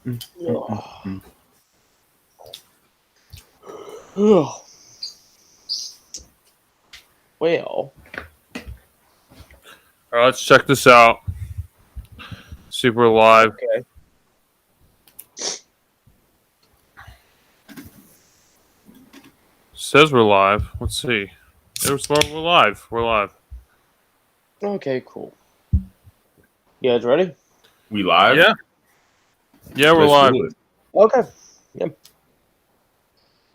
Well, All right, let's check this out. See if we're live. okay. Says we're live. Let's see. We're live. We're live. Okay, cool. You guys ready? We live? Yeah. Yeah, we're Let's live. do it. Okay. Yep.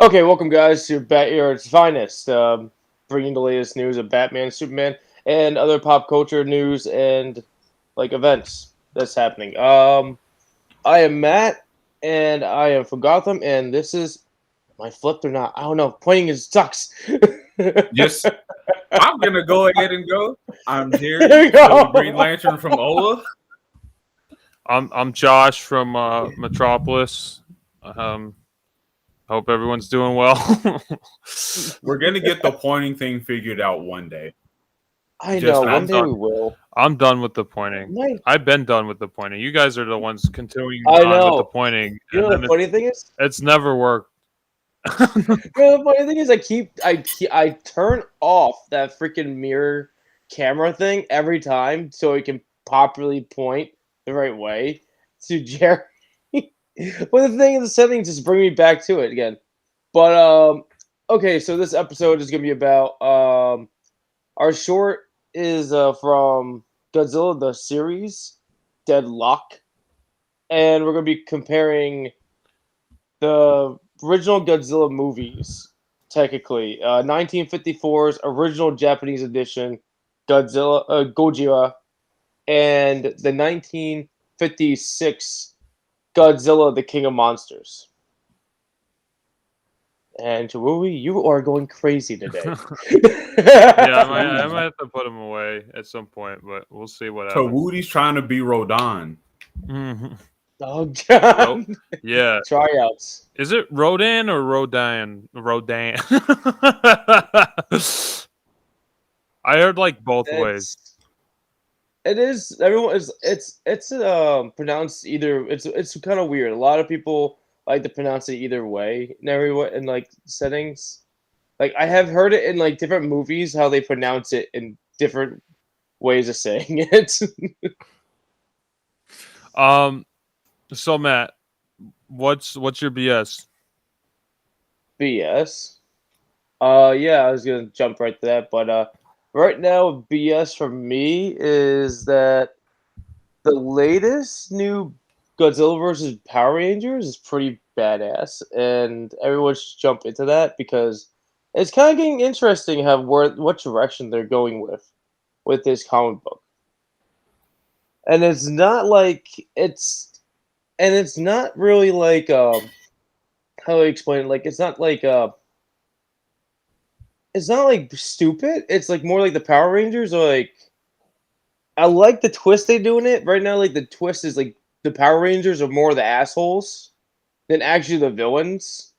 Okay, welcome guys to BatYard's Finest, bringing the latest news of Batman, Superman, and other pop culture news and like events that's happening. I am Matt, and I am from Gotham, and this is my flipped or not. I don't know. Pointing is sucks. Yes, I'm gonna go ahead and go. I'm There Jerry, you go. the Green Lantern from Ola. I'm Josh from Metropolis. Hope everyone's doing well. We're gonna get the pointing thing figured out one day. I Just know. I'm One day done. we will. I'm done with the pointing. Nice. I've been done with the pointing. You guys are the ones continuing I on know. with the pointing. You know and the then funny thing is? it's never worked. You know, the funny thing is, I turn off that freaking mirror camera thing every time so it can properly point the right way to Jerry. But the thing is, the settings just bring me back to it again. But okay, so this episode is gonna be about our short is from Godzilla the Series, Deadloch, and we're gonna be comparing the original Godzilla movies, technically, 1954's original Japanese edition, Gojira, and the 1956 Godzilla, the King of Monsters. And Chihuahua, you are going crazy today. Yeah, I might have to put him away at some point, but we'll see what So happens. Woody's trying to be Rodan. Mhm. Oh God! Yeah. Tryouts. Is it Rodan or Rodan? Rodan. I heard like both ways. It is. Everyone is. It's pronounced either. It's kind of weird. A lot of people like to pronounce it either way in in like settings. Like I have heard it in like different movies how they pronounce it in different ways of saying it. So Matt, what's your BS? BS. Yeah, I was gonna jump right to that, but right now BS for me is that the latest new Godzilla versus Power Rangers is pretty badass, and everyone should jump into that because it's kind of getting interesting how what direction they're going with this comic book. And it's not like it's not really like how do I explain it? Like it's not like stupid. It's like more like the Power Rangers are like I like the twist they do in it. Right now, like the twist is like the Power Rangers are more the assholes than actually the villains.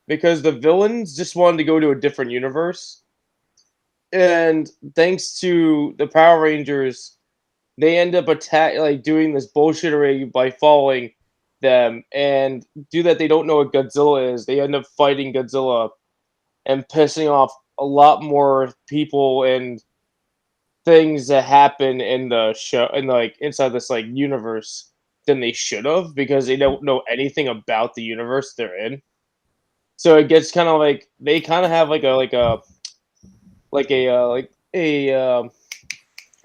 Because the villains just wanted to go to a different universe. And thanks to the Power Rangers, they end up doing this bullshittery by following them, and due that they don't know what Godzilla is, they end up fighting Godzilla and pissing off a lot more people and things that happen in the show and like inside this like universe than they should have because they don't know anything about the universe they're in. So it gets kind of like they kind of have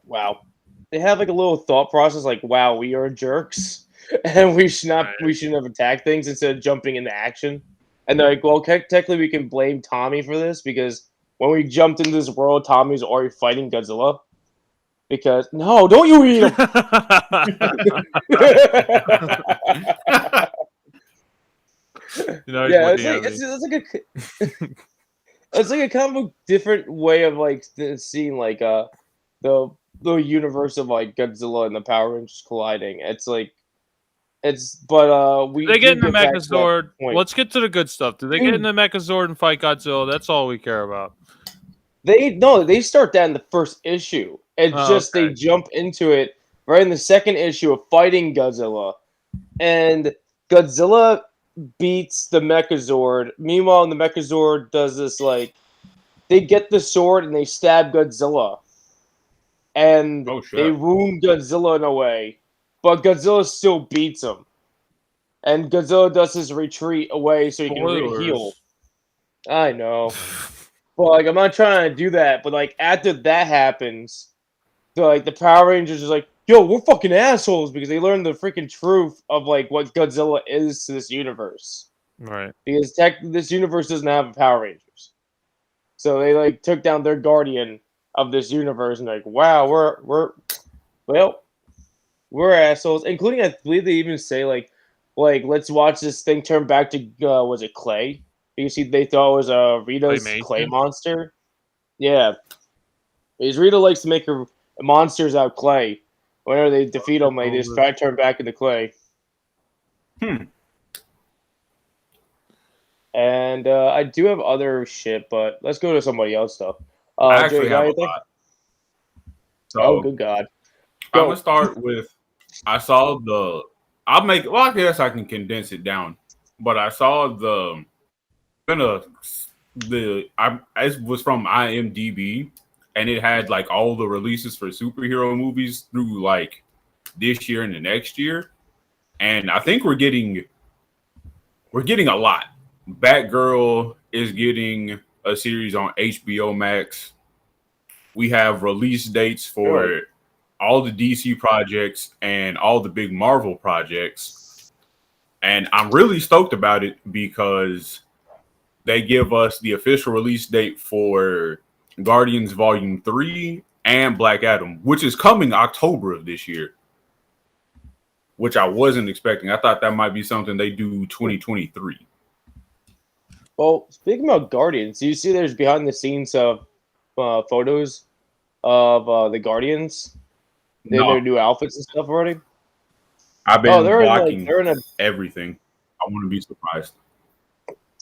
wow. They have like a little thought process like, wow, we are jerks, and we shouldn't have attacked things instead of jumping into action. And they're like, well, technically we can blame Tommy for this because when we jumped into this world, Tommy's already fighting Godzilla. Because no, don't you eat him. Yeah, it's like a kind of a different way of like seeing like the universe of like Godzilla and the Power Rangers colliding. It's like we they get in the back to that Mechazord. point. Let's get to the good stuff. Do they get in the Mechazord and fight Godzilla? That's all we care about. They start that in the first issue. It's they jump into it right in the second issue of fighting Godzilla. And Godzilla beats the Mechazord. Meanwhile, the Mechazord does this like they get the sword and they stab Godzilla, and Oh they shit. wound Godzilla in a way, but Godzilla still beats him, and Godzilla does his retreat away so he can heal. Spoilers. I know, but like I'm not trying to do that. But like after that happens, the Power Rangers is like, yo, we're fucking assholes because they learned the freaking truth of like what Godzilla is to this universe. Right. Because this universe doesn't have a Power Rangers, so they like took down their guardian of this universe and like, wow, well, we're assholes. Including, I believe they even say like let's watch this thing turn back to was it clay? Because they thought it was Rita's clay Claymation? monster. Yeah, because Rita likes to make her monsters out of clay. Whenever they defeat them, they just try to turn back into clay. Hmm. And I do have other shit, but let's go to somebody else stuff. I Joe, actually you got have a anything? lot. Oh, So good God. I'm Go. gonna start with I saw the I guess I can condense it down. But I saw gonna it was from IMDb and it had like all the releases for superhero movies through like this year and the next year. And I think we're getting a lot. Batgirl is getting a series on HBO Max. We have release dates Really? for all the DC projects and all the big Marvel projects. And I'm really stoked about it because they give us the official release date for Guardians Volume 3 and Black Adam, which is coming October of this year, which I wasn't expecting. I thought that might be something they do 2023. Well, speaking about Guardians, do you see there's behind the scenes of photos of the Guardians in No, their new outfits and stuff already? I've Oh, been blocking they're in a. everything. I wouldn't be surprised.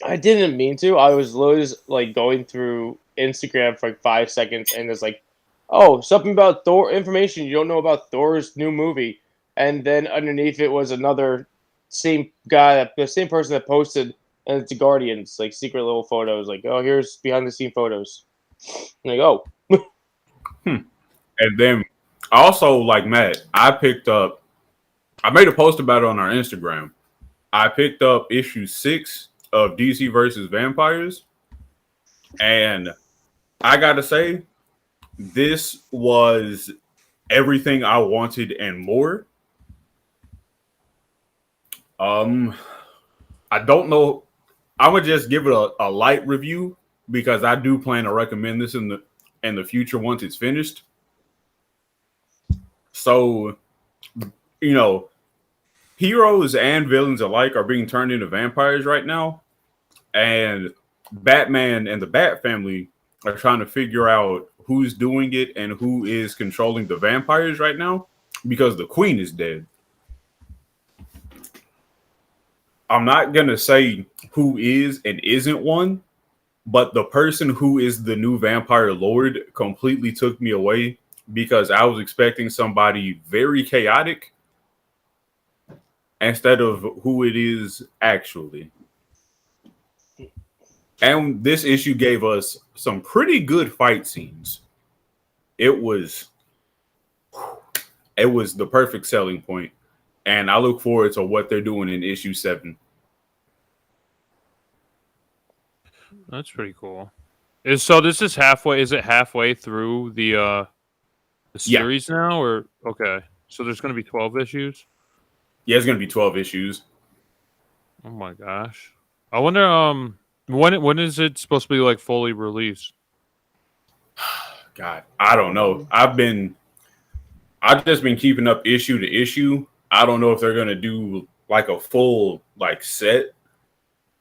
I didn't mean to. I was literally just, like going through Instagram for like 5 seconds, and it's like, oh, something about Thor information you don't know about Thor's new movie, and then underneath it was another same guy, the same person that posted, and it's the Guardians, like secret little photos, like, oh, here's behind the scene photos. I'm like, oh, And then also, like Matt, I made a post about it on our Instagram. I picked up issue 6 of DC versus Vampires. And I got to say, this was everything I wanted and more. I don't know. I'm gonna just give it a light review because I do plan to recommend this in the future once it's finished. So, you know, heroes and villains alike are being turned into vampires right now, and Batman and the Bat family are trying to figure out who's doing it and who is controlling the vampires right now because the queen is dead. I'm not gonna say who is and isn't one, but the person who is the new vampire lord completely took me away because I was expecting somebody very chaotic instead of who it is actually. And this issue gave us some pretty good fight scenes. It was it was the perfect selling point, and I look forward to what they're doing in issue 7. That's pretty cool. This is halfway? Is it halfway through the Yeah, series now, or okay? So there's going to be 12 issues. yeah, it's gonna be 12 issues. Oh my gosh! I wonder when is it supposed to be like fully released? God, I don't know. I've just been keeping up issue to issue. I don't know if they're gonna do like a full like set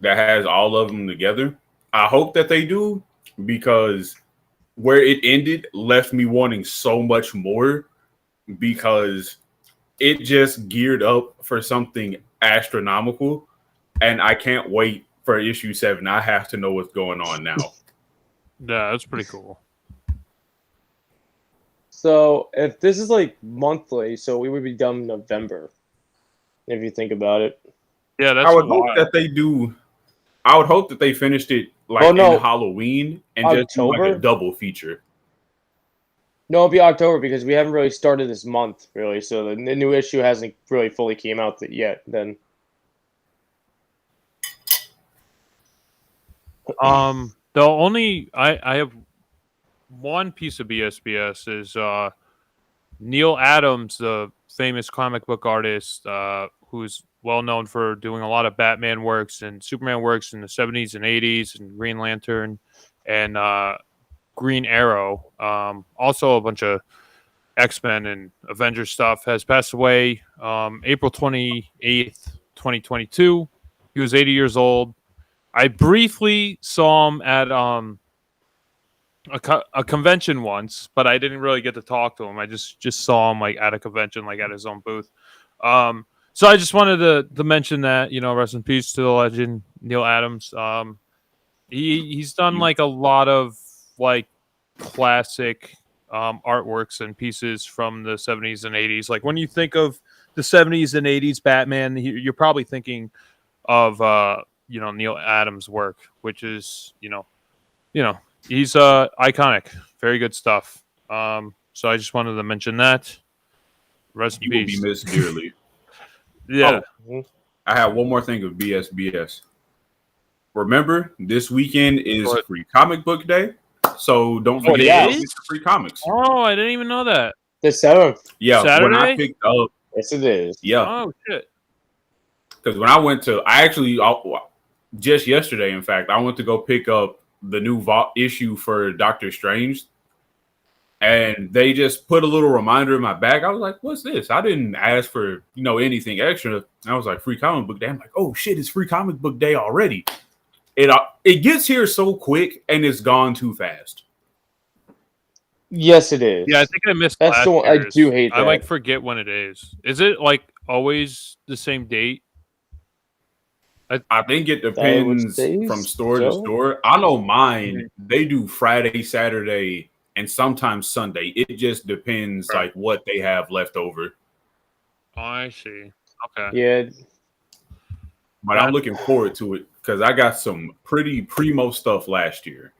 that has all of them together. I hope that they do because where it ended left me wanting so much more because it just geared up for something astronomical, and I can't wait for issue 7. I have to know what's going on now. Yeah, that's pretty cool. so if this is like monthly, so we would be done in November, if you think about it. Yeah, that's I would wild. hope that they do. I would hope that they finished it like Oh, no. in Halloween and just do like a October? double feature. No, it'll be October because we haven't really started this month, really. So the new issue hasn't really fully came out yet. Then The only I have one piece of BSBS is Neil Adams, the famous comic book artist, who's well known for doing a lot of Batman works and Superman works in the 70s and 80s, and Green Lantern and Green Arrow. Also a bunch of X-Men and Avengers stuff, has passed away April 28th, 2022. He was 80 years old. I briefly saw him at a convention once, but I didn't really get to talk to him. I just saw him like at a convention, like at his own booth. So I just wanted to mention that, rest in peace to the legend Neil Adams. He's done like a lot of like classic artworks and pieces from the 70s and 80s. Like when you think of the 70s and 80s Batman, you're probably thinking of Neil Adams' work, which is he's iconic. Very good stuff. So I just wanted to mention that. Rest in peace. You will be missed dearly. Yeah. Oh, I have one more thing of BSBS. Remember, this weekend is Free Comic Book Day, so don't forget to get the free comics. Oh, I didn't even know that. The 7th. Yeah, Saturday? when I picked up. Yes, it is. Yeah. Oh shit. Because when I went to, just yesterday, in fact, I went to go pick up the new issue for Doctor Strange, and they just put a little reminder in my bag. I was like, "What's this?" I didn't ask for anything extra. I was like, "Free Comic Book Day." I'm like, "Oh shit, it's Free Comic Book Day already." It gets here so quick and it's gone too fast. Yes, it is. Yeah, I think I missed. That's the one. I do hate that. I like forget when it is. Is it like always the same date? I think it depends from store to store. I know mine, they do Friday, Saturday, and sometimes Sunday. It just depends like what they have left over. Oh, I see. Okay. Yeah. But I'm looking forward to it because I got some pretty primo stuff last year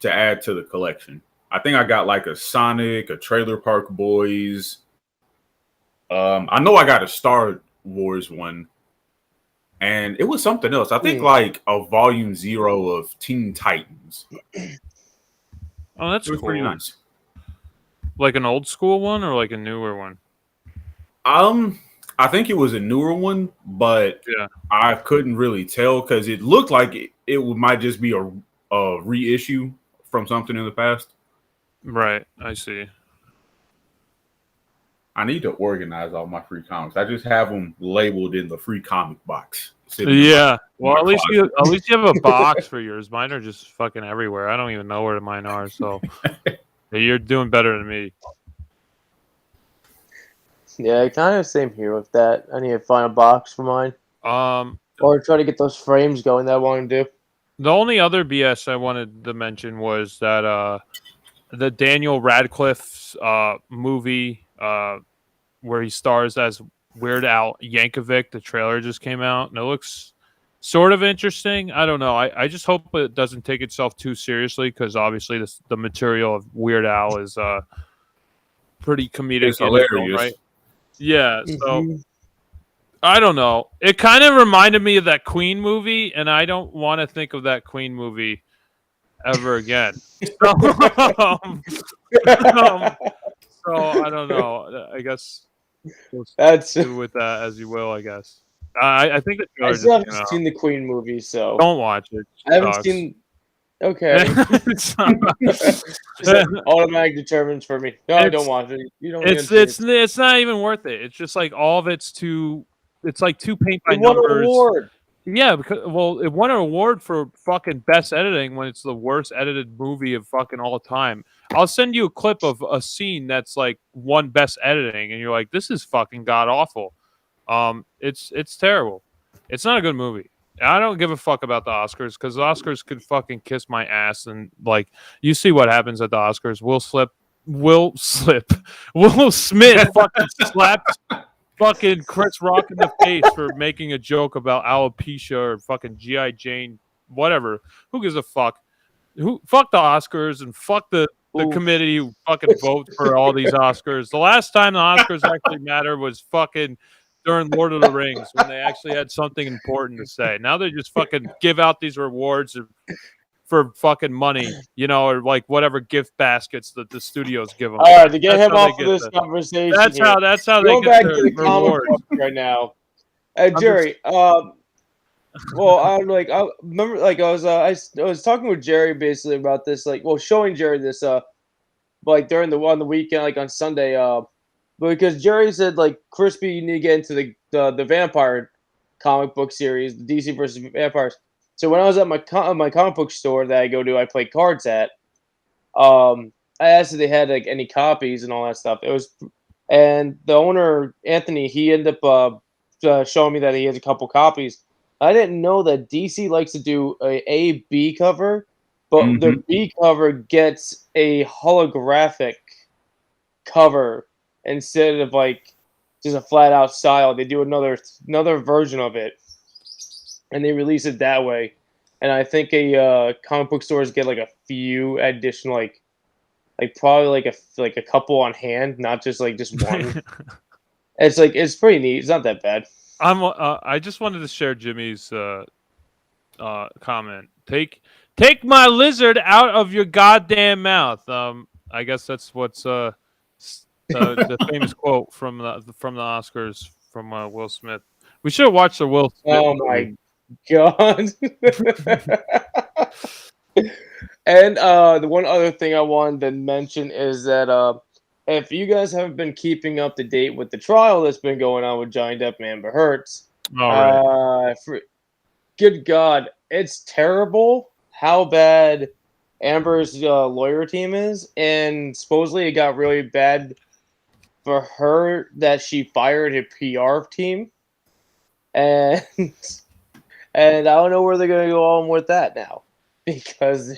to add to the collection. I think I got like a Sonic, a Trailer Park Boys. I know I got a Star Wars one. And it was something else. I think like a volume 0 of Teen Titans. Oh, that's cool. Pretty nice. Like an old school one or like a newer one? I think it was a newer one, but I couldn't really tell because it looked like it might just be a reissue from something in the past. Right, I see. I need to organize all my free comics. I just have them labeled in the free comic box. Yeah, well, at least you have a box for yours. Mine are just fucking everywhere. I don't even know where mine are. So you're doing better than me. Yeah, kind of same here with that. I need to find a box for mine. Or try to get those frames going that I want to do. The only other BS I wanted to mention was that the Daniel Radcliffe's movie where he stars as Weird Al Yankovic, the trailer just came out, and it looks sort of interesting. I don't know. I just hope it doesn't take itself too seriously because obviously the material of Weird Al is pretty comedic. It's hilarious. Right? Yeah, so I don't know. It kind of reminded me of that Queen movie, and I don't want to think of that Queen movie ever again. So I don't know. I guess that's do with that as you will. I guess. I think the I still haven't seen the Queen movie, so don't watch it. I haven't seen. Okay. Automatic determines for me. No, I don't watch it. You don't. It's not even worth it. It's just like all of it's too. It's like too paint by numbers. Won an award. Yeah, because it won an award for fucking best editing when it's the worst edited movie of fucking all time. I'll send you a clip of a scene that's like won best editing, and you're like, this is fucking god awful. It's terrible. It's not a good movie. I don't give a fuck about the Oscars because the Oscars could fucking kiss my ass, and like you see what happens at the Oscars. Will Smith fucking slapped fucking Chris Rock in the face for making a joke about alopecia or fucking G.I. Jane, whatever. Who gives a fuck? Fuck the Oscars and fuck the committee who fucking vote for all these Oscars. The last time the Oscars actually mattered was fucking during Lord of the Rings when they actually had something important to say. Now they just fucking give out these rewards for fucking money, or like whatever gift baskets that the studios give them. All right, to get him off of this conversation. That's how they get back their to the comic rewards book right now. Jerry, well, I remember, like, I was talking with Jerry basically about this, like, well, showing Jerry this, like on the weekend, like on Sunday, because Jerry said, like, Crispy, you need to get into the vampire comic book series, the DC versus vampires. So when I was at my comic book store that I go to, I play cards at. I asked if they had like any copies and all that stuff. And the owner Anthony, he ended up showing me that he has a couple copies. I didn't know that DC likes to do a B cover, but the B cover gets a holographic cover instead of like just a flat out style. They do another version of it, and they release it that way. And I think comic book stores get like a few additional, like probably like a couple on hand, not just one. It's pretty neat. It's not that bad. I just wanted to share Jimmy's comment. Take my lizard out of your goddamn mouth. I guess that's what's the famous quote from the Oscars from Will Smith. We should have watched the Will Smith. Oh my God. And the one other thing I wanted to mention is that if you guys haven't been keeping up to date with the trial that's been going on with Johnny Depp and Amber Heard, good God, it's terrible how bad Amber's lawyer team is, and supposedly it got really bad for her that she fired her PR team, and I don't know where they're going to go on with that now, because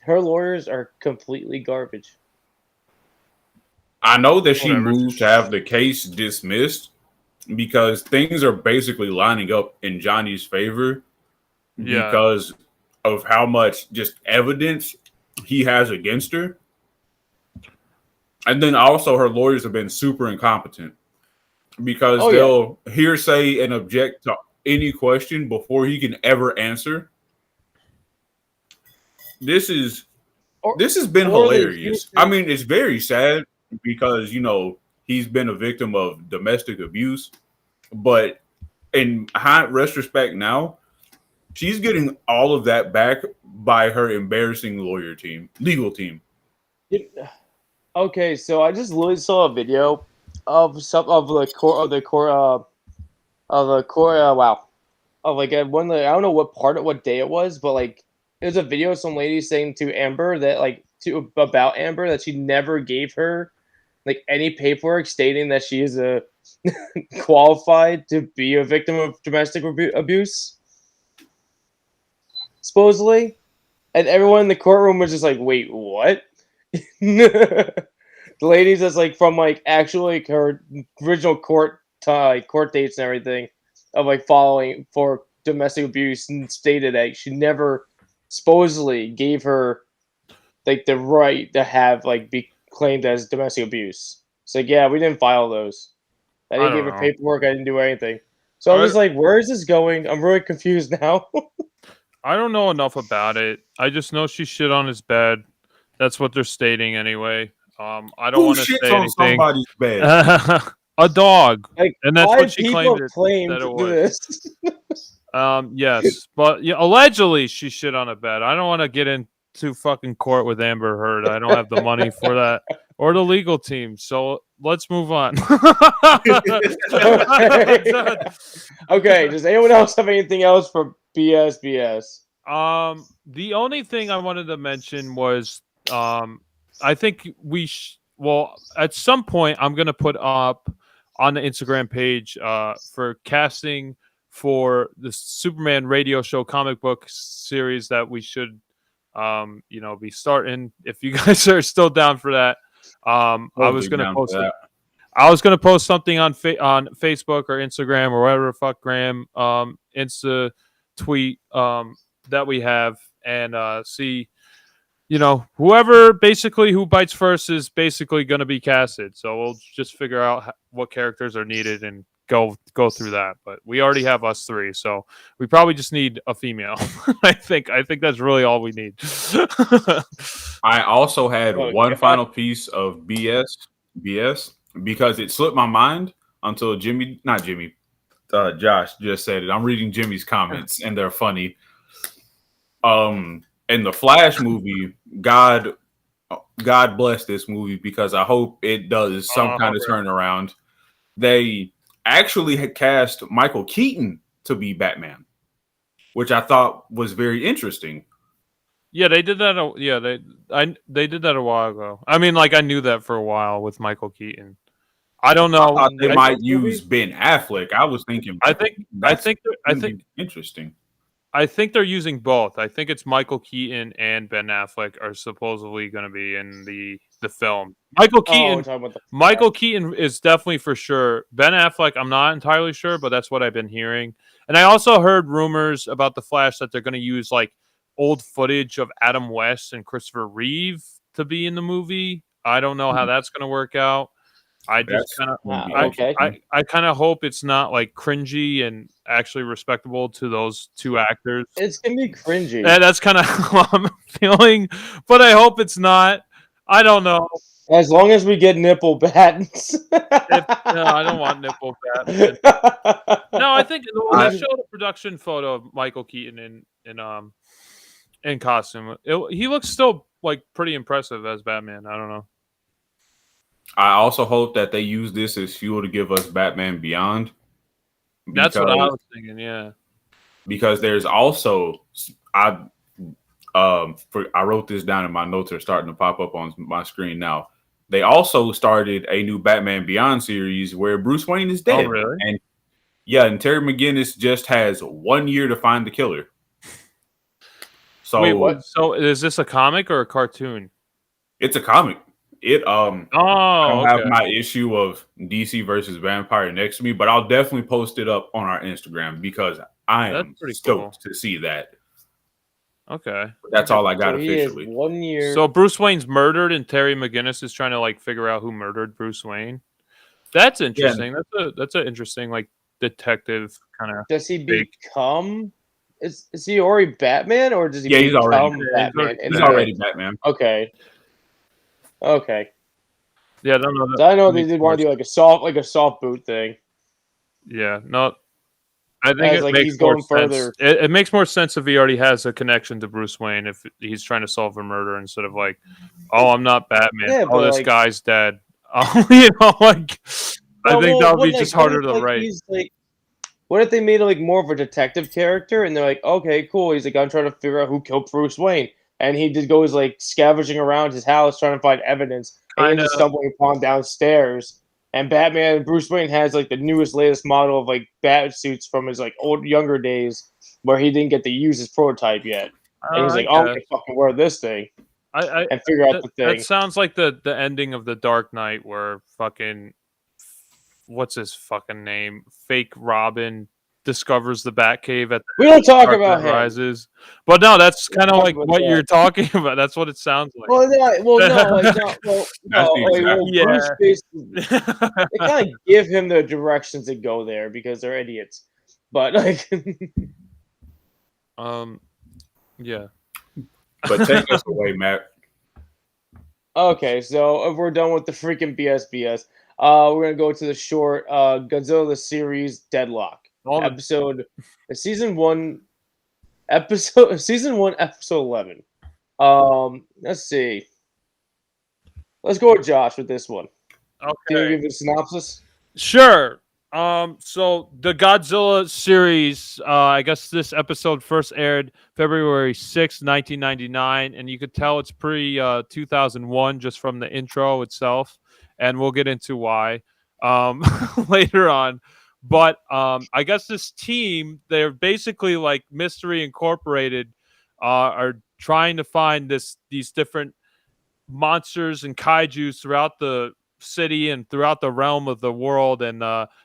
her lawyers are completely garbage. I know that she moved to have the case dismissed because things are basically lining up in Johnny's favor because of how much just evidence he has against her. And then also her lawyers have been super incompetent because they'll hearsay and object to any question before he can ever answer. This has been hilarious. I mean, it's very sad because, he's been a victim of domestic abuse. But in high retrospect now, she's getting all of that back by her embarrassing legal team. Okay, so I just literally saw a video of like I don't know what day it was, but like it was a video of some lady saying to Amber that about Amber that she never gave her like any paperwork stating that she is qualified to be a victim of domestic abuse, supposedly, and everyone in the courtroom was just like, "Wait, what?" The ladies that's like from like actually her original court dates and everything of like following for domestic abuse, and stated that she never supposedly gave her like the right to have like be claimed as domestic abuse. It's like, yeah, we didn't file those. I didn't give her paperwork. I didn't do anything. So I was like, where is this going? I'm really confused now. I don't know enough about it. I just know she shit on his bed. That's what they're stating anyway. I don't want to say anything. Somebody's bed? A dog, like, and that's what she claimed that it was. Yes, but allegedly she shit on a bed. I don't want to get into fucking court with Amber Heard. I don't have the money for that or the legal team. So let's move on. Okay. Does anyone else have anything else for BS? The only thing I wanted to mention was I think at some point I'm going to put up on the Instagram page for casting for the Superman radio show comic book series that we should be starting. If you guys are still down for that, I was going to post it. I was gonna post something on Facebook or Instagram or whatever the fuck Graham Insta tweet that we have and see. Whoever basically who bites first is basically going to be casted. So we'll just figure out what characters are needed and go through that. But we already have us three, so we probably just need a female. I think that's really all we need. I also had Oh, one God. final piece of BS because it slipped my mind until Josh just said it. I'm reading Jimmy's comments and they're funny. In the Flash movie, God bless this movie because I hope it does some kind of turnaround. They actually had cast Michael Keaton to be Batman, which I thought was very interesting. Yeah, they did that. They did that a while ago. I mean, like I knew that for a while with Michael Keaton. I don't know. I thought they might use Ben Affleck. I was thinking. I think interesting. I think they're using both. I think it's Michael Keaton and Ben Affleck are supposedly going to be in the film. Michael Keaton is definitely for sure. Ben Affleck, I'm not entirely sure, but that's what I've been hearing. And I also heard rumors about the Flash that they're going to use like old footage of Adam West and Christopher Reeve to be in the movie. I don't know how that's going to work out. I just kind of, I kind of hope it's not like cringy and actually respectable to those two actors. It's gonna be cringy. That's kind of how I'm feeling, but I hope it's not. I don't know. As long as we get nipple Battens. No, I don't want nipple Battens. No, I think they showed a production photo of Michael Keaton in costume. He looks still like pretty impressive as Batman. I don't know. I also hope that they use this as fuel to give us Batman Beyond. That's what I was thinking, yeah. Because there's also I wrote this down and my notes are starting to pop up on my screen now. They also started a new Batman Beyond series where Bruce Wayne is dead. Oh, really? And Terry McGinnis just has 1 year to find the killer. So wait, what? So is this a comic or a cartoon? It's a comic. I don't have my issue of DC versus Vampire next to me, but I'll definitely post it up on our Instagram because I am stoked to see that. Okay. But that's all I got officially. 1 year. So Bruce Wayne's murdered and Terry McGinnis is trying to like figure out who murdered Bruce Wayne. That's interesting. Yeah. That's an interesting like detective kind of. Does he become? Is he already Batman or does he? Yeah, he's already Batman. He's already Batman. Okay. Yeah, I don't know. So I know they did want to do like a soft boot thing. Yeah, no. I think it like makes he's going further. It makes more sense if he already has a connection to Bruce Wayne. If he's trying to solve a murder instead of like, oh, I'm not Batman. Yeah, oh, this like, guy's dead. I think that would be just harder to write. What if they made like more of a detective character and they're like, okay, cool. He's like, I'm trying to figure out who killed Bruce Wayne. And he just goes like scavenging around his house trying to find evidence. And he's stumbling upon downstairs. And Bruce Wayne has like the latest model of like bat suits from his like younger days where he didn't get to use his prototype yet. And he's like, I'm gonna fucking wear this thing. And figure out the thing. That sounds like the ending of the Dark Knight where fucking what's his fucking name? Fake Robin discovers the Batcave at the we don't talk about him. Rises. But no, that's kind of like what you're talking about. That's what it sounds like. Bruce they kind of give him the directions to go there because they're idiots. But like yeah. But take us away, Matt. Okay, so if we're done with the freaking BS, we're gonna go to the short Godzilla the Series Deadloch. Season 1, episode 11. Let's see. Let's go with Josh with this one. Okay. Can you give a synopsis? Sure. So the Godzilla series, I guess this episode first aired February 6th, 1999, and you could tell it's pre 2001 just from the intro itself, and we'll get into why later on. But I guess this team, they're basically like Mystery Incorporated, are trying to find these different monsters and kaijus throughout the city and throughout the realm of the world, and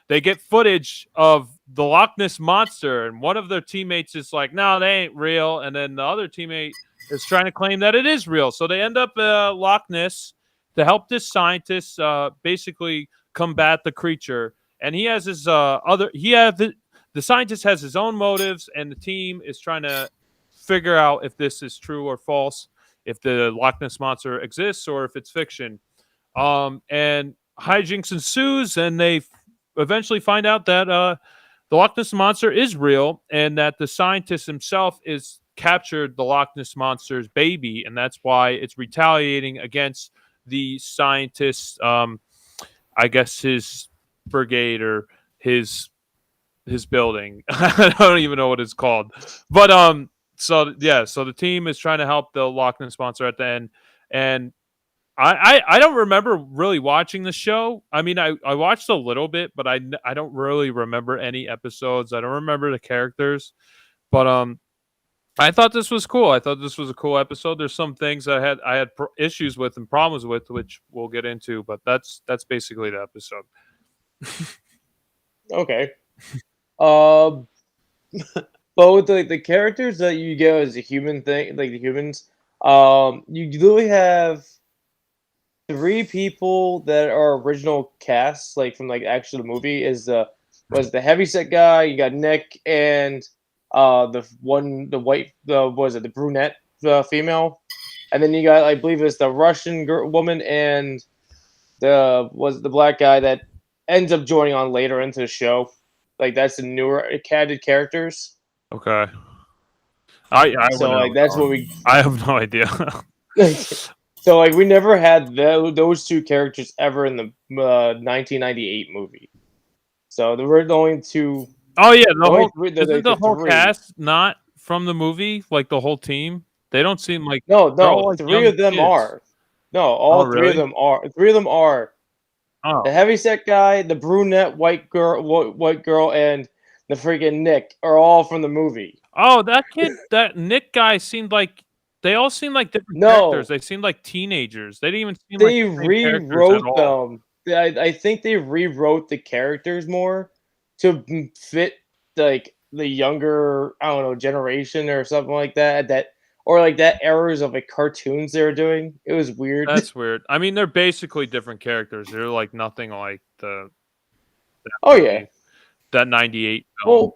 they get footage of the Loch Ness Monster, and one of their teammates is like, no, they ain't real, and then the other teammate is trying to claim that it is real. So they end up Loch Ness to help this scientist basically combat the creature. And he has his the scientist has his own motives, and the team is trying to figure out if this is true or false, if the Loch Ness Monster exists or if it's fiction. And hijinks ensues, and they eventually find out that the Loch Ness Monster is real, and that the scientist himself is captured the Loch Ness Monster's baby, and that's why it's retaliating against the scientist. I guess his brigade or his building. I don't even know what it's called, but so the team is trying to help the Loch Ness Monster at the end, and I don't remember really watching the show. I mean, I watched a little bit, but I don't really remember any episodes. I don't remember the characters, but I thought this was cool. I thought this was a cool episode. There's some things I had issues with and problems with, which we'll get into, but that's basically the episode. Okay. But with the characters that you get as a human thing, like the humans, you literally have 3 people that are original casts, like from like actually the movie was the heavyset guy. You got Nick and the brunette female, and then you got, I believe it's the Russian woman and the black guy that ends up joining on later into the show. Like that's the newer cadded characters. Okay. That's what we. I have no idea. So like we never had those 2 characters ever in the 1998 movie. So there were the only 2. Oh yeah, isn't the whole 3. Cast not from the movie? Like the whole team, they don't seem like no. Like 3 of them kids. Are. No, all 3 of them are. 3 of them are. Oh. The heavyset guy, the brunette white girl, and the freaking Nick are all from the movie. Oh, that Nick guy seemed like they all seemed like different characters. They seemed like teenagers. They didn't even seem like the rewrote them. I think they rewrote the characters more to fit like the younger, I don't know, generation or something like that. Or like that eras of like cartoons they were doing. It was weird. That's weird. I mean, they're basically different characters. They're like nothing like that 98 film.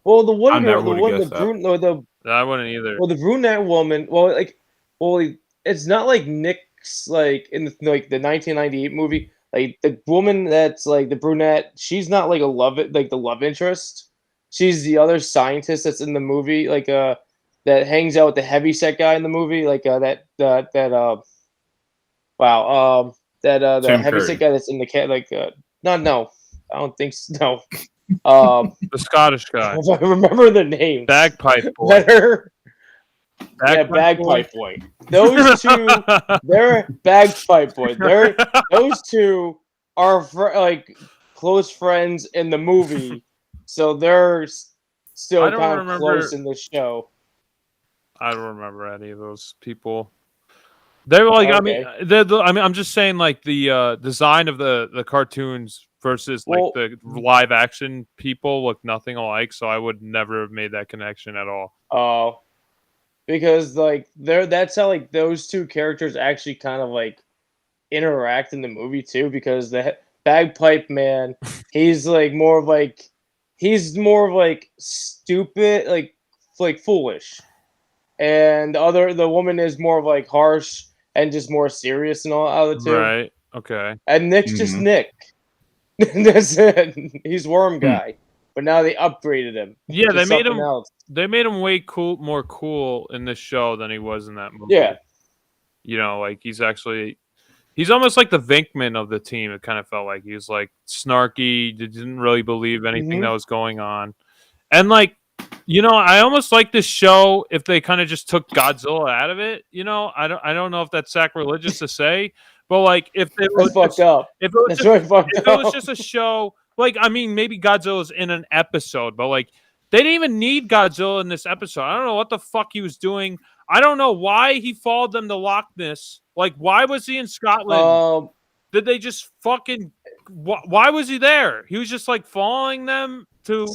Well, the one girl, I wouldn't either. Well, the brunette woman, it's not like Nick's like in the 1998 movie. Like the woman that's like the brunette, she's not like the love interest. She's the other scientist that's in the movie, like that hangs out with the heavyset guy in the movie, like the heavyset guy that's in the cat, like no, I don't think so. No. The Scottish guy. If I remember the name. Bagpipe boy. Better. Bagpipe boy. Those 2, they're Bagpipe boy. Those 2 are like close friends in the movie, so they're still kind of close in the show. I don't remember any of those people. They were like, okay. I'm just saying, like the design of the cartoons versus like the live action people look nothing alike. So I would never have made that connection at all. Oh, because like that's how like those 2 characters actually kind of like interact in the movie too. Because the bagpipe man, he's more of like stupid, like foolish. And the woman is more of like harsh and just more serious and all out of the 2. Right. Okay. And Nick's just Nick. That's it. He's Worm Guy. But now they upgraded him. Yeah, they made him else. They made him way more cool in this show than he was in that movie. Yeah. You know, like he's almost like the Vinkman of the team. It kind of felt like he was like snarky, didn't really believe anything that was going on. And like, you know, I almost like this show if they kind of just took Godzilla out of it. You know, I don't know if that's sacrilegious to say, but like if it was fucked up, if it was just a show, like I mean, maybe Godzilla's in an episode, but like they didn't even need Godzilla in this episode. I don't know what the fuck he was doing. I don't know why he followed them to Loch Ness. Like, why was he in Scotland? Did they just fucking? Why was he there? He was just like following them to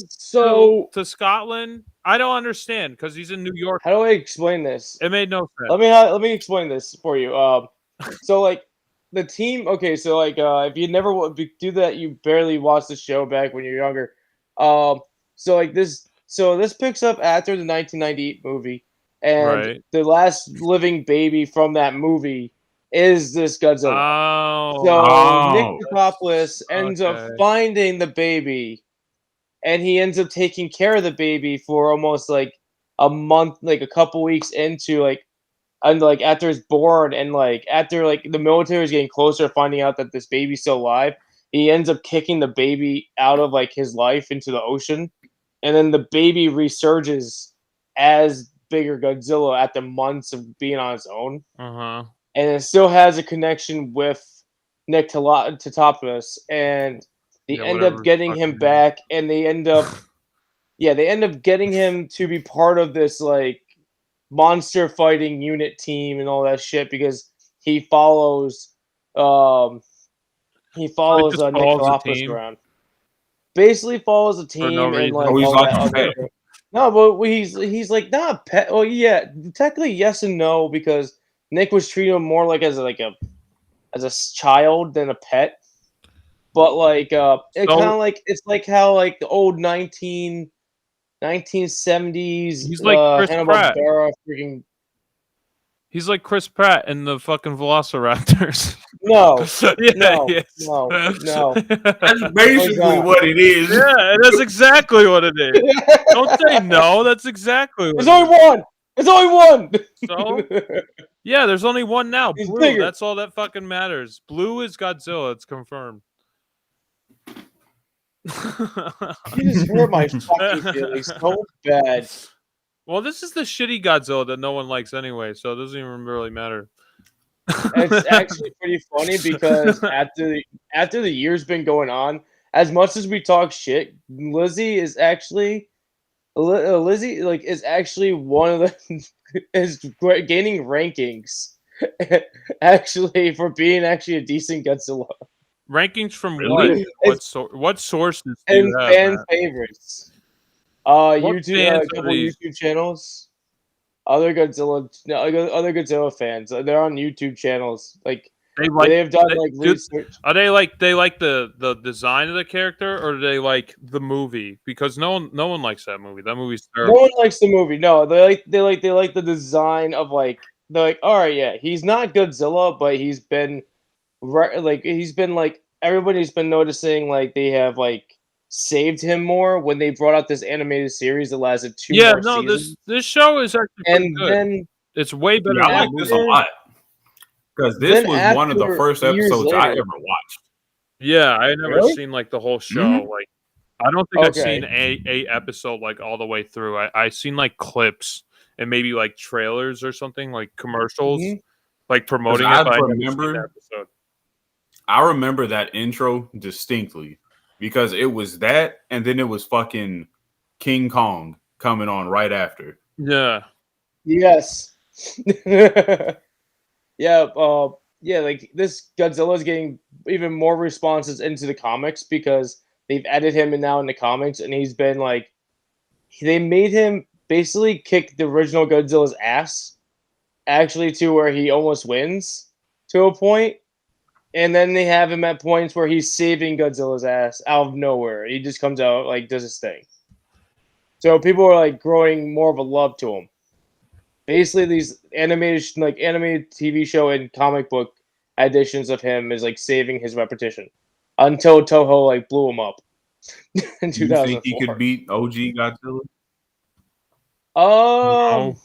Scotland. I don't understand because he's in New York. How do I explain this? It made no sense. Let me explain this for you. So like the team. Okay, so like if you never do that, you barely watched the show back when you're younger. So like this picks up after the 1998 movie, and the last living baby from that movie is this Godzilla. So Nick Nikolopoulos ends up finding the baby, and he ends up taking care of the baby for almost like a month, like a couple weeks into like, and like after it's born, and like after like the military is getting closer to finding out that this baby's still alive, he ends up kicking the baby out of like his life into the ocean, and then the baby resurges as bigger Godzilla after months of being on its own. And it still has a connection with Nick Tatopoulos, and they end up getting him back, and they end up getting him to be part of this like monster fighting unit team and all that shit because he follows Nick Tatopoulos around. Basically follows the team and like all that other. No, but he's like not a pet. Well, yeah, technically yes and no because Nick was treating him more like as a child than a pet. But like it kind of like it's like how like the old 1970s he's like Chris Pratt. Freaking. He's like Chris Pratt in the fucking Velociraptors. No. No. That's basically what it is. Yeah, that's exactly what it is. Don't say no. That's exactly what There's only one. There's only one. So? Yeah, there's only one now. He's Blue. bigger. That's all that fucking matters. Blue is Godzilla. It's confirmed. You just hurt my fucking feelings so bad. Well, this is the shitty Godzilla that no one likes anyway, so it doesn't even really matter. It's actually pretty funny because after the year's been going on, as much as we talk shit, Lizzie is actually one of the is gaining rankings actually for being actually a decent Godzilla. Rankings from what sources do and you have, fan Matt? favorites. YouTube channels. Other Godzilla fans. They're on YouTube channels. Like they've done research. Are they like the design of the character, or do they like the movie? Because no one likes that movie. That movie's terrible. No one likes the movie. No, they like the design of like they're like, all right, yeah, he's not Godzilla, but he's been everybody's been noticing like they have like saved him more when they brought out this animated series that lasted 2 more seasons. This show is actually pretty good. Then it's way better. I like this a lot because this was one of the first episodes I ever watched. Yeah, I never seen like the whole show. Mm-hmm. Like, I don't think I've seen a episode like all the way through. I seen like clips and maybe like trailers or something, like commercials, like promoting it. I remember that intro distinctly because it was that, and then it was fucking King Kong coming on right after. Yeah. Yes. Yeah. Like this Godzilla is getting even more responses into the comics because they've added him now in the comics, and he's been like, they made him basically kick the original Godzilla's ass, actually, to where he almost wins to a point. And then they have him at points where he's saving Godzilla's ass out of nowhere. He just comes out, like, does his thing. So people are, like, growing more of a love to him. Basically, these animated TV show and comic book editions of him is, like, saving his repetition. Until Toho, like, blew him up in 2004. You think he could beat OG Godzilla? No.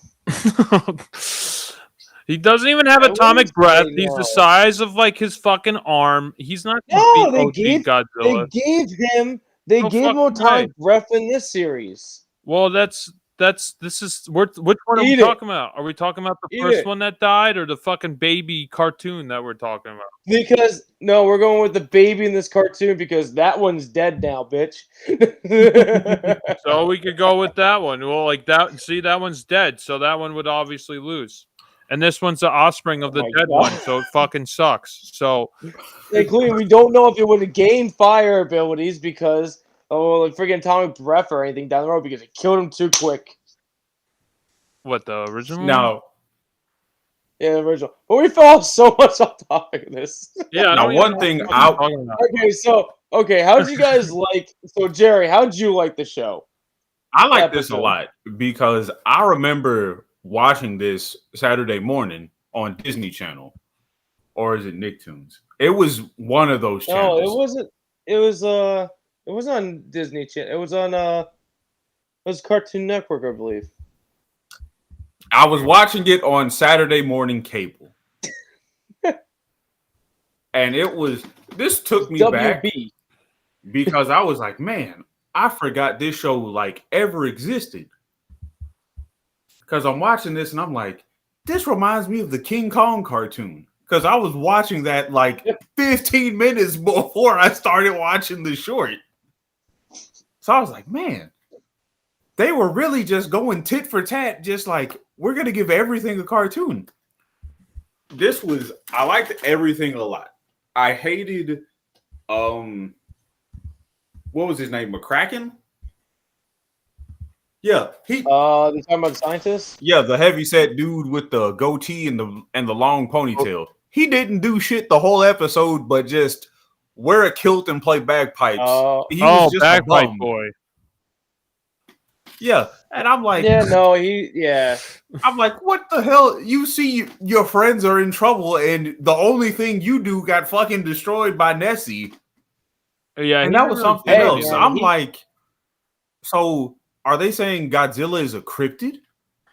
He doesn't even have atomic breath. He's the size of like his fucking arm. He's not. No, they gave him atomic breath in this series. Well, this is which one are we talking about? Are we talking about the first one that died, or the fucking baby cartoon that we're talking about? Because no, we're going with the baby in this cartoon because that one's dead now, bitch. So we could go with that one. Well, like that. See, that one's dead, so that one would obviously lose. and this one's the offspring of the dead one, so it fucking sucks. So, including we don't know if it would have gained fire abilities because like freaking atomic breath or anything down the road because it killed him too quick. what, the original? Now, Yeah, the original. But we fell so much off topic of this. Yeah. I now don't one even thing know what you're talking about. Okay, how did you guys like? So Jerry, how did you like the show? I like this a Episode. lot because I remember watching this Saturday morning on Disney Channel, or is it Nicktoons? It was one of those channels. No, it wasn't. It was on Disney Channel. It was on it was Cartoon Network, I believe. I was watching it on Saturday morning cable. And this took me back because I was like, man, I forgot this show like ever existed. Because I'm watching this and I'm like, this reminds me of the King Kong cartoon. Because I was watching that like 15 minutes before I started watching the short. So I was like, man, they were really just going tit for tat, just like, we're going to give everything a cartoon. I liked everything a lot. I hated, what was his name? McCracken? Yeah. They talking about the scientist? Yeah, the heavyset dude with the goatee and the long ponytail. He didn't do shit the whole episode, but just wear a kilt and play bagpipes. He was just bagpipe a bum. boy. Yeah, and I'm like, I'm like, what the hell? You see, your friends are in trouble, and the only thing you do got fucking destroyed by Nessie. Yeah, and that was something else. Man, I'm like, so are they saying Godzilla is a cryptid,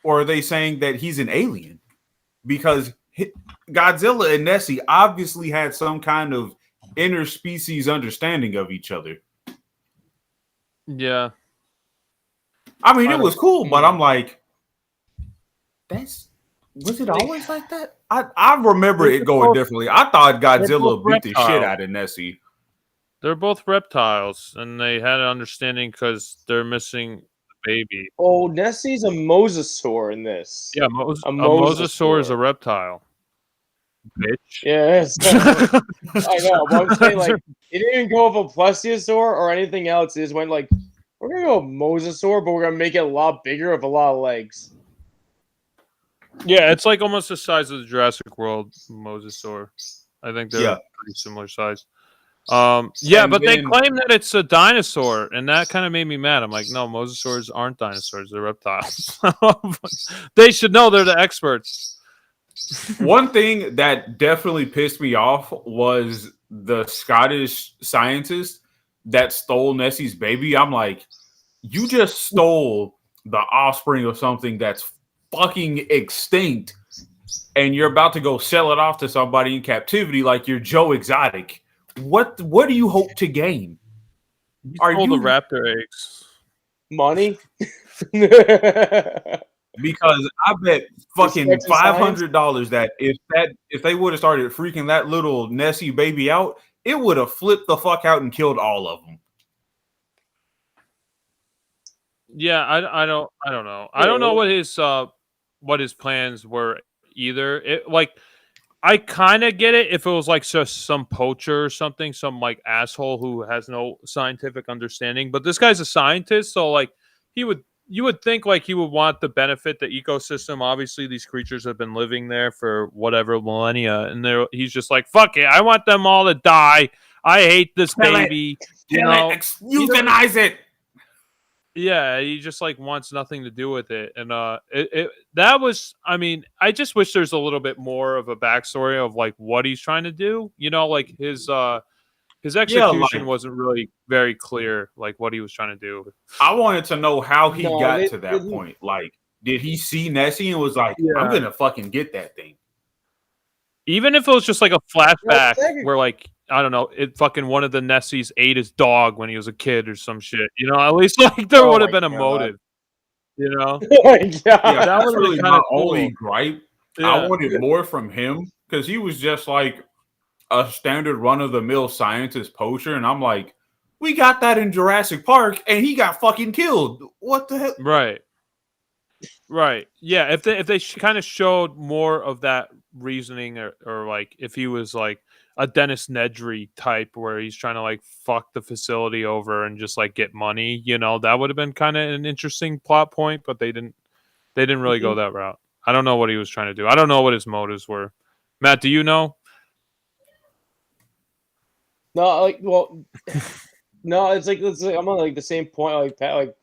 or are they saying that he's an alien? Because Godzilla and Nessie obviously had some kind of interspecies understanding of each other. Yeah. I mean, it was cool, but I'm like, was it always like that? I remember it going differently. I thought Godzilla beat the shit out of Nessie. They're both reptiles, and they had an understanding because they're missing the baby. Oh, Nessie's a mosasaur in this. Yeah, a mosasaur is a reptile. Bitch. Yes. I know, but I'm saying, like, it didn't go with a plesiosaur or anything else. It just went like, we're going to go with mosasaur, but we're going to make it a lot bigger with a lot of legs. Yeah, it's like almost the size of the Jurassic World mosasaur. I think they're pretty similar size. But they claim that it's a dinosaur, and that kind of made me mad. I'm like, no, mosasaurs aren't dinosaurs; they're reptiles. They should know. They're the experts. One thing that definitely pissed me off was the Scottish scientist that stole Nessie's baby. I'm like, you just stole the offspring of something that's fucking extinct, and you're about to go sell it off to somebody in captivity like you're Joe Exotic. What do you hope to gain? Are you the raptor eggs? Money? Because I bet fucking $500 that if they would have started freaking that little Nessie baby out, it would have flipped the fuck out and killed all of them. Yeah, I don't know. I don't know what his plans were either. I kind of get it if it was like just some poacher or something, some like asshole who has no scientific understanding. But this guy's a scientist, so like you would think like he would want to benefit the ecosystem. Obviously, these creatures have been living there for whatever millennia, and he's just like, fuck it, I want them all to die. I hate this baby. Euthanize it. Yeah, he just like wants nothing to do with it, and that was. I mean, I just wish there's a little bit more of a backstory of like what he's trying to do. You know, like his execution wasn't really very clear, like what he was trying to do. I wanted to know how he got to that point. Like, did he see Nessie and was like, "I'm gonna fucking get that thing"? Even if it was just like a flashback where like, I don't know, it fucking one of the Nessies ate his dog when he was a kid or some shit. You know, at least like there would have been a motive. You know? Yeah, that was really my only gripe. Yeah. I wanted more from him because he was just like a standard run-of-the-mill scientist poacher, and I'm like, we got that in Jurassic Park, and he got fucking killed. What the hell? Right. Right. Yeah. If they kind of showed more of that reasoning, or like if he was like a Dennis Nedry type where he's trying to like fuck the facility over and just like get money, that would have been kind of an interesting plot point. But they didn't. They didn't really go that route. I don't know what he was trying to do. I don't know what his motives were. Matt, do you know? No, no, it's like I'm on like the same point, like Pat, like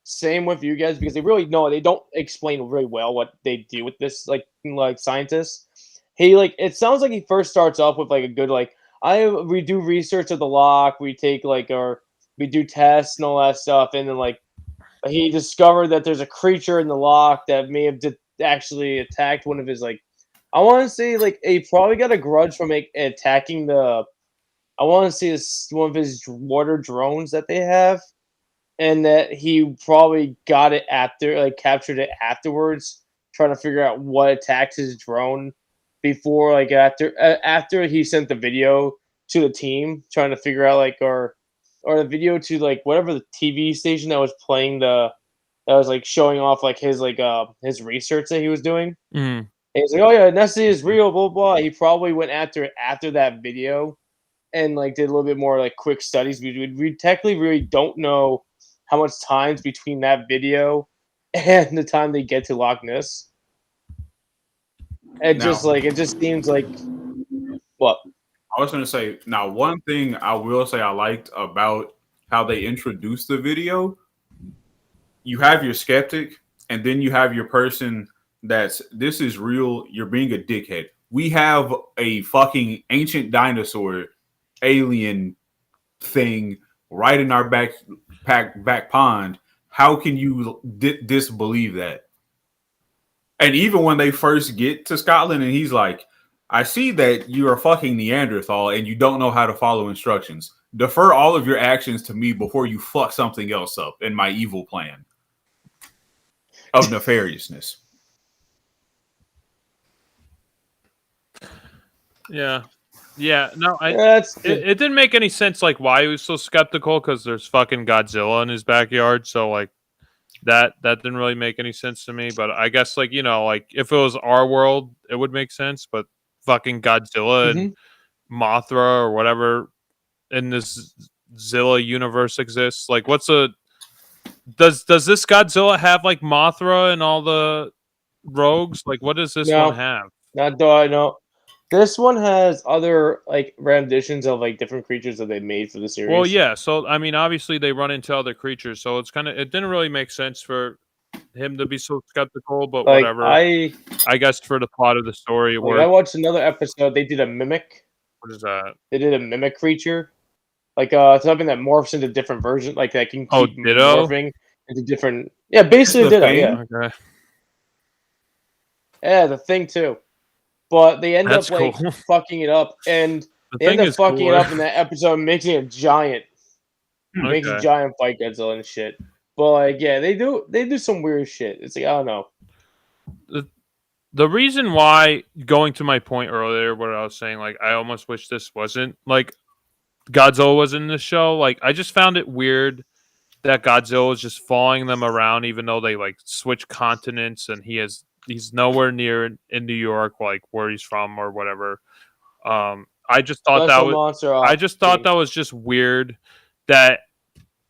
same with you guys because they don't explain really well what they do with this like scientists. It sounds like he first starts off with like a good we do research of the loch, we take we do tests and all that stuff, and then he discovered that there's a creature in the loch that may have actually attacked one of his I want to say he probably got a grudge from attacking the. I want to say it's one of his water drones that they have, and that he probably got it captured it afterwards, trying to figure out what attacked his drone before after he sent the video to the team, trying to figure out or the video to whatever the TV station that was playing that was showing off his research that he was doing. Mm. And he's like, oh yeah, Nessie is real, blah blah. He probably went after it after that video and did a little bit more quick studies. We technically really don't know how much time's between that video and the time they get to Loch Ness. It just seems like what I was going to say. Now, one thing I will say I liked about how they introduced the video, you have your skeptic, and then you have your person that's this is real. You're being a dickhead. We have a fucking ancient dinosaur alien thing right in our back pond. How can you disbelieve that? And even when they first get to Scotland and he's like, I see that you are fucking Neanderthal and you don't know how to follow instructions. Defer all of your actions to me before you fuck something else up in my evil plan of nefariousness. Yeah. Yeah, no, it didn't make any sense why he was so skeptical because there's fucking Godzilla in his backyard. So that didn't really make any sense to me. But I guess if it was our world, it would make sense. But fucking Godzilla and Mothra or whatever in this Zilla universe exists. Does this Godzilla have Mothra and all the rogues? What does this one have? Not do I know. This one has other renditions of different creatures that they made for the series. Well, yeah. So I mean, obviously they run into other creatures, so it didn't really make sense for him to be so skeptical. But whatever. I guess for the plot of the story, it worked. I watched another episode. They did a mimic. What is that? They did a mimic creature, something that morphs into different versions, that can keep morphing into different. Yeah, basically Ditto. Yeah. Okay. Yeah, the thing too. But they end up fucking it up, and they end up fucking it up in that episode, making a giant, makes a giant fight Godzilla and shit. But yeah, they do some weird shit. It's I don't know. The reason why, going to my point earlier, what I was saying, I almost wish this wasn't Godzilla was in the show. I just found it weird that Godzilla is just following them around, even though they switch continents, and he's nowhere near in New York, where he's from or whatever. I just thought that was just weird that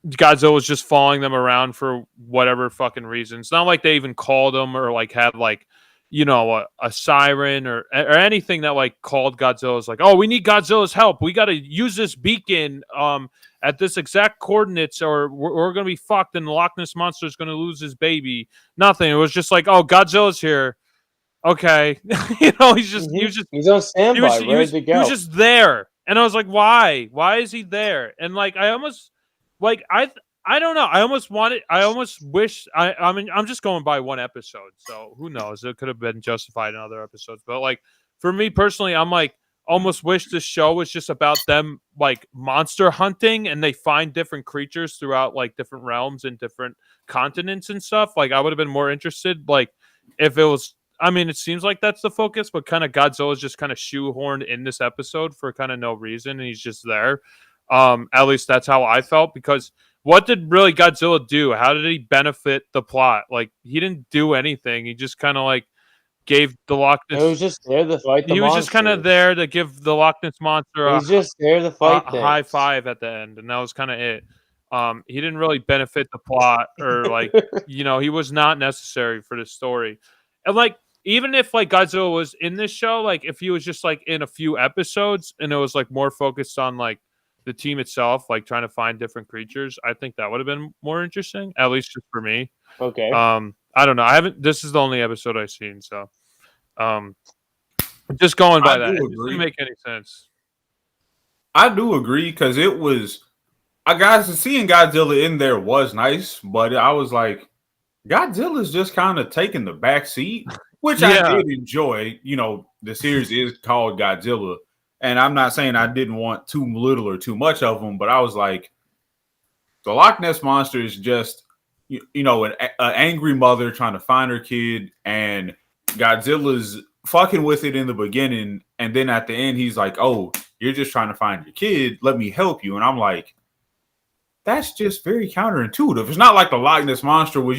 Godzilla was just following them around for whatever fucking reason. It's not like they even called him or had a siren or anything that called Godzilla's oh, we need Godzilla's help. We got to use this beacon at this exact coordinates or we're going to be fucked and the Loch Ness Monster is going to lose his baby. Nothing. It was just oh, Godzilla's here. Okay. He's on standby, ready to go. He was just there. And I was why? Why is he there? And I almost I don't know. I almost wish. I mean, I'm just going by one episode, so who knows? It could have been justified in other episodes. But for me personally, I'm almost wish this show was just about them monster hunting, and they find different creatures throughout different realms and different continents and stuff. I would have been more interested. If it was. I mean, it seems like that's the focus, but kind of Godzilla is just kind of shoehorned in this episode for kind of no reason, and he's just there. At least that's how I felt, because what did really Godzilla do? How did he benefit the plot? Like, he didn't do anything. He just kind of like gave the Loch It was Ness. just there to fight the He was just kind of monster. there to give the Loch Ness Monster He's just there to fight a high things. five at the end, and that was kind of it. He didn't really benefit the plot, or like, he was not necessary for the story. And like, even if like Godzilla was in this show, like if he was just like in a few episodes and it was like more focused on like the team itself, like trying to find different creatures, I think that would have been more interesting, at least just for me. Okay. I don't know. This is the only episode I've seen, so just going by that, it doesn't make any sense. I do agree, because it was, seeing Godzilla in there was nice, but I was like, Godzilla's just kind of taking the back seat, which I did enjoy. The series is called Godzilla, and I'm not saying I didn't want too little or too much of them, but I was like, the Loch Ness Monster is just, an angry mother trying to find her kid, and Godzilla's fucking with it in the beginning, and then at the end, he's like, oh, you're just trying to find your kid. Let me help you. And I'm like, that's just very counterintuitive. It's not like the Loch Ness Monster was,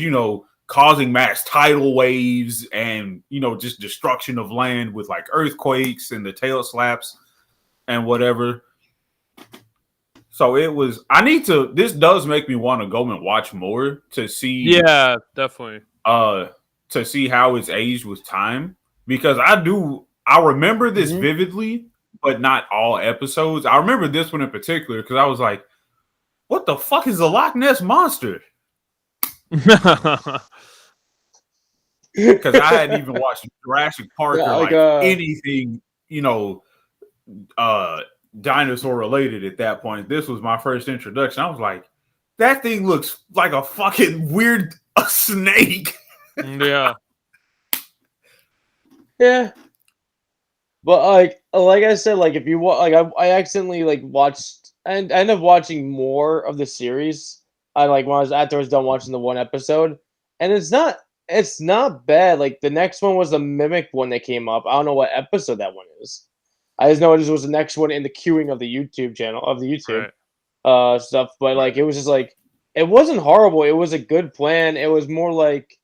causing mass tidal waves and, just destruction of land with like earthquakes and the tail slaps and whatever. So it was, this does make me want to go and watch more to see. Yeah, definitely. To see how it's aged with time, because I remember this vividly, but not all episodes. I remember this one in particular because I was like, what the fuck is the Loch Ness Monster? Because I hadn't even watched Jurassic Park or anything, dinosaur related at that point. This was my first introduction. I was like, that thing looks like a fucking weird snake. Yeah. Yeah. But like I said, like if you I accidentally like watched and I ended up watching more of the series. I like when I was afterwards done watching the one episode, and it's not bad. Like the next one was the Mimic one that came up. I don't know what episode that one is. I just know it was the next one in the queuing of the YouTube channel of the YouTube stuff. But like it was just like it wasn't horrible. It was a good plan. It was more like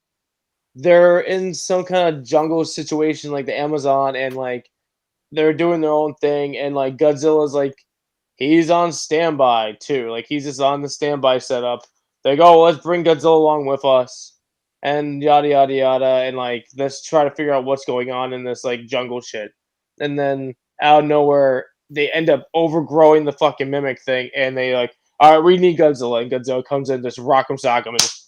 they're in some kind of jungle situation like the Amazon, and like they're doing their own thing, and like Godzilla's like he's on standby too. Like he's just on the standby setup. They go, let's bring Godzilla along with us, and yada yada yada, and like let's try to figure out what's going on in this like jungle shit. And then out of nowhere, they end up overgrowing the fucking Mimic thing, and they like, all right, we need Godzilla, and Godzilla comes in, just rock him, sock him, and just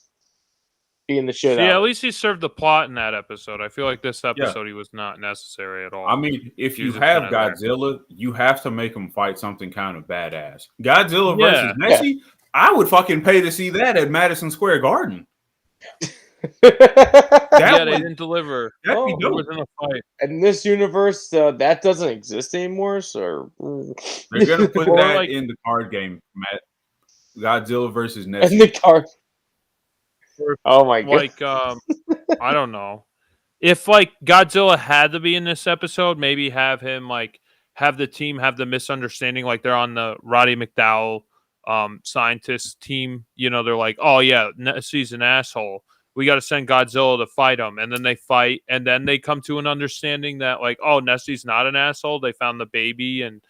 being the shit out. Yeah, at least he served the plot in that episode. I feel like this episode he was not necessary at all. I mean, if you have Godzilla, you have to make him fight something kind of badass. Godzilla versus Nessie, I would fucking pay to see that at Madison Square Garden. They didn't deliver. That'd be dope. In a fight. In this universe, that doesn't exist anymore. So they're gonna put that in the card game, Matt. Godzilla versus Nessie. In the card. Oh my god! Like, I don't know. If like Godzilla had to be in this episode, maybe have him like have the team have the misunderstanding, like they're on the Roddy McDowall scientist team. They're like, oh yeah, Nessie's an asshole. We got to send Godzilla to fight him, and then they fight, and then they come to an understanding that like, oh, Nessie's not an asshole. They found the baby, and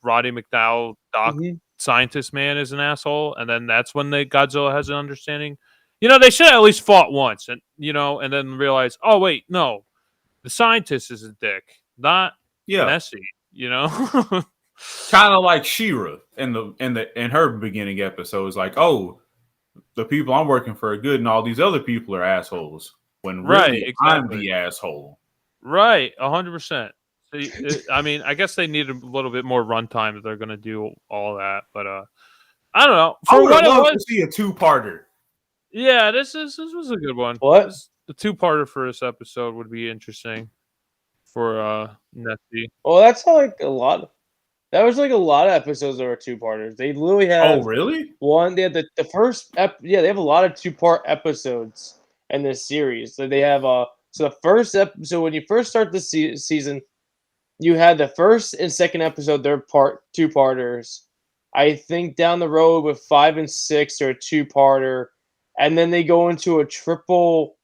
Roddy McDowall, scientist man, is an asshole, and then that's when Godzilla has an understanding. They should have at least fought once, and and then realize, oh wait, no, the scientist is a dick, not Nessie. Kind of like She-Ra in her beginning episode is like, oh, the people I'm working for are good, and all these other people are assholes. When really, I'm the asshole. Right, 100%. I mean, I guess they need a little bit more runtime if they're going to do all that, but I don't know. I would love to see a two-parter. Yeah, this was a good one. What? The two-parter for this episode would be interesting for Nessie. Well, that's like a lot. That was like a lot of episodes that were two-parters. They literally have. Oh, really? One. They had the first. They have a lot of two-part episodes in this series. So they have so the first episode when you first start the season, you had the first and second episode. They're two-parters. I think down the road with 5 and 6 or a 2-parter, and then they go into a triple.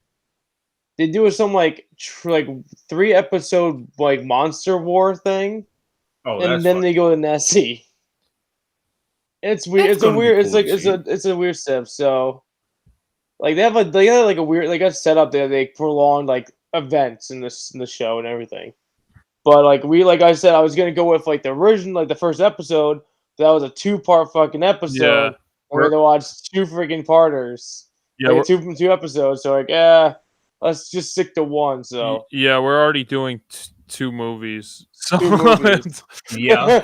They do some like 3-episode like monster war thing, Oh, and that's then fun. they go to Nessie. It's weird. That's It's a gonna be weird. It's cool like to see. it's a weird step. So like they have a weird like a setup there. They prolonged like events in the show and everything. But like I said, I was gonna go with like the original, like the first episode. That was a 2-part fucking Yeah, episode. We're we're gonna watch 2 freaking parters, yeah like two episodes. So like, let's just stick to one. So yeah, we're already doing 2 movies. So 2 movies. Yeah.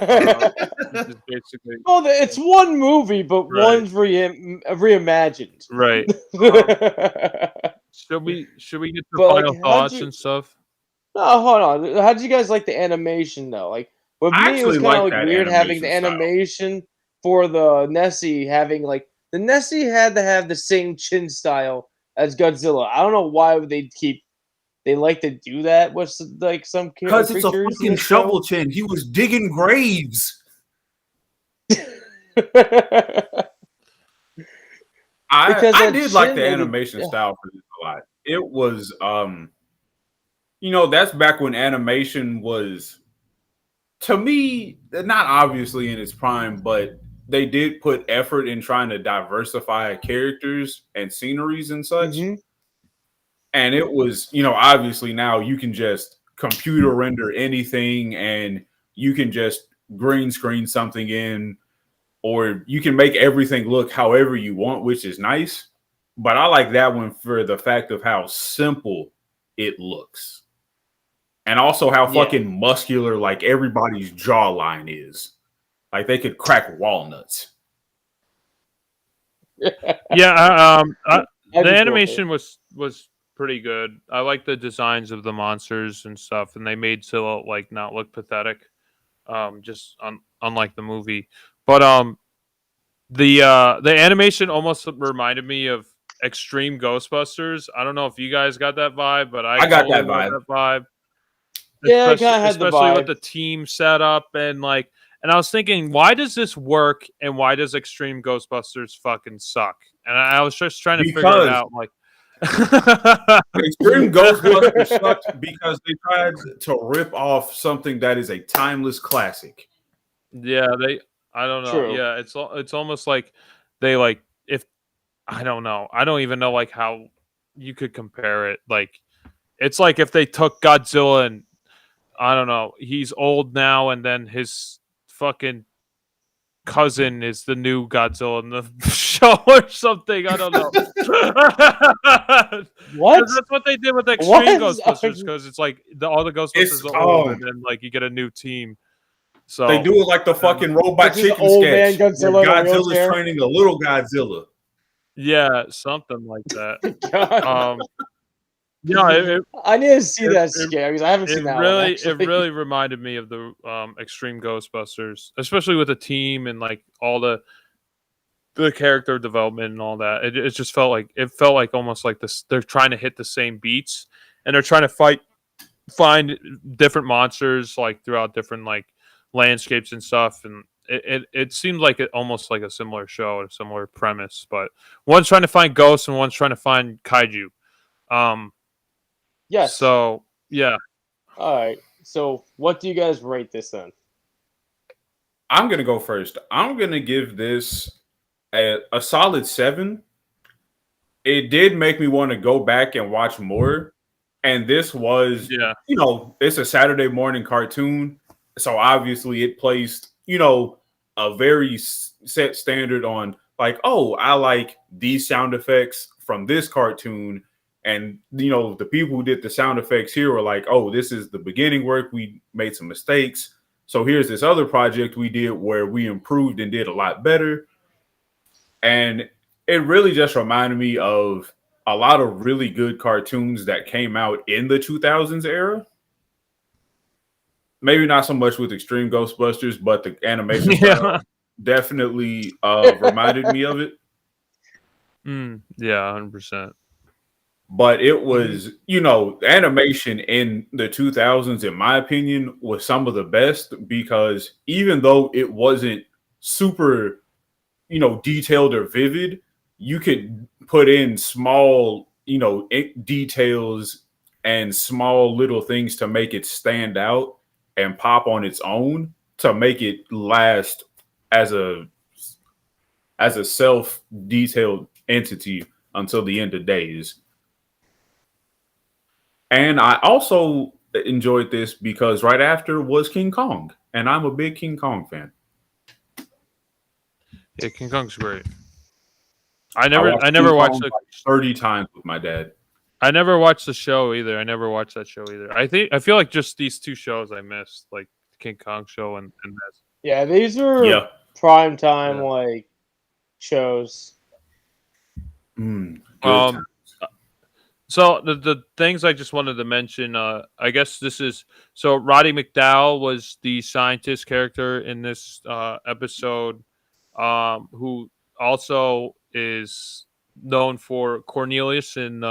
this is basically Well, it's one movie, but Right. one's reimagined. right. But Should we get the like, final thoughts and stuff? no, hold on. How did you guys like the animation though? Like with I me, it was actually kind of like like that weird having the animation style. animation for the Nessie having like the Nessie had to have the same chin style as Godzilla. I don't know why they like to do that with like some Because it's a creatures in fucking this show. shovel chin. He was digging graves. Because I that did like the chin, animation style for this a lot. It was you know, that's back when animation was, to me, not obviously in its prime, but they did put effort in trying to diversify characters and sceneries and such. Mhm. And it was, you know, obviously now you can just computer render anything and you can just green screen something in, or you can make everything look however you want, which is nice. But I like that one for the fact of how simple it looks. And also how fucking muscular like everybody's jawline is. Like they could crack walnuts. Yeah, That'd the be cool. animation was pretty good. I like the designs of the monsters and stuff, and they made Zilla like not look pathetic. Just unlike the movie, but the animation almost reminded me of Extreme Ghostbusters. I don't know if you guys got that vibe, but I got totally that got vibe. that vibe. Yeah, I kinda had the Especially with vibe. the team setup and like, and I was thinking, why does this work and why does Extreme Ghostbusters fucking suck? And I was just trying to figure it Because out. Like, Extreme Ghostbusters sucked because they tried to rip off something that is a timeless classic. yeah, I don't know. True. Yeah, it's almost like they like if I don't know. I don't even know like how you could compare it. Like, it's like if they took Godzilla and I don't know, he's old now, and then his fucking cousin is the new Godzilla in the show or something. I don't know. What? That's what they did with Extreme What? Ghostbusters, because it's like all the Ghostbusters are old, and then like you get a new team. So They do it like the fucking robot This is chicken old man sketch. Godzilla Where in a Godzilla's wheelchair. training a little Godzilla. yeah, something like that. God. Yeah, I need to see that it- scare because I haven't seen that one. it Actually. really reminded me of the Extreme Ghostbusters, especially with the team and like all the character development and all that. It just felt like almost like this. They're trying to hit the same beats, and they're trying to find different monsters like throughout different like landscapes and stuff. And it seemed like almost like a similar show, a similar premise, but one's trying to find ghosts and one's trying to find kaiju. Yes. So yeah. All right. So, what do you guys rate this then? I'm gonna go first. I'm gonna give this a solid 7. It did make me want to go back and watch more. And this was, Yeah. you know, it's a Saturday morning cartoon. So obviously it placed, you know, a very set standard on like, oh, I like these sound effects from this cartoon. And, you know, the people who did the sound effects here were like, oh, this is the beginning work. We made some mistakes. So here's this other project we did where we improved and did a lot better. And it really just reminded me of a lot of really good cartoons that came out in the 2000s era. Maybe not so much with Extreme Ghostbusters, but the animation style definitely reminded me of it. Yeah, 100%. But it was, you know, animation in the 2000s, in my opinion, was some of the best because even though it wasn't super, detailed or vivid, you could put in small, details and small little things to make it stand out and pop on its own to make it last as a self-detailed entity until the end of days. And I also enjoyed this because right after was King Kong, and I'm a big King Kong fan. Yeah, King Kong's great. I never watched like 30 times with my dad. I never watched the show either. I never watched that show either. I feel like just these two shows I missed, like the King Kong show and this. Yeah, these are prime time like shows. So the things I just wanted to mention, I guess this is so Roddy McDowall was the scientist character in this episode, who also is known for Cornelius in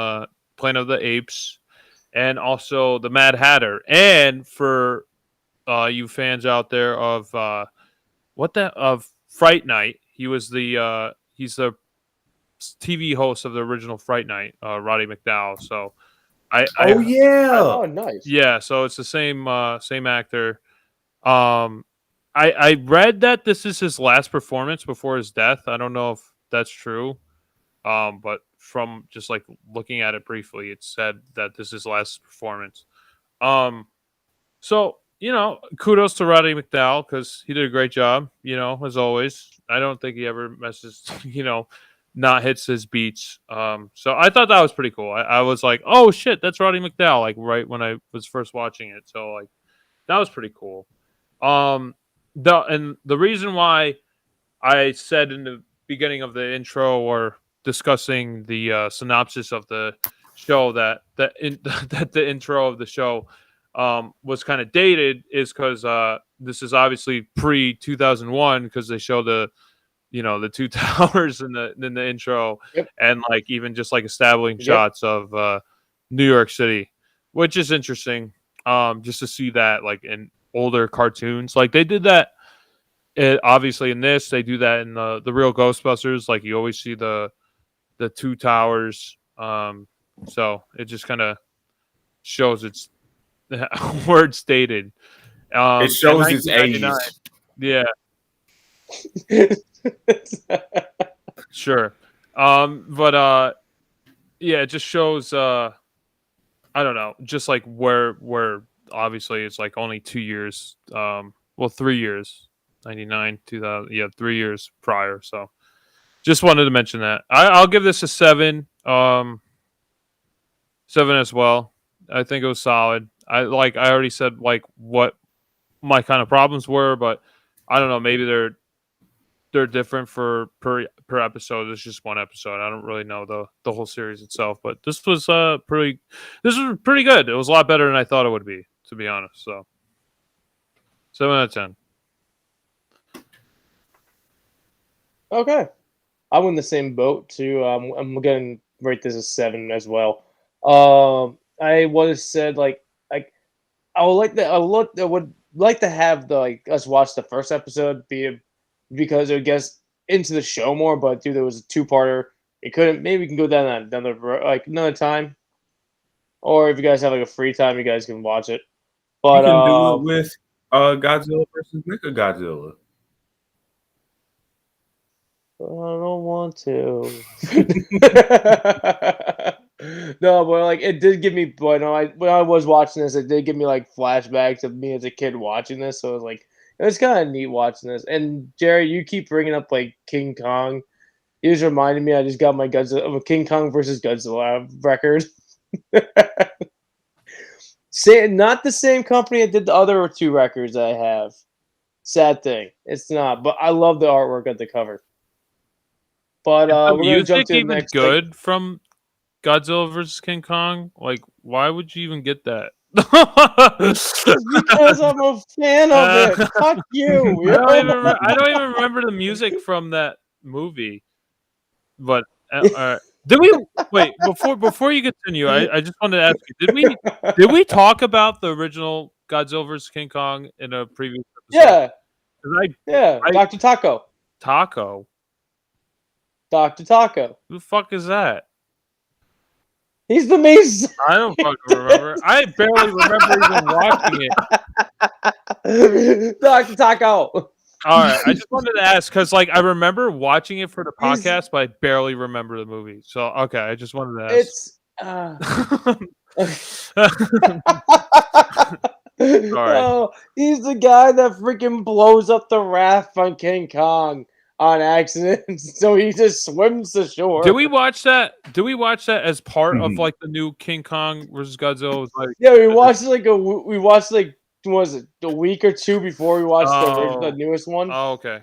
Planet of the Apes, and also the Mad Hatter, and for you fans out there of of Fright Night, he's the TV host of the original Fright Night, Roddy McDowall. So oh nice. Yeah, so it's the same actor. I read that this is his last performance before his death. I don't know if that's true. But from just like looking at it briefly, it said that this is his last performance. So, kudos to Roddy McDowall because he did a great job, as always. I don't think he ever messes, not hits his beats. So I thought that was pretty cool. I was like, oh shit, that's Roddy McDowall, like right when I was first watching it. So like that was pretty cool. The reason why I said in the beginning of the intro or discussing the synopsis of the show that the intro of the show was kind of dated is because this is obviously pre 2001 because they show the two towers in the intro and like even just like establishing shots of New York City, which is interesting just to see that like in older cartoons. Like they did that obviously in this, they do that in the real Ghostbusters. Like you always see the two towers. So it just kind of shows its where it's dated. It shows its age. Yeah. Sure. But yeah, it just shows I don't know, just like where obviously it's like only 2 years, 3 years, 99, 2000, 3 years prior. So just wanted to mention that. I'll give this a 7. 7 as well. I think it was solid. I already said like what my kind of problems were, but I don't know, maybe they're different for per episode. It's just one episode. I don't really know the whole series itself, but this was pretty good. It was a lot better than I thought it would be, to be honest. So 7 out of 10. Okay. I'm in the same boat too. I'm gonna rate this as 7 as well. I would have said I would like to have us watch the first episode because it gets into the show more, but dude, there was a 2-parter. It couldn't. Maybe we can go down another time, or if you guys have a free time, you guys can watch it. But you can do it with Godzilla versus Mechagodzilla. I don't want to. No, but it did give me. But no, when I was watching this, it did give me flashbacks of me as a kid watching this. So it was kind of neat watching this. And Jerry, you keep bringing up King Kong. You just reminded me I just got my King Kong versus Godzilla record. Not the same company that did the other 2 records that I have. Sad thing, it's not. But I love the artwork at the cover. But we're gonna jump to the next. Good from Godzilla vs. King Kong? Why would you even get that? Because I'm a fan of it. Fuck you. I don't even remember the music from that movie. But did we wait before you continue? I just wanted to ask you: Did we talk about the original Godzilla vs. King Kong in a previous episode? Yeah. Dr. Taco. Taco. Dr. Taco. Who the fuck is that? He's the main. I don't fucking remember. I barely remember even watching it. Dr. Taco. All right, I just wanted to ask because, like, I remember watching it for the podcast, but I barely remember the movie. So, okay, I just wanted to ask. It's. Oh, he's the guy that freaking blows up the raft on King Kong on accident, so he just swims to shore. Did we watch that? Did we watch that as part of like the new King Kong versus Godzilla? Like, yeah, we watched like what was it, a week or two before we watched the newest one. Oh, okay.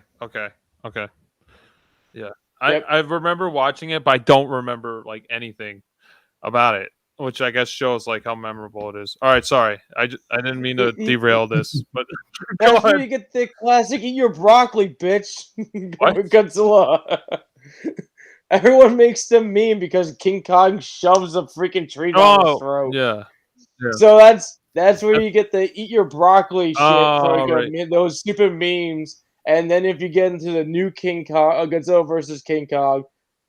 Yeah, I remember watching it, but I don't remember like anything about it, which I guess shows like how memorable it is. All right, sorry, I didn't mean to derail this, but that's where you get the classic "eat your broccoli, bitch." Godzilla. Everyone makes them meme because King Kong shoves a freaking tree down his throat. Yeah. So that's where you get the "eat your broccoli" shit for those stupid memes. And then if you get into the new King Kong, Godzilla versus King Kong,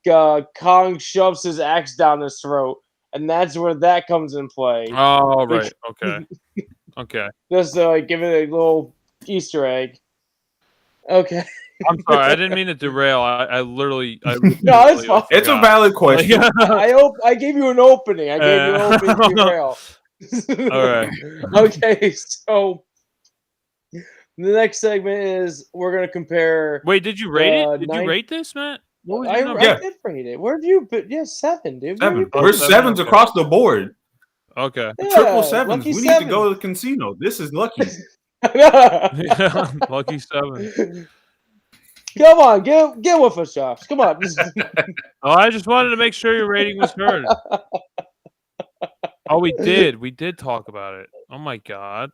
Kong shoves his axe down his throat. And that's where that comes in play. Oh, right. Okay. Okay. Just to give it a little Easter egg. Okay. I'm sorry. I didn't mean to derail. I literally no, it's fine. It's a valid question. I gave you an opening. I gave you an opening to derail. All right. Okay, so the next segment is we're going to compare... Wait, did you rate it? Did you rate this, Matt? I did rate it. Where have you been? Yeah, 7, dude. 7. We're 7s across the board. Okay. Yeah, Triple 7s. We need to go to the casino. This is lucky. Lucky 7. Come on, get with us, Josh. Come on. I just wanted to make sure your rating was heard. Oh, we did talk about it. Oh my god.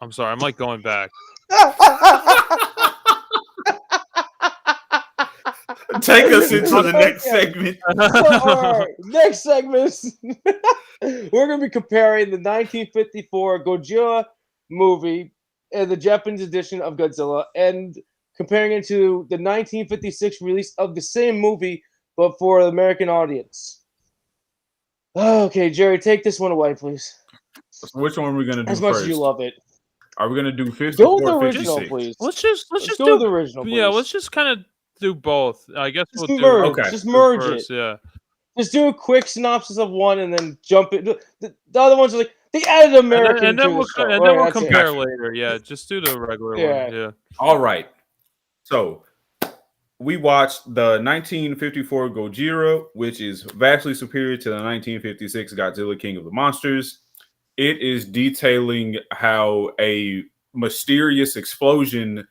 I'm sorry. I'm like going back. Take us into the next segment. So, next segment, we're going to be comparing the 1954 Gojira movie and the Japanese edition of Godzilla and comparing it to the 1956 release of the same movie, but for the American audience. Okay, Jerry, take this one away, please. So which one are we going to do as much first? As you love it. Are we going to do 54 or 56? Original, please. Let's just do the original, please. Yeah, let's just kind of do both. I guess just we'll merge. Okay. Just merge first, it. Yeah. Just do a quick synopsis of one and then jump it. The other ones are like they added American and then we'll compare it. later. Yeah, just do the regular one. Yeah. All right. So we watched the 1954 Gojira, which is vastly superior to the 1956 Godzilla King of the Monsters. It is detailing how a mysterious explosion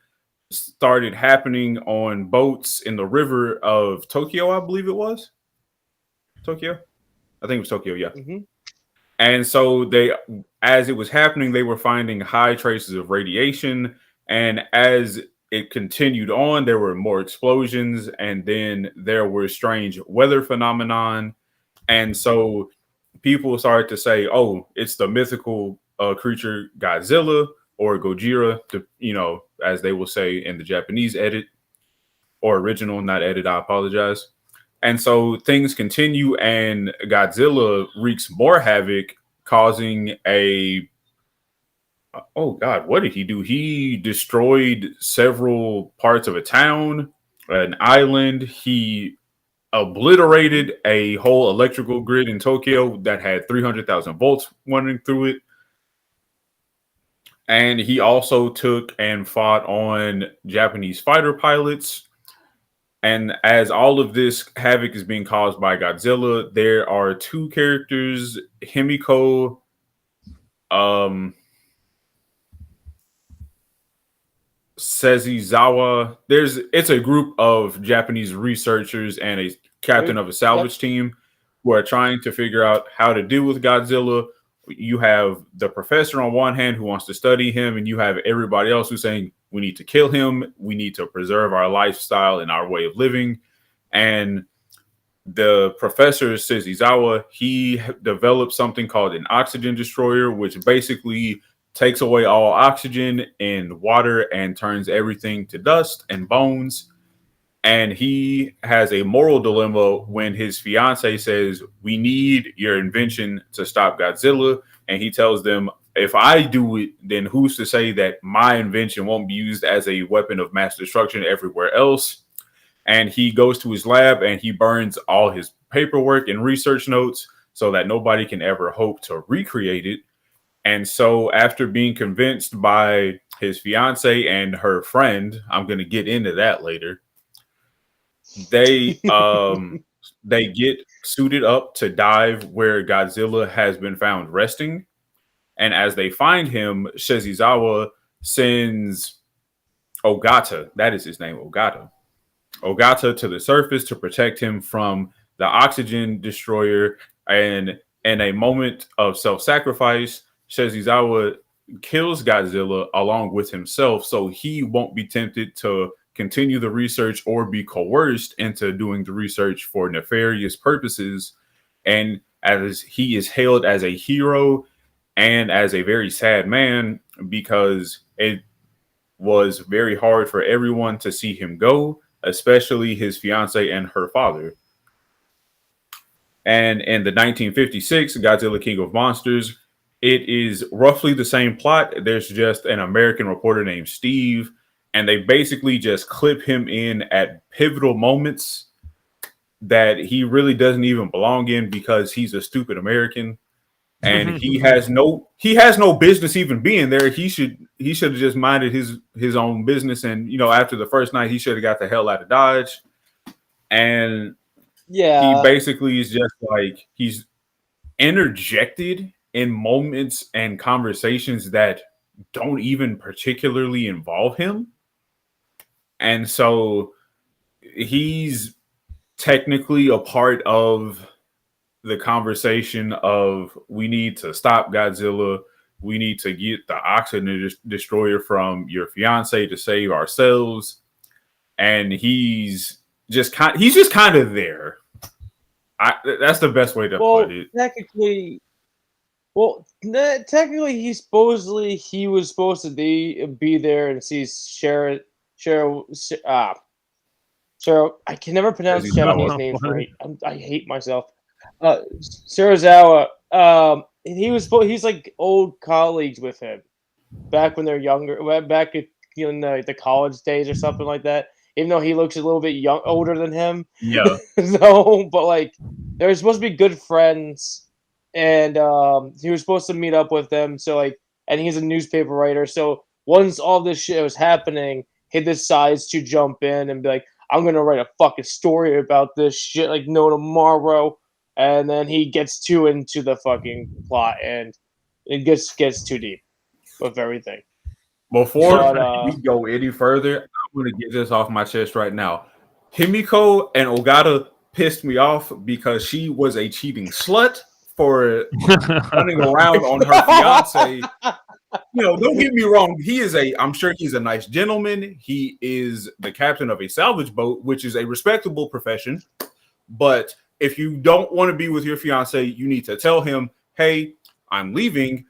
started happening on boats in the river of Tokyo, I believe it was. Tokyo? I think it was Tokyo, yeah. Mm-hmm. And so as it was happening, they were finding high traces of radiation. And as it continued on, there were more explosions, and then there were strange weather phenomenon. And so people started to say, oh, it's the mythical creature Godzilla or Gojira, as they will say in the Japanese edit or original, not edit, I apologize. And so things continue, and Godzilla wreaks more havoc, causing oh God, what did he do? He destroyed several parts of a town, an island. He obliterated a whole electrical grid in Tokyo that had 300,000 volts running through it. And he also took and fought on Japanese fighter pilots. And as all of this havoc is being caused by Godzilla, there are two characters, Himiko Serizawa. It's a group of Japanese researchers and a captain of a salvage team who are trying to figure out how to deal with Godzilla. You have the professor on one hand who wants to study him, and you have everybody else who's saying, we need to kill him. We need to preserve our lifestyle and our way of living. And the professor, Serizawa, he developed something called an oxygen destroyer, which basically takes away all oxygen and water and turns everything to dust and bones. And he has a moral dilemma when his fiance says, "We need your invention to stop Godzilla." And he tells them, "If I do it, then who's to say that my invention won't be used as a weapon of mass destruction everywhere else?" And he goes to his lab and he burns all his paperwork and research notes so that nobody can ever hope to recreate it. And so after being convinced by his fiance and her friend, I'm going to get into that later, they get suited up to dive where Godzilla has been found resting. And as they find him, Serizawa sends Ogata, that is his name, Ogata to the surface to protect him from the oxygen destroyer. And in a moment of self-sacrifice, Serizawa kills Godzilla along with himself, so he won't be tempted to continue the research or be coerced into doing the research for nefarious purposes. And as he is hailed as a hero and as a very sad man, because it was very hard for everyone to see him go, especially his fiance and her father. And in the 1956 Godzilla King of Monsters, it is roughly the same plot. There's just an American reporter named Steve, and they basically just clip him in at pivotal moments that he really doesn't even belong in because he's a stupid American. And he has no business even being there. He should have just minded his own business. And after the first night, he should have got the hell out of Dodge. And he basically is just like, he's interjected in moments and conversations that don't even particularly involve him. And so he's technically a part of the conversation of, we need to stop Godzilla. We need to get the oxygen destroyer from your fiance to save ourselves. And he's just kind of there. That's the best way to put it. Technically, he was supposed to be there and see Cheryl. I can never pronounce Japanese names right. I hate myself. Serizawa. He's like old colleagues with him back when they're younger, back in the college days or something like that. Even though he looks a little bit older than him. Yeah. So, but like, they're supposed to be good friends, and he was supposed to meet up with them. So like, and he's a newspaper writer. So once all this shit was happening, he decides to jump in and be like, "I'm gonna write a fucking story about this shit like no tomorrow." And then he gets too into the fucking plot, and it gets too deep with everything. Before we go any further, I'm going to get this off my chest right now. Emiko and Ogata pissed me off because she was a cheating slut for running around on her fiance. Don't get me wrong. I'm sure he's a nice gentleman. He is the captain of a salvage boat, which is a respectable profession. But if you don't want to be with your fiance, you need to tell him, "Hey, I'm leaving.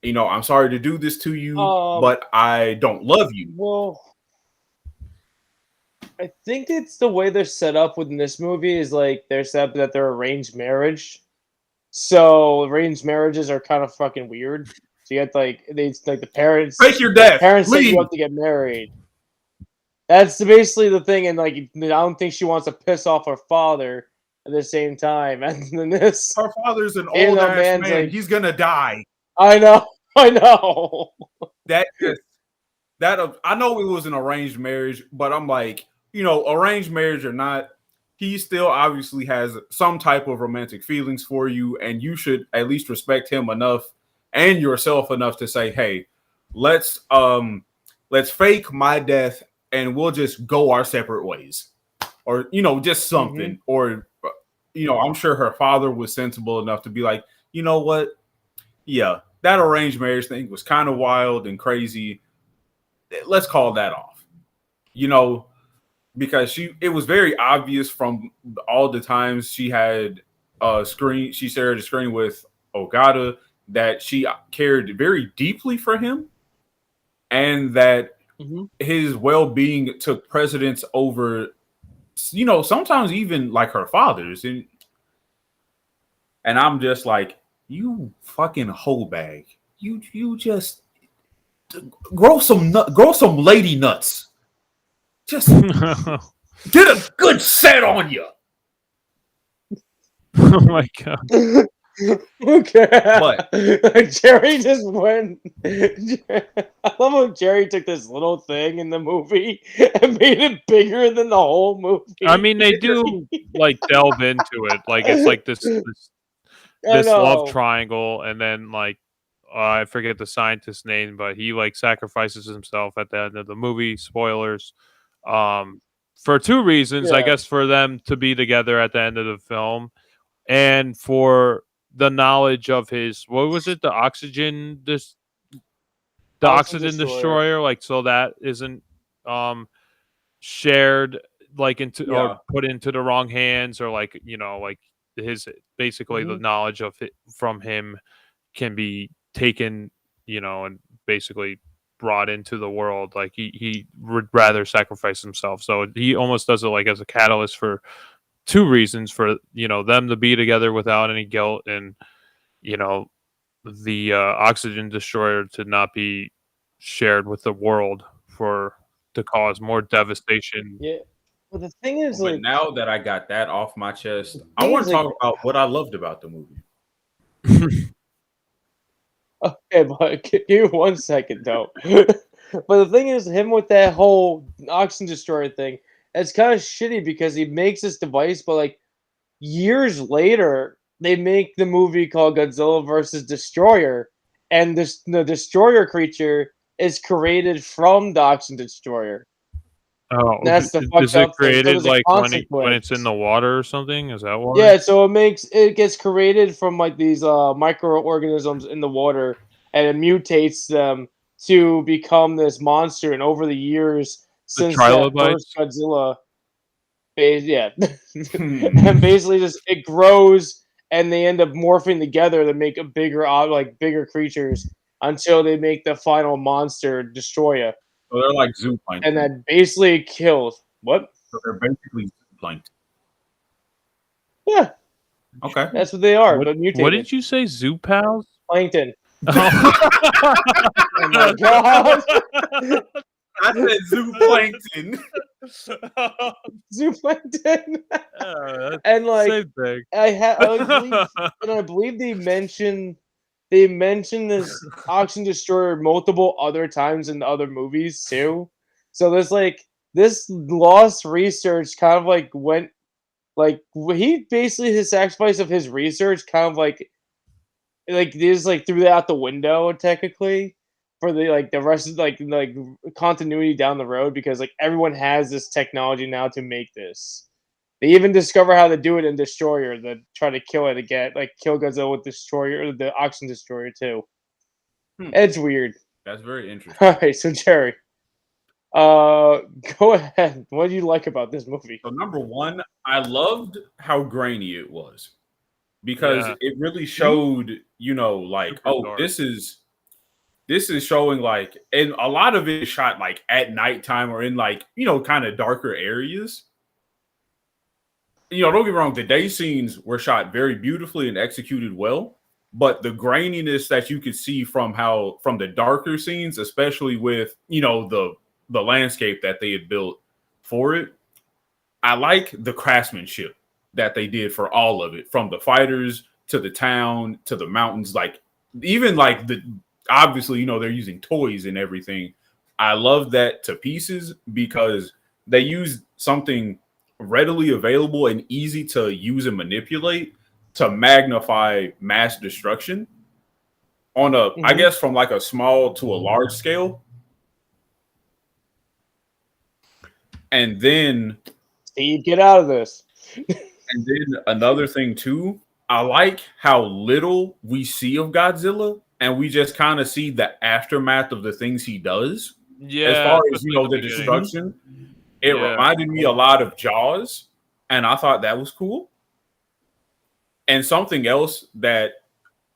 I'm sorry to do this to you, but I don't love you." Well, I think it's the way they're set up within this movie is like they're set up that they're arranged marriage. So arranged marriages are kind of fucking weird. So you have the parents. Fake your death. Parents say you have to get married. That's basically the thing, and like I don't think she wants to piss off her father at the same time. And then this, her father's an old ass man. Like, he's gonna die. I know. I know it was an arranged marriage, but I'm like, arranged marriage or not, he still obviously has some type of romantic feelings for you, and you should at least respect him enough and yourself enough to say, "Hey, let's fake my death and we'll just go our separate ways," or just something. Or I'm sure her father was sensible enough to be like, "You know what? Yeah, that arranged marriage thing was kind of wild and crazy. Let's call that off." Because it was very obvious from all the times she had she shared a screen with Ogata that she cared very deeply for him, and that his well-being took precedence over, sometimes even like her father's. And I'm just like, you fucking hoe bag. You just grow some lady nuts. Just get a good set on you. Oh my god. Okay. But Jerry just went. I love how Jerry took this little thing in the movie and made it bigger than the whole movie. I mean, they do like delve into it. Like it's like this love triangle, and then like I forget the scientist's name, but he like sacrifices himself at the end of the movie. Spoilers. For two reasons, I guess, for them to be together at the end of the film, and for the knowledge of his, what was it, the oxygen destroyer, like, so that isn't shared like into or put into the wrong hands, or like, like his basically the knowledge of it from him can be taken, and basically brought into the world. Like he would rather sacrifice himself, so he almost does it like as a catalyst for two reasons: for them to be together without any guilt, and the oxygen destroyer to not be shared with the world to cause more devastation. Yeah. Well, the thing is, but like, now that I got that off my chest, I want to talk about what I loved about the movie. Okay, but give me 1 second though. But the thing is, him with that whole oxygen destroyer thing, it's kind of shitty because he makes this device, but like years later, they make the movie called Godzilla versus Destroyer, and the destroyer creature is created from the oxygen destroyer. Oh, that's the fucked is it up thing. So created there's a like when it's in the water or something? Is that why? Yeah, so it gets created from like these microorganisms in the water, and it mutates them to become this monster. And over the years since that first Godzilla, and basically just it grows, and they end up morphing together to make a bigger creatures until they make the final monster Destroyer. So they're like zooplankton, and that basically kills what? So they're basically zooplankton. Yeah. Okay. That's what they are. What did you say? Zoo pals? Plankton. Oh my god. I said zooplankton. Zooplankton. And like same thing. I believe they mentioned this oxygen destroyer multiple other times in the other movies too. So there's like this lost research kind of like went like he basically his sacrifice of his research kind of like this like threw that out the window technically for the rest of like continuity down the road, because like everyone has this technology now to make this. They even discover how to do it in Destroyer, to try to kill it again, like kill Godzilla with Destroyer, or the Oxygen Destroyer too. It's weird. That's very interesting. All right, so Jerry, go ahead. What do you like about this movie? So number one, I loved how grainy it was, because it really showed, like, oh, this is showing like, and a lot of it is shot like at nighttime or in like, kind of darker areas. Don't get me wrong, the day scenes were shot very beautifully and executed well, but the graininess that you could see from the darker scenes, especially with, the landscape that they had built for it, I like the craftsmanship that they did for all of it, from the fighters to the town to the mountains, like even like obviously, they're using toys and everything. I love that to pieces, because they use something readily available and easy to use and manipulate to magnify mass destruction on I guess from like a small to a large scale. And then Steve, get out of this. And then another thing too, I like how little we see of Godzilla, and we just kind of see the aftermath of the things he does. Yeah, as far as the destruction, it reminded me a lot of Jaws, and I thought that was cool. And something else that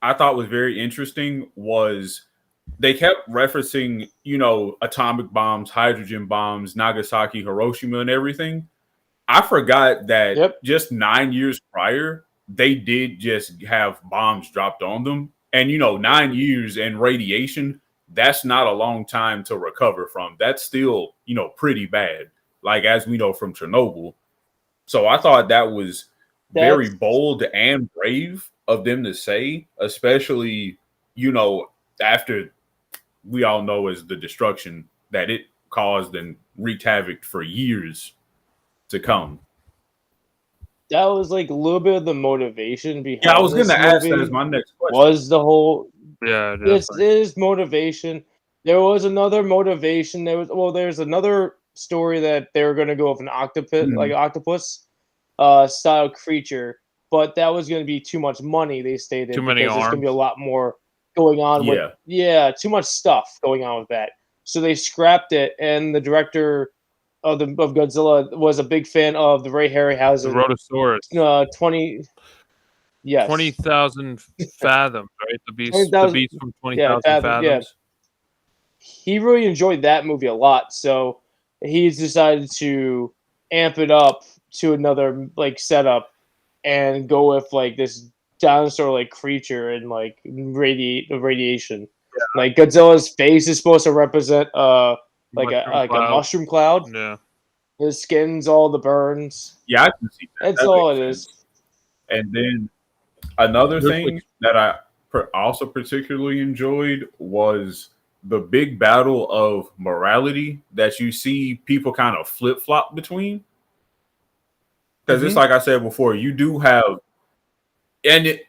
I thought was very interesting was they kept referencing, atomic bombs, hydrogen bombs, Nagasaki, Hiroshima, and everything. I forgot that Yep. just 9 years prior, they did just have bombs dropped on them. And, 9 years and radiation, that's not a long time to recover from. That's still, pretty bad. Like, as we know from Chernobyl. So I thought that was very That's bold and brave of them to say, especially, you know, after we all know as the destruction that it caused and wreaked havoc for years to come. that was like a little bit of the motivation Yeah, I behind was going this to ask that as movie. my next question. Was the whole Yeah, This definitely. is motivation. There was another motivation. There's another story that they were going to go with an octopus, like Mhm. octopus, style creature, but that was going to be too much money. They Too stated many because there's going to be a arms. lot more going on with Yeah. too much stuff going on with that. So they scrapped it, and the director of Godzilla was a big fan of the Ray The Harryhausen Rotosaurus. 20 yes 20,000 fathoms, right? twenty The thousand beast from 20,000 yeah. fathoms. He really enjoyed that movie a lot, so he's decided to amp it up to another like setup and go with like this dinosaur like creature and like radiation. Like Godzilla's face is supposed to represent Mushroom a cloud. mushroom cloud. Yeah. His skin's all the burns. Yeah, I can see that. That's That all makes it is. sense. And then another There's like thing that I also particularly enjoyed was the big battle of morality that you see people kind of flip flop between. Because it's Mm-hmm. like I said before, you do have, and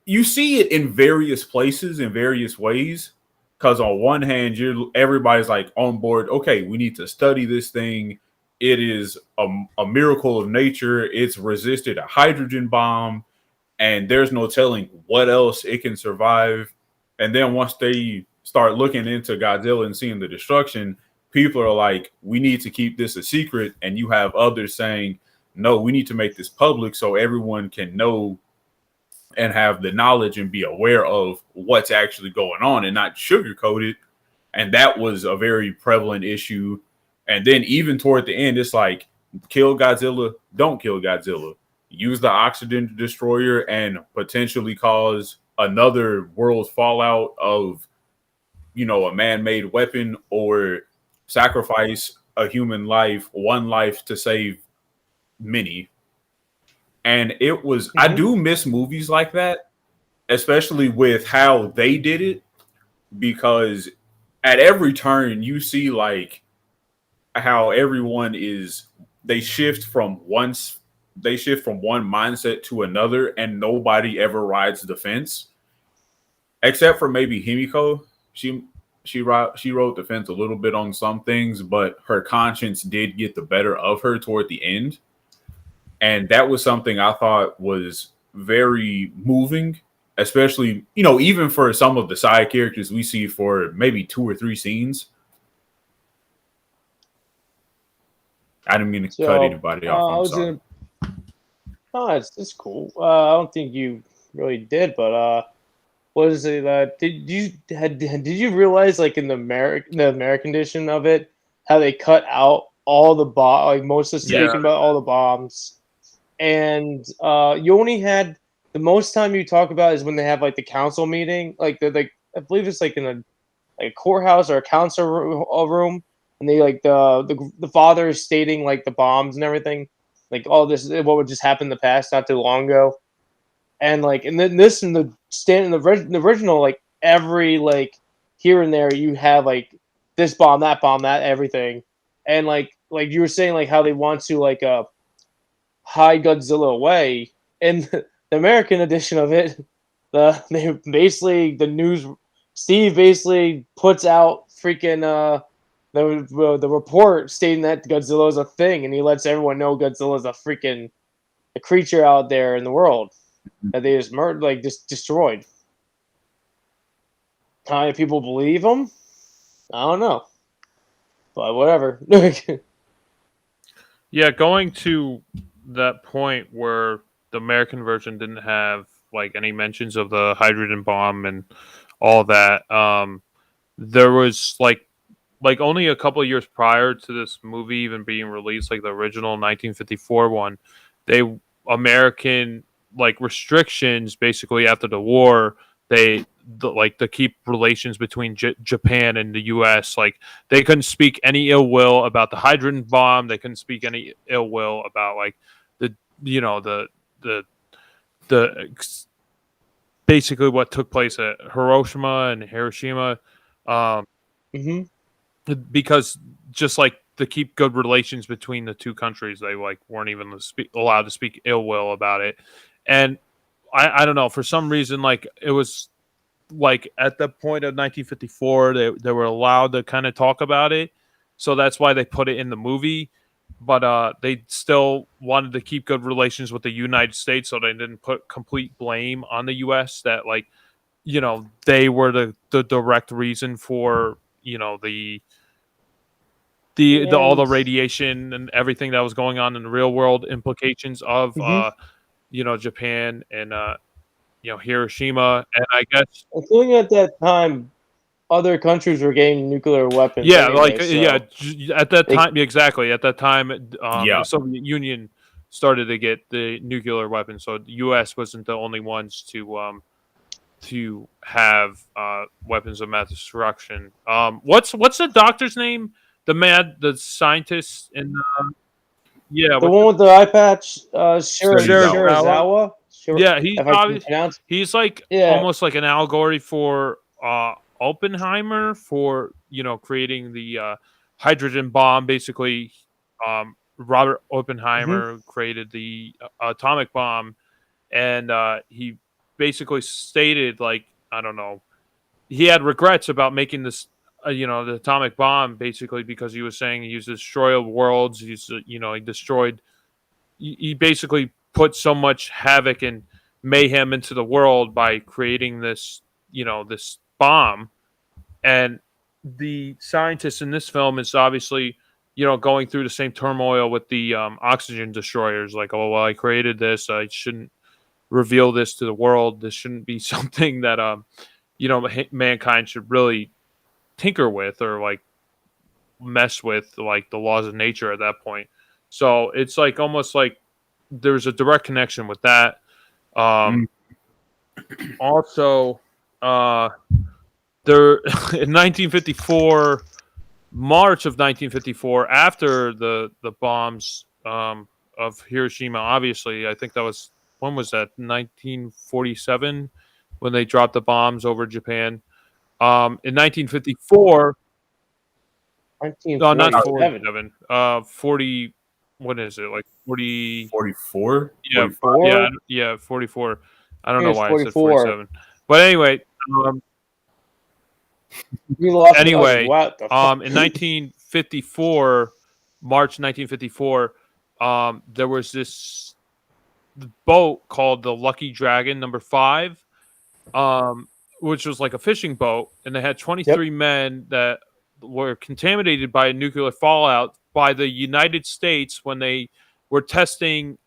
you see it in various places in various ways. Because on one hand, everybody's like on board. Okay, we need to study this thing. It is a miracle of nature. It's resisted a hydrogen bomb, and there's no telling what else it can survive. And then once they start looking into Godzilla and seeing the destruction, people are like, we need to keep this a secret. And you have others saying, no, we need to make this public so everyone can know and have the knowledge and be aware of what's actually going on and not sugarcoat it. And that was a very prevalent issue. And then even toward the end, it's like, kill Godzilla, don't kill Godzilla. Use the oxygen destroyer and potentially cause another world fallout of, a man-made weapon, or sacrifice a human life, one life to save many. And it was, I Mm-hmm. do miss movies like that, especially with how they did it, because at every turn you see like how everyone is, they shift from once they shift from one mindset to another, and nobody ever rides the fence except for maybe Himiko. She rode the fence a little bit on some things, but her conscience did get the better of her toward the end. And that was something I thought was very moving, especially, even for some of the side characters we see for maybe 2 or 3 scenes. I didn't mean to cut So anybody off. I I'm was sorry. gonna. Oh, it's cool. I don't think you really did, but what is it? Did you realize like in the American edition of it how they cut out all the like most of Yeah. speaking about all the bombs, and you only had the most time you talk about is when they have like the council meeting, like I believe it's like in a courthouse or a council room, and they like the father is stating like the bombs and everything, like all this what would just happen in the past not too long ago, and like and then this in the stand in the original like every like here and there you have like this bomb that everything, and like you were saying like how they want to like hide Godzilla away in the American edition of it. They basically the news Steve basically puts out freaking the report stating that Godzilla is a thing, and he lets everyone know Godzilla is a freaking a creature out there in the world that they just murdered, like just destroyed. How many people believe him? I don't know, but whatever. Yeah, going to that point where the American version didn't have like any mentions of the hydrogen bomb and all that. There was like only a couple of years prior to this movie even being released, like the original 1954 one, American like restrictions basically after the war, like to keep relations between Japan and the U.S. Like they couldn't speak any ill will about the hydrogen bomb. They couldn't speak any ill will about like the the basically what took place at Hiroshima and Hiroshima. Mm-hmm. Because just like to keep good relations between the two countries, they like weren't even allowed to speak ill will about it. And I don't know, for some reason, like it was like at the point of 1954, they were allowed to kind of talk about it, so that's why they put it in the movie. But they still wanted to keep good relations with the United States, so they didn't put complete blame on the U.S. that like they were the direct reason for the all the And radiation and everything that was going on in the real world implications of Mhm. Japan and Hiroshima, and I guess including at that time, other countries were getting nuclear weapons yeah, like anyway, so at that they time, exactly at that time, the Yeah. Soviet Union started to get the nuclear weapons, so the U.S. wasn't the only ones to have weapons of mass destruction. What's the doctor's name? The scientist in yeah, the what's one with the eye patch, Serizawa. Serizawa? Shirazawa, Yeah, he's if I can pronounce. he's like Yeah. almost like an allegory for Oppenheimer for creating the hydrogen bomb. Basically, Robert Hmm. Oppenheimer created the atomic bomb, and he basically stated like I don't know, he had regrets about making this. The atomic bomb, basically, because he was saying he used to destroy worlds. He destroyed. He basically put so much havoc and mayhem into the world by creating this bomb. And the scientist in this film is obviously going through the same turmoil with the oxygen destroyers, like, oh well, I created this, I shouldn't reveal this to the world, this shouldn't be something that mankind should really tinker with or like mess with, like the laws of nature at that point. So it's like almost like there's a direct connection with that. Mm. Um, Also, there in 1954, March of 1954, after the bombs of Hiroshima. Obviously, I think that was when was that? 1947 when they dropped the bombs over Japan. In 1954, no, not 1947. 47. 40. What is it? Like 40. 44? Yeah, 44? yeah, 44. I don't I think know it's why I said 44. 47. But anyway, You lost me. I was like, what the fuck? in 1954, March 1954, there was this boat called the Lucky Dragon number 5, which was like a fishing boat, and they had 23 Yep. men that were contaminated by a nuclear fallout by the United States when they were testing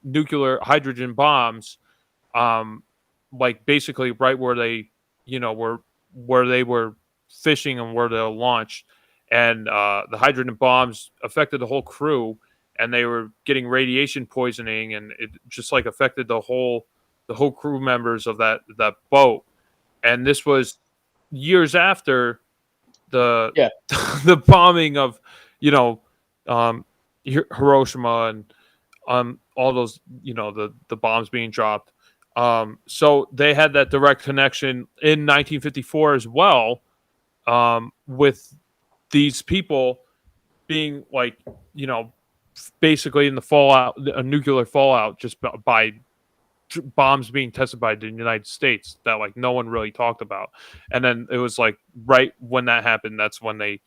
nuclear hydrogen bombs, like basically right where they, where they were fishing and where they were launched, and the hydrogen bombs affected the whole crew, and they were getting radiation poisoning, and it just like affected the whole crew members of that boat, and this was years after the Yeah. the bombing of um, Hiroshima and all those the bombs being dropped. So they had that direct connection in 1954 as well, with these people being like basically in the fallout, a nuclear fallout, just by bombs being tested by the United States that like no one really talked about. And then it was like right when that happened, that's when they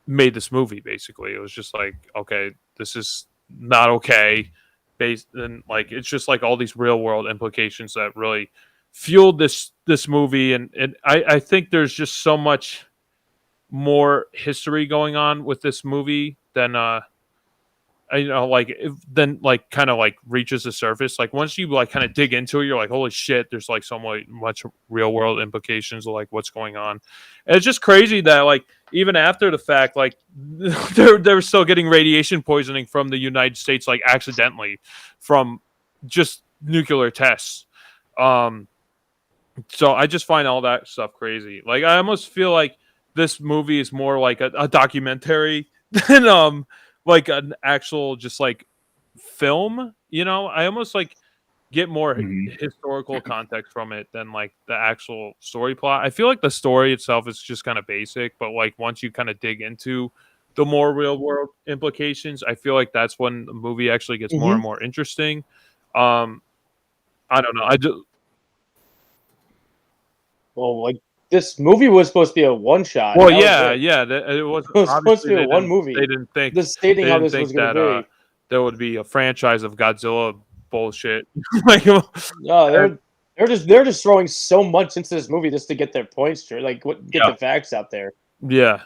made this movie. Basically, it was just like, okay, this is not okay. Based and like it's just like all these real world implications that really fueled this movie, and I think there's just so much more history going on with this movie than then like kind of like reaches the surface. Like once you like kind of dig into it, you're like, holy shit, there's like so much real world implications of like what's going on. And it's just crazy that like even after the fact, like they're still getting radiation poisoning from the United States, like accidentally from just nuclear tests. So I just find all that stuff crazy. Like I almost feel like this movie is more like a documentary than like an actual just like film. I almost like get more historical context from it than like the actual story plot. I feel like the story itself is just kind of basic, but like once you kind of dig into the more real world implications, I feel like that's when the movie actually gets more and more interesting. I don't know. Well, like this movie was supposed to be a one shot. Well, yeah. It was supposed to be a one movie. They didn't think the stating how this was going to be. There would be a franchise of Godzilla bullshit. Like, no, they're just throwing so much into this movie just to get their points straight, like get the facts out there. Yeah,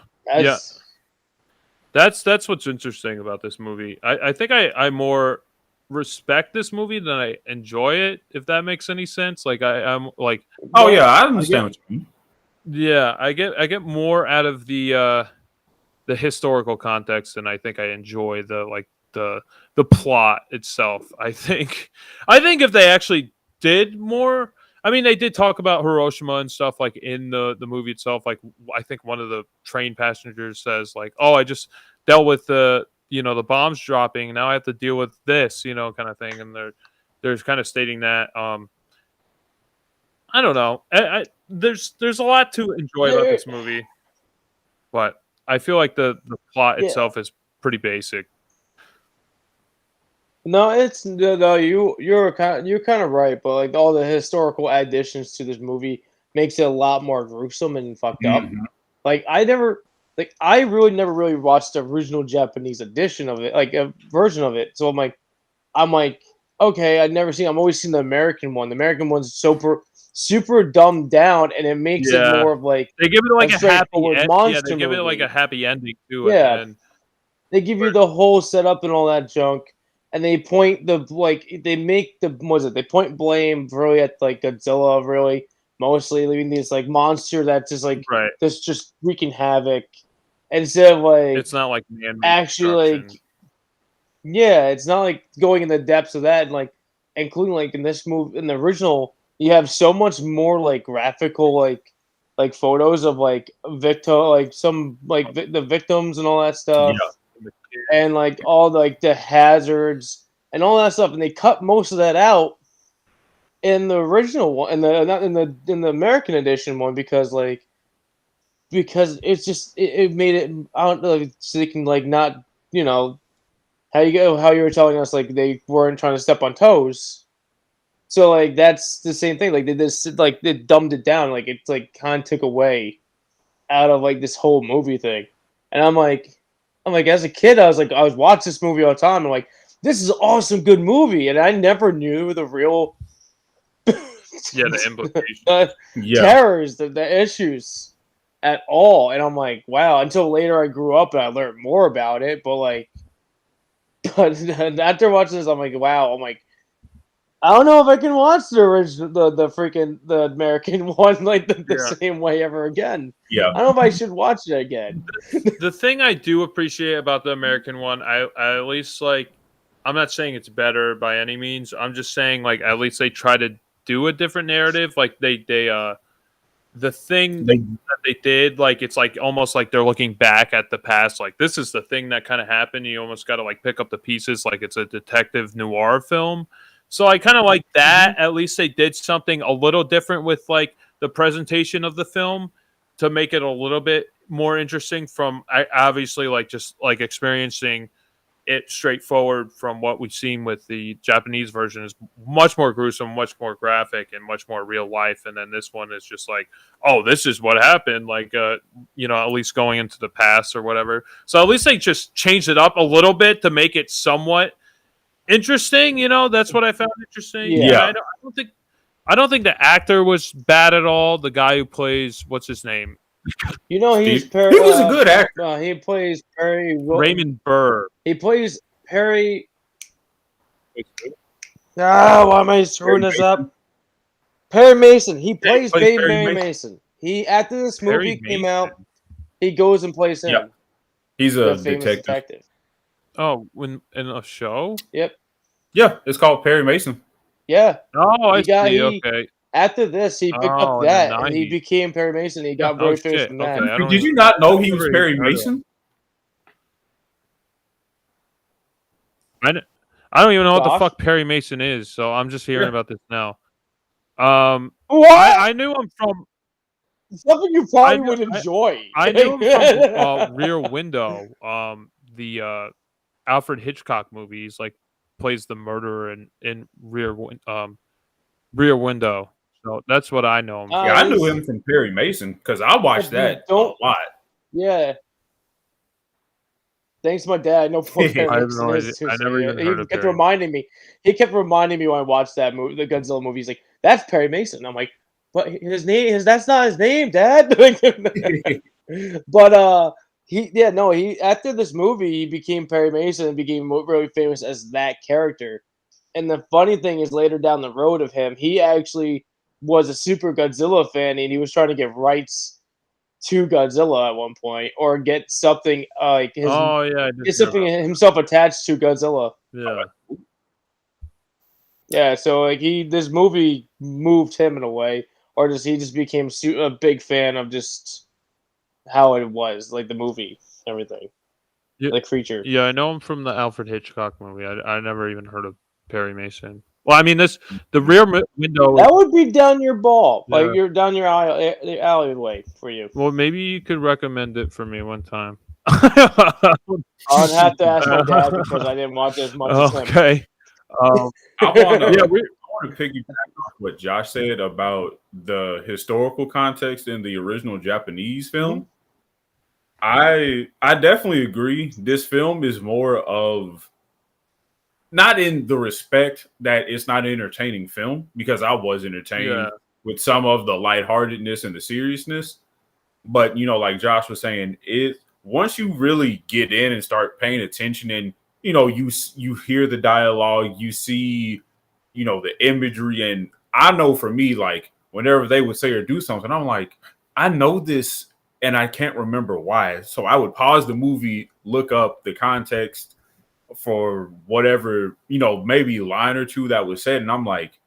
That's what's interesting about this movie. I think I more respect this movie than I enjoy it, if that makes any sense. Like I'm like, oh yeah, I understand what you mean. Yeah, I get more out of the historical context, and I think I enjoy the plot itself. I think if they actually did more, I mean, they did talk about Hiroshima and stuff like in the movie itself. Like I think one of the train passengers says like, "Oh, I just dealt with the bombs dropping. Now I have to deal with this, kind of thing." And they're kind of stating that. I don't know. There's a lot to enjoy about this movie, but I feel like the plot itself is pretty basic. No, you're kind of right, but like all the historical additions to this movie makes it a lot more gruesome and fucked up. Like I really never really watched the original Japanese edition of it, like a version of it. So I'm like, okay, I've never seen. I'm always seen the American one. The American one's super dumbed down, and it makes it more of like they give it like a happy monster. Yeah, they give it like a happy ending too. Yeah, they give you the whole setup and all that junk, and they point they point blame really at like Godzilla, really mostly leaving this like monster that's just like that's just wreaking havoc, instead of like it's not like actually like it's not like going in the depths of that, and like including like in this movie in the original. You have so much more like graphical like photos of like some like the victims and all that stuff, and like all the hazards and all that stuff, and they cut most of that out in the original one, not in the American edition one because it's just it made it I don't know so they can like not how you were telling us like they weren't trying to step on toes. So like that's the same thing. Like they dumbed it down. Like it's like kind of took away out of like this whole movie thing. And I'm like as a kid I was watching this movie all the time. I'm like, this is an awesome, good movie, and I never knew the real the implications, terrors, the issues at all. And I'm like, wow. Until later I grew up and I learned more about it. But after watching this, I'm like, wow. I'm like, I don't know if I can watch the original, the American one like the same way ever again. Yeah, I don't know if I should watch it again. The thing I do appreciate about the American one, I at least like, I'm not saying it's better by any means. I'm just saying like at least they try to do a different narrative. Like they the thing that they did, like it's like almost like they're looking back at the past. Like this is the thing that kind of happened. You almost got to like pick up the pieces. Like it's a detective noir film. So I kind of like that. At least they did something a little different with like the presentation of the film to make it a little bit more interesting from obviously like just like experiencing it straightforward from what we've seen with the Japanese version is much more gruesome, much more graphic, and much more real life. And then this one is just like, oh, this is what happened. Like, at least going into the past or whatever. So at least they just changed it up a little bit to make it somewhat interesting, that's what I found interesting. Yeah. I don't think the actor was bad at all. The guy who plays what's his name? He's he was a good actor. He plays Perry Raymond Burr. He plays Perry. Why am I screwing this up? Perry Mason. He plays Perry Mason. He after this movie came out, he goes and plays him. Yeah. He's a the famous detective. Oh, in a show? Yep. Yeah, it's called Perry Mason. Yeah. Oh, I see. Okay. After this, he picked up that and he became Perry Mason. He got very famous from that. Okay. Did you not know he was Perry Mason? I don't even know what the fuck Perry Mason is, so I'm just hearing about this now. What? I knew him from something you probably would enjoy. I knew him from Rear Window, the Alfred Hitchcock movie. He's like plays the murderer in Rear Window. So that's what I know him from. Yeah, I knew him from Perry Mason because I watched that a lot. Yeah. Thanks, my dad. No point. I never even heard of kept reminding me. He kept reminding me when I watched that movie, the Godzilla movie. He's like, "That's Perry Mason." I'm like, "But his name that's not his name, Dad." But he after this movie, he became Perry Mason and became really famous as that character. And the funny thing is, later down the road of him, he actually was a super Godzilla fan, and he was trying to get rights to Godzilla at one point, or get something like his. Oh yeah, get something himself attached to Godzilla. Yeah. Yeah, so like this movie moved him in a way, or he just became a big fan of just how it was, like the movie, everything, the creature. Yeah, I know him from the Alfred Hitchcock movie. I never even heard of Perry Mason. Well, I mean, the Rear Window. That would be down your ball, like you're down your alleyway for you. Well, maybe you could recommend it for me one time. I'd have to ask my dad because I didn't watch it as much as him. Okay. I want to piggyback off what Josh said about the historical context in the original Japanese film. I definitely agree. This film is more of, not in the respect that it's not an entertaining film, because I was entertained with some of the lightheartedness and the seriousness. But, like Josh was saying, once you really get in and start paying attention and, you hear the dialogue, you see, the imagery. And I know for me, like, whenever they would say or do something, I'm like, I know this and I can't remember why. So I would pause the movie, look up the context for whatever, maybe line or two that was said. And I'm like,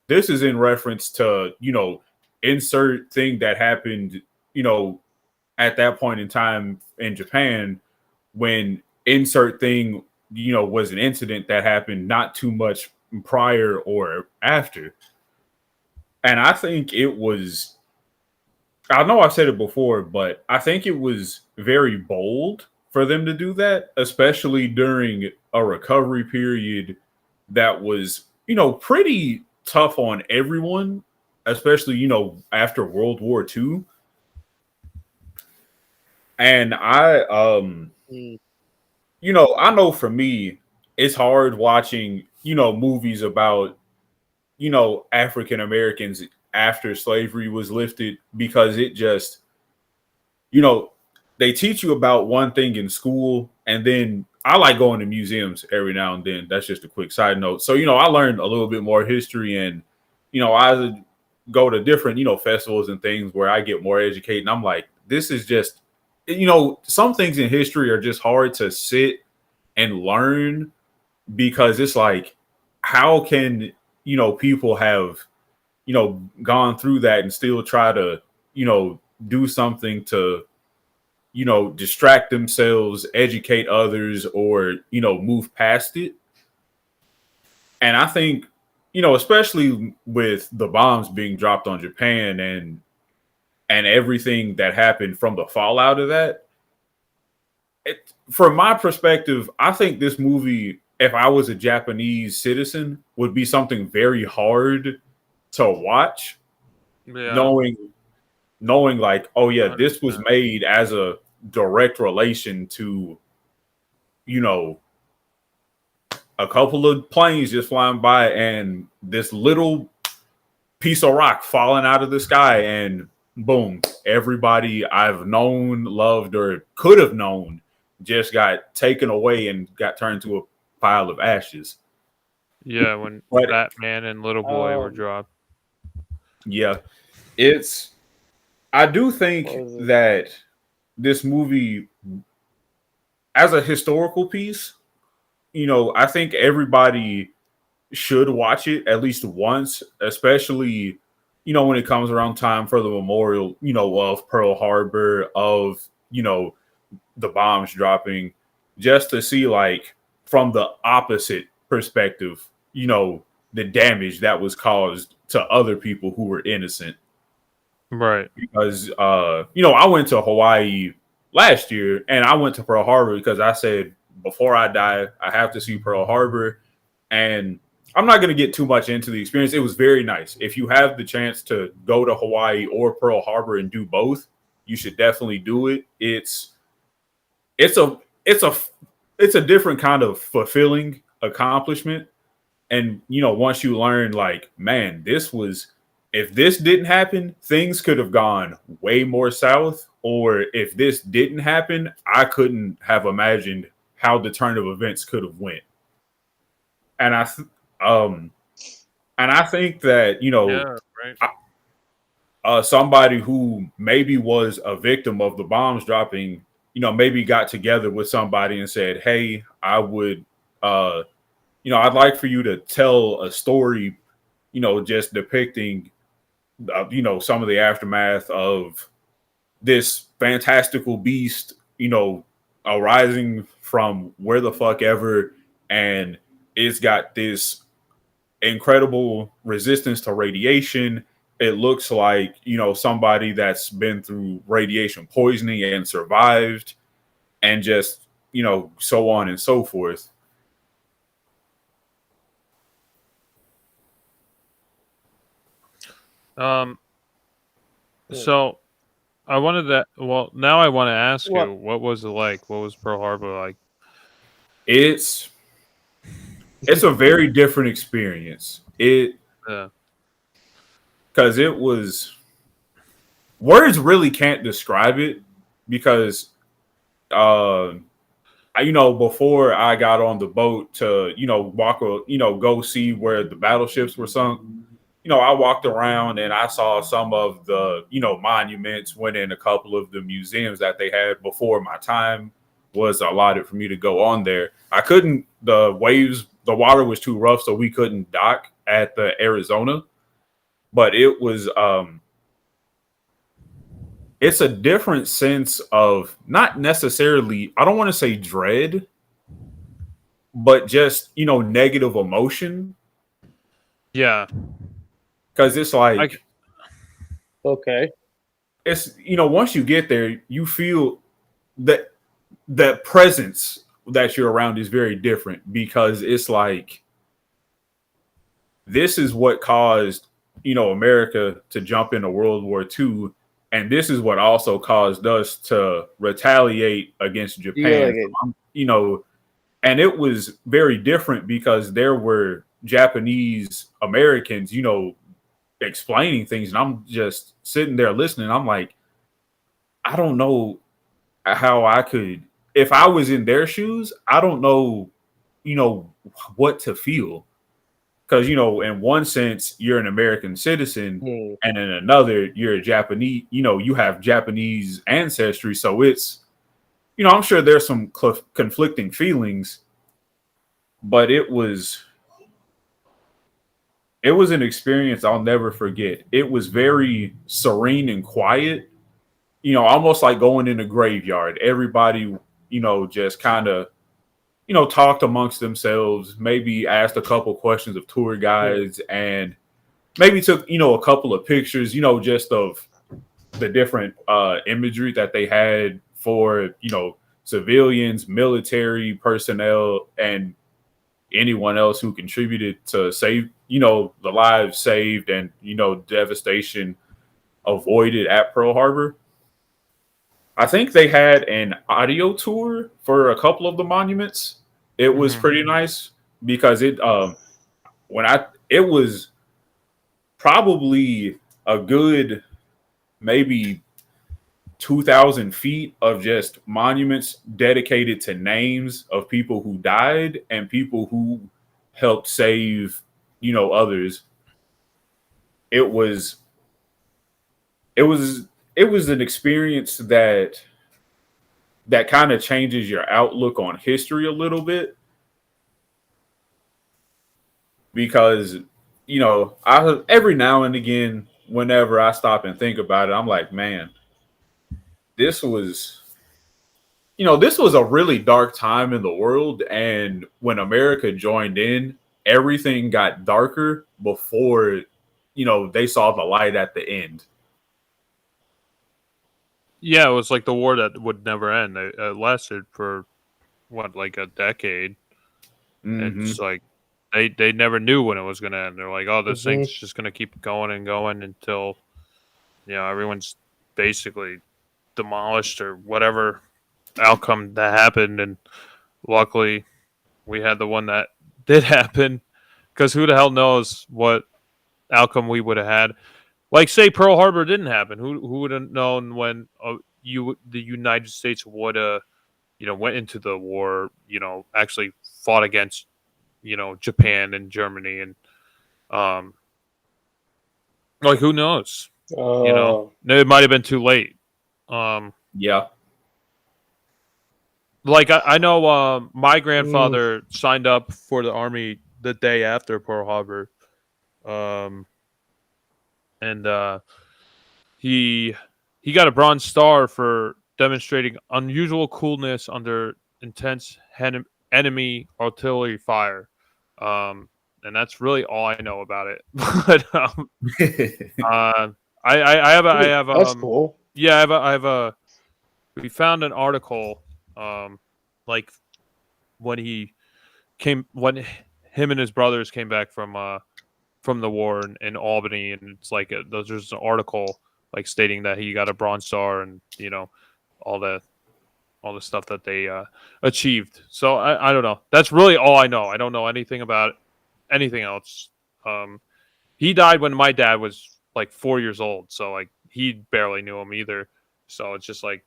this is in reference to, insert thing that happened, at that point in time in Japan, when insert thing, was an incident that happened not too much prior or after. And I think it was, I know I've said it before, but I think it was very bold for them to do that, especially during a recovery period that was, pretty tough on everyone, especially, after World War II. And I know for me, it's hard watching, movies about, African Americans after slavery was lifted, because it just, they teach you about one thing in school, and then I like going to museums every now and then. That's just a quick side note. So, I learned a little bit more history, and, I go to different, festivals and things where I get more educated. And I'm like, this is just, some things in history are just hard to sit and learn, because it's like, how can, people have, gone through that and still try to, do something to, distract themselves, educate others, or, move past it. And I think, especially with the bombs being dropped on Japan and everything that happened from the fallout of that, from my perspective, I think this movie, if I was a Japanese citizen, would be something very hard to watch. Yeah. Knowing like, oh yeah, this was made as a direct relation to, a couple of planes just flying by and this little piece of rock falling out of the sky, and boom, everybody I've known, loved, or could have known just got taken away and got turned to a pile of ashes. Yeah, when But Batman and Little Boy were dropped. yeah, I do think that this movie, as a historical piece, I think everybody should watch it at least once, especially, when it comes around time for the memorial, of Pearl Harbor, of, the bombs dropping, just to see, like, from the opposite perspective, the damage that was caused to other people who were innocent. Right. Because, I went to Hawaii last year and I went to Pearl Harbor because I said, before I die, I have to see Pearl Harbor. And I'm not going to get too much into the experience. It was very nice. If you have the chance to go to Hawaii or Pearl Harbor and do both, you should definitely do it. It's a different kind of fulfilling accomplishment. And, once you learn, like, man, if this didn't happen, things could have gone way more south. Or if this didn't happen, I couldn't have imagined how the turn of events could have went. And I think that, somebody who maybe was a victim of the bombs dropping, maybe got together with somebody and said, hey, I would, I'd like for you to tell a story, just depicting, some of the aftermath of this fantastical beast, arising from where the fuck ever. And it's got this incredible resistance to radiation. It looks like, somebody that's been through radiation poisoning and survived, and just, so on and so forth. So I wanted that. Well, now I want to ask you, what was it like? What was Pearl Harbor like? It's a very different experience. Because it was, words really can't describe it. Because, before I got on the boat to, walk, go see where the battleships were sunk, I walked around and I saw some of the, monuments, went in a couple of the museums that they had before my time was allotted for me to go on there. I couldn't, the water was too rough, so we couldn't dock at the Arizona. But it was, it's a different sense of, not necessarily, I don't want to say dread, but just, negative emotion. Yeah. Because it's like, okay, it's, once you get there, you feel that presence that you're around is very different, because it's like, this is what caused, America to jump into World War II. And this is what also caused us to retaliate against Japan. And it was very different because there were Japanese Americans, explaining things, and I'm just sitting there listening. I'm like, I don't know how I could, if I was in their shoes, I don't know, what to feel. Because, in one sense, you're an American citizen, and in another, you're a Japanese, you have Japanese ancestry. So it's, I'm sure there's some conflicting feelings, but it was an experience I'll never forget. It was very serene and quiet, almost like going in a graveyard. Everybody, just kind of, talked amongst themselves, maybe asked a couple questions of tour guides, and maybe took, a couple of pictures, just of the different imagery that they had for, civilians, military personnel, and anyone else who contributed to save, the lives saved and, devastation avoided at Pearl Harbor. I think they had an audio tour for a couple of the monuments. It was pretty nice because it was probably a good maybe 2,000 feet of just monuments dedicated to names of people who died and people who helped save, others. It was it was it was an experience that kind of changes your outlook on history a little bit, because I every now and again, whenever I stop and think about it, I'm like, man, this was this was a really dark time in the world, and when America joined in, everything got darker before they saw the light at the end. Yeah, it was like the war that would never end. It lasted for what, like a decade. Mm-hmm. It's like they never knew when it was going to end. They're like, oh, this thing's just going to keep going and going until everyone's basically demolished or whatever outcome that happened. And luckily, we had the one that did happen, because who the hell knows what outcome we would have had. Like, say Pearl Harbor didn't happen. Who would have known when the United States would have went into the war, actually fought against Japan and Germany, and like, who knows? It might have been too late. Yeah. Like, I know my grandfather signed up for the Army the day after Pearl Harbor. And he got a Bronze Star for demonstrating unusual coolness under intense enemy artillery fire. And that's really all I know about it. But I have that's cool. Yeah, I have a. We found an article, like when him and his brothers came back from the war in Albany, and it's like there's an article like stating that he got a Bronze Star, and all the stuff that they achieved. So I don't know. That's really all I know. I don't know anything about anything else. He died when my dad was like 4 years old, so like he barely knew him either. So it's just like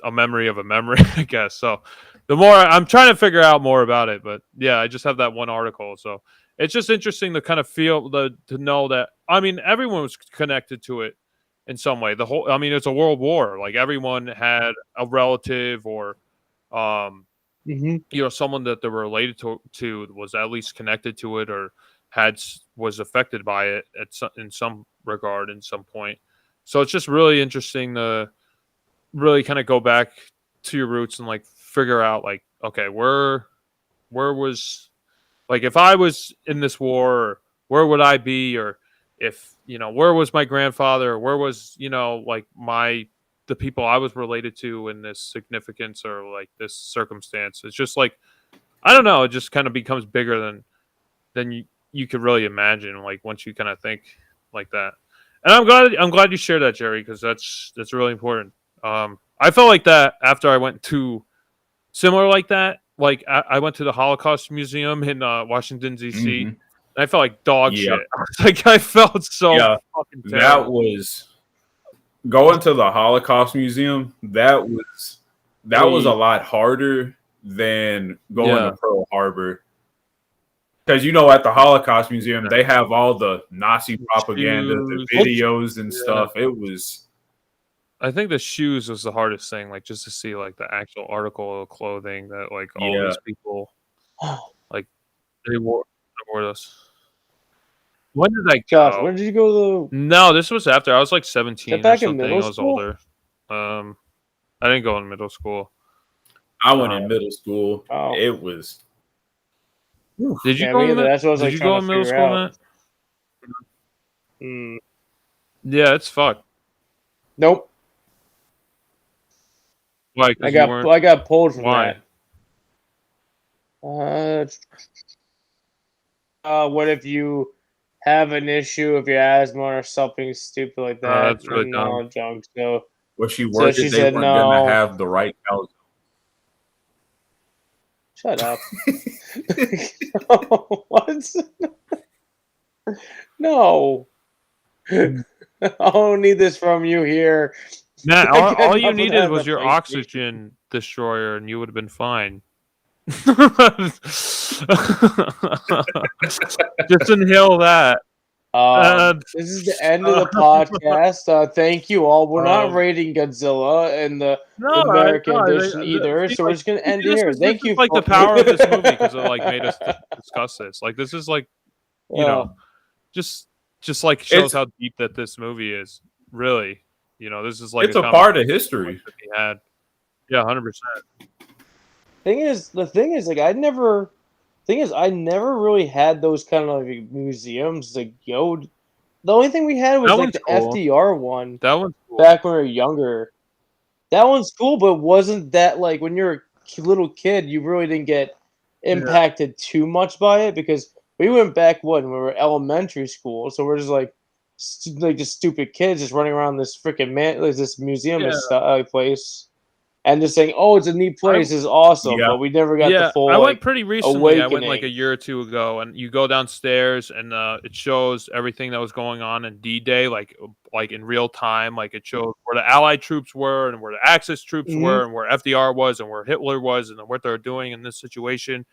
a memory of a memory, I guess. So the more I'm trying to figure out more about it, but yeah, I just have that one article. So it's just interesting to kind of to know that, I mean, everyone was connected to it in some way. It's a world war. Like, everyone had a relative or, someone that they were related to was at least connected to it, or was affected by it in some regard, in some point. So it's just really interesting to really kind of go back to your roots and like figure out, like, okay, where was, like, if I was in this war, where would I be? Or if, where was my grandfather? Or where was, like the people I was related to in this significance, or like this circumstance? It's just like, I don't know. It just kind of becomes bigger than you could really imagine. Like, once you kind of think like that. And I'm glad you shared that, Jerry, because that's really important. I felt like that after I went to similar like that. Like, I went to the Holocaust Museum in Washington, D.C., and I felt like dog shit. Like, I felt so fucking terrible. That was going to the Holocaust Museum. That was a lot harder than going to Pearl Harbor. Because, at the Holocaust Museum, they have all the Nazi propaganda, the videos and stuff. It was... I think the shoes was the hardest thing, like, just to see, like, the actual article of clothing that, like, all these people, like, they wore this. When did I go? Josh, when did you go to No, this was after. I was, like, 17 back or in something. I middle was school? older. I didn't go in middle school. I went in middle school. Oh. It was... Did you go in middle school, Matt? Yeah, it's fucked. Nope. Why? I got pulled from Why? that. What if you have an issue with your asthma or something stupid like that? That's really dumb. Junk. So, was she worried she they said weren't no. going to have the right calzone? Shut up. What? No. I don't need this from you here. Matt, Enough all you of needed that was your reference. oxygen destroyer, and you would have been fine. Just inhale that. This is the end of the podcast. Thank you all. We're not rating Godzilla in the American edition either, so we're just gonna end it here. Thank This you. is like the power of this movie because it like made us discuss this. Like this is like, you know, just like shows how deep that this movie is. Really, you know, this is like it's a part of history. That we had. Yeah, 100%. The thing is, like, I never really had those kind of like museums. Like, the only thing we had was That like one's the cool. FDR one. That one's cool. Back when we were younger. That one's cool, but wasn't that like when you're a little kid, you really didn't get impacted too much by it because we went back when we were elementary school, so we're just like just stupid kids just running around this freaking this museum place. And just saying, "Oh, it's a neat place. It's awesome," but we never got the full. I went pretty recently. I went like awakening. a year or two ago, and you go downstairs, and it shows everything that was going on in D-Day, like in real time. Like it shows where the Allied troops were, and where the Axis troops were, and where FDR was, and where Hitler was, and what they're doing in this situation.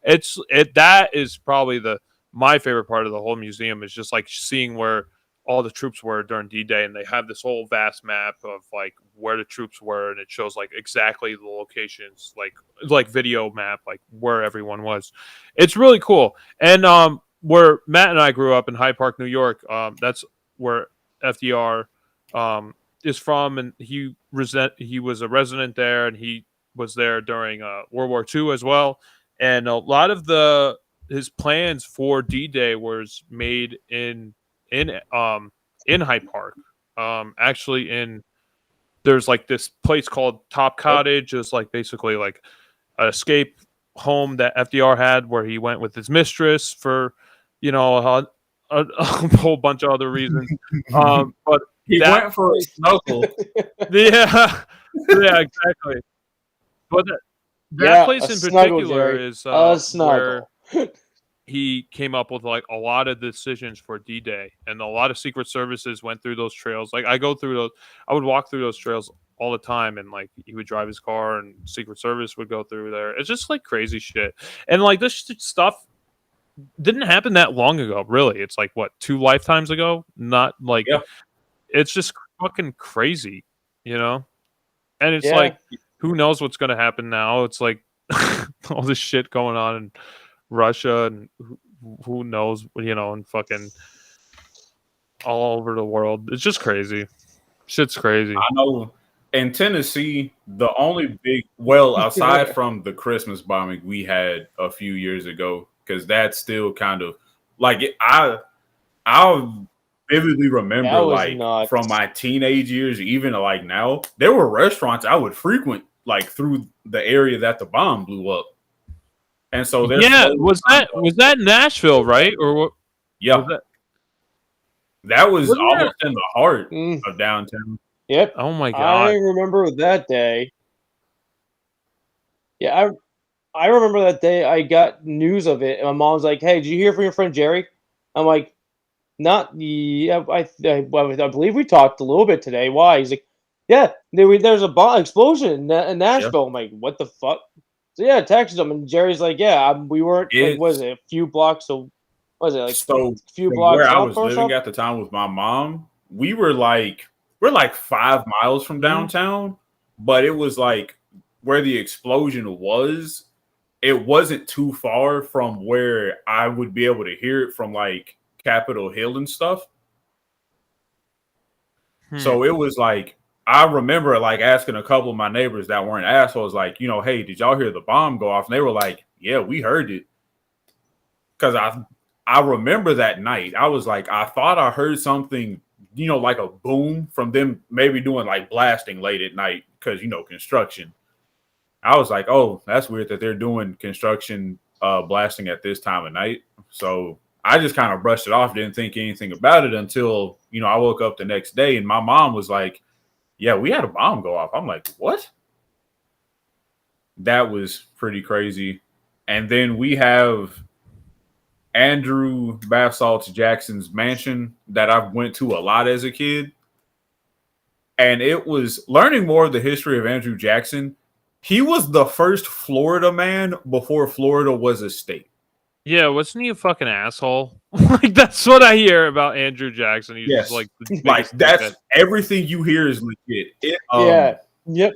That is probably my favorite part of the whole museum is just like seeing where all the troops were during D-Day, and they have this whole vast map of like where the troops were, and it shows like exactly the locations, like video map, like where everyone was. It's really cool. And where Matt and I grew up in Hyde Park, New York, that's where FDR is from, and he was a resident there, and he was there during World War II as well. And a lot of his plans for D-Day was made in Hyde Park. Actually, there's like this place called Top Cottage. It's like basically like an escape home that FDR had, where he went with his mistress for, a whole bunch of other reasons. But he went for a snuggle. Yeah, exactly. But that place in particular is where he came up with like a lot of decisions for D-Day, and a lot of Secret Services went through those trails. Like I would walk through those trails all the time, and like he would drive his car, and Secret Service would go through there. It's just like crazy shit, and like this stuff didn't happen that long ago. Really, it's like what 2 lifetimes ago. Not like it's just fucking crazy, And it's like who knows what's gonna happen now? It's like all this shit going on in Russia, and who knows, and fucking all over the world. It's just crazy. Shit's crazy. I know. In Tennessee, the only aside from the Christmas bombing we had a few years ago, because that's still kind of like I'll vividly remember like from my teenage years, even like now, there were restaurants I would frequent like through the area that the bomb blew up. And so was that Nashville, right? Or what? Yeah, that was almost in the heart of downtown. Yep. Oh my god! I remember that day. Yeah, I remember that day. I got news of it, and my mom's like, "Hey, did you hear from your friend Jerry?" I'm like, "Not yeah." I believe we talked a little bit today. Why? He's like, "Yeah, there's a bomb explosion in Nashville." Yeah. I'm like, "What the fuck?" So yeah, I texted him, and Jerry's like, "Yeah, we weren't. Like, was it a few blocks? So was it like a few blocks where I was living at the time with my mom? We're like 5 miles from downtown, but it was like where the explosion was. It wasn't too far from where I would be able to hear it from like Capitol Hill and stuff. So it was like. I remember like asking a couple of my neighbors that weren't assholes, like, hey, did y'all hear the bomb go off? And they were like, yeah, we heard it. Because I remember that night, I was like, I thought I heard something, like a boom from them maybe doing like blasting late at night because, construction. I was like, oh, that's weird that they're doing construction blasting at this time of night. So I just kind of brushed it off, didn't think anything about it until, I woke up the next day and my mom was like, yeah, we had a bomb go off. I'm like, what? That was pretty crazy. And then we have Andrew Bathsalt Jackson's mansion that I went to a lot as a kid. and it was learning more of the history of Andrew Jackson. He was the first Florida man before Florida was a state. Yeah, wasn't he a fucking asshole? Like that's what I hear about Andrew Jackson. He's just Yes, the like biggest that's dickhead. everything you hear is legit. Yeah. Yep.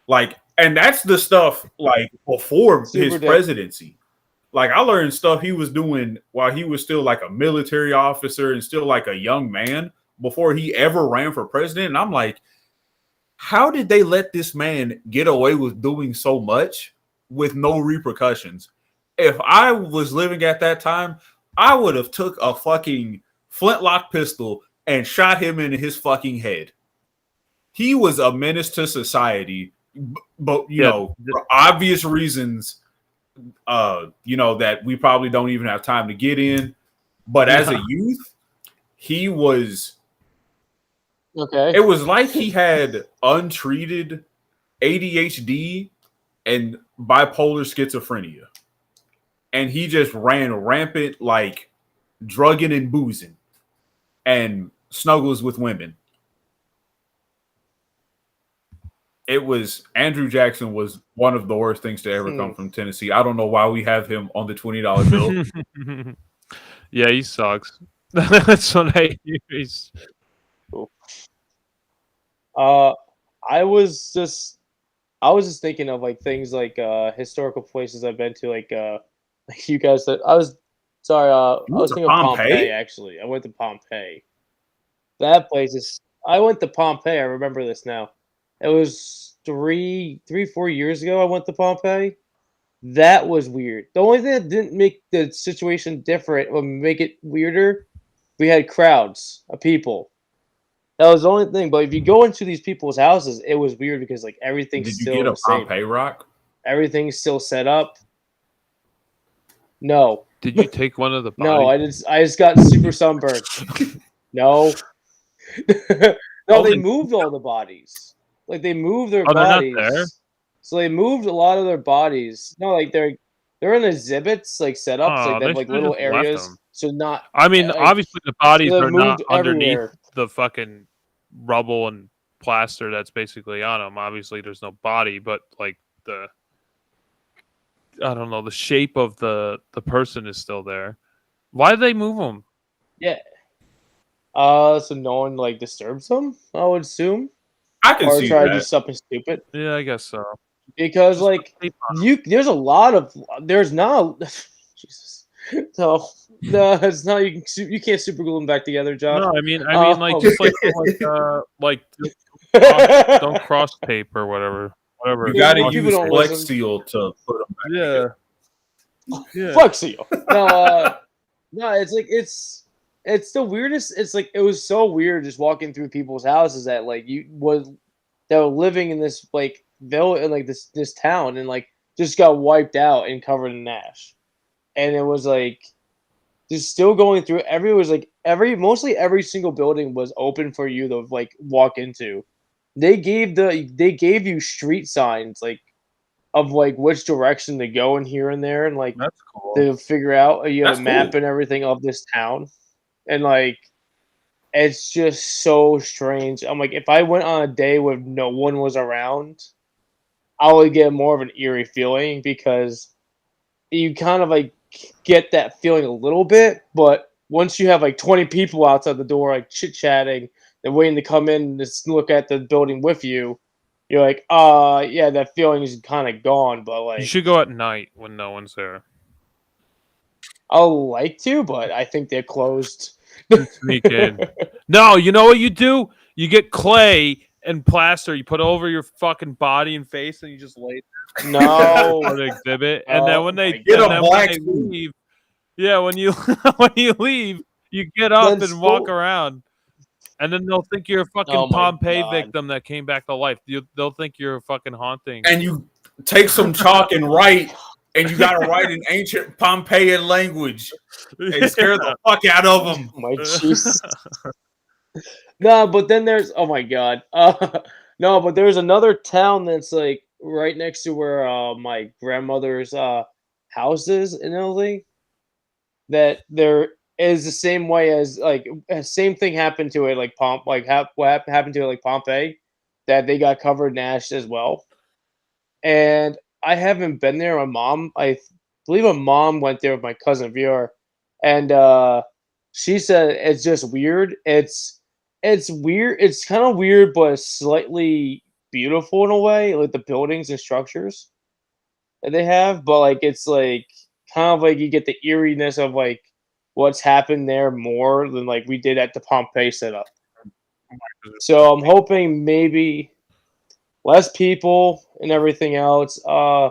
Like, and that's the stuff like before Super his dick. presidency. Like I learned stuff he was doing while he was still like a military officer and still like a young man before he ever ran for president. And I'm like, how did they let this man get away with doing so much with no repercussions? If I was living at that time, I would have took a fucking flintlock pistol and shot him in his fucking head. He was a menace to society, but you know, for obvious reasons, that we probably don't even have time to get in. But as a youth, he was Okay. It was like he had untreated ADHD and bipolar schizophrenia. And he just ran rampant, like drugging and boozing and snuggles with women. It was Andrew Jackson was one of the worst things to ever come from Tennessee. I don't know why we have him on the $20 bill. Yeah, he sucks. That's what I hear. Cool. I was just thinking of like things like historical places I've been to, like you guys said. I was thinking of Pompeii actually. I went to Pompeii. That place is. I went to Pompeii. I remember this now. It was 4 years ago. I went to Pompeii. That was weird. The only thing that didn't make the situation different or make it weirder, we had crowds of people. That was the only thing. But if you go into these people's houses, it was weird because like everything's Did you still get a the same. Pompeii rock? Everything's still set up. No. Did you take one of the bodies? No, I just got super sunburned. No. No, they moved all the bodies. Like they moved their bodies. They're not there? So they moved a lot of their bodies. No, like they're in exhibits, like setups, like they have like little areas. So not. I mean, obviously the bodies they're are not moved underneath everywhere. the fucking rubble and plaster that's basically on them. Obviously, there's no body, but like the shape of the person is still there. Why did they move them? Yeah. So no one like disturbs them, I would assume. I can see try that. to do something stupid. Yeah, I guess so. Because like there's not Jesus. So no, it's not you can't super glue them back together, Josh. No, I mean like just like don't cross tape or whatever. You gotta use Flex Seal to put them back together. Yeah. Flex Seal. No, it's like it's the weirdest. It's like it was so weird just walking through people's houses that like that were living in this like village, like this town, and like just got wiped out and covered in ash. And it was like just still going through. Mostly every single building was open for you to like walk into. They gave you street signs like of like which direction to go and here and there, and like that's cool. To figure out a map and everything of this town. And like it's just so strange. I'm like, if I went on a day where no one was around, I would get more of an eerie feeling because you kind of like get that feeling a little bit, but once you have like 20 people outside the door like chit-chatting and waiting to come in and just look at the building with you, you're like, yeah, that feeling is kind of gone. But like, you should go at night when no one's there. I'll like to, but I think they're closed. Sneak in. No, you know what you do? You get clay and plaster. You put it over your fucking body and face, and you just lay there. No, for the exhibit. And then when they leave, yeah, when you leave, you get up and walk around, and then they'll think you're a fucking Pompeii victim that came back to life. They'll think you're a fucking haunting. And you take some chalk and write. And you gotta write in ancient Pompeian language and scare the fuck out of them. My Jesus. No, but then there's but there's another town that's like right next to where my grandmother's house is in Italy. That there is the same way as like same thing happened to it like what happened to it like Pompeii. that they got covered in ash as well. And I haven't been there. I believe my mom went there with my cousin VR, and she said it's just weird. It's weird. It's kind of weird, but slightly beautiful in a way, like the buildings and structures that they have. But like it's like kind of like you get the eeriness of like what's happened there more than like we did at the Pompeii setup. So I'm hoping maybe less people and everything else. I'm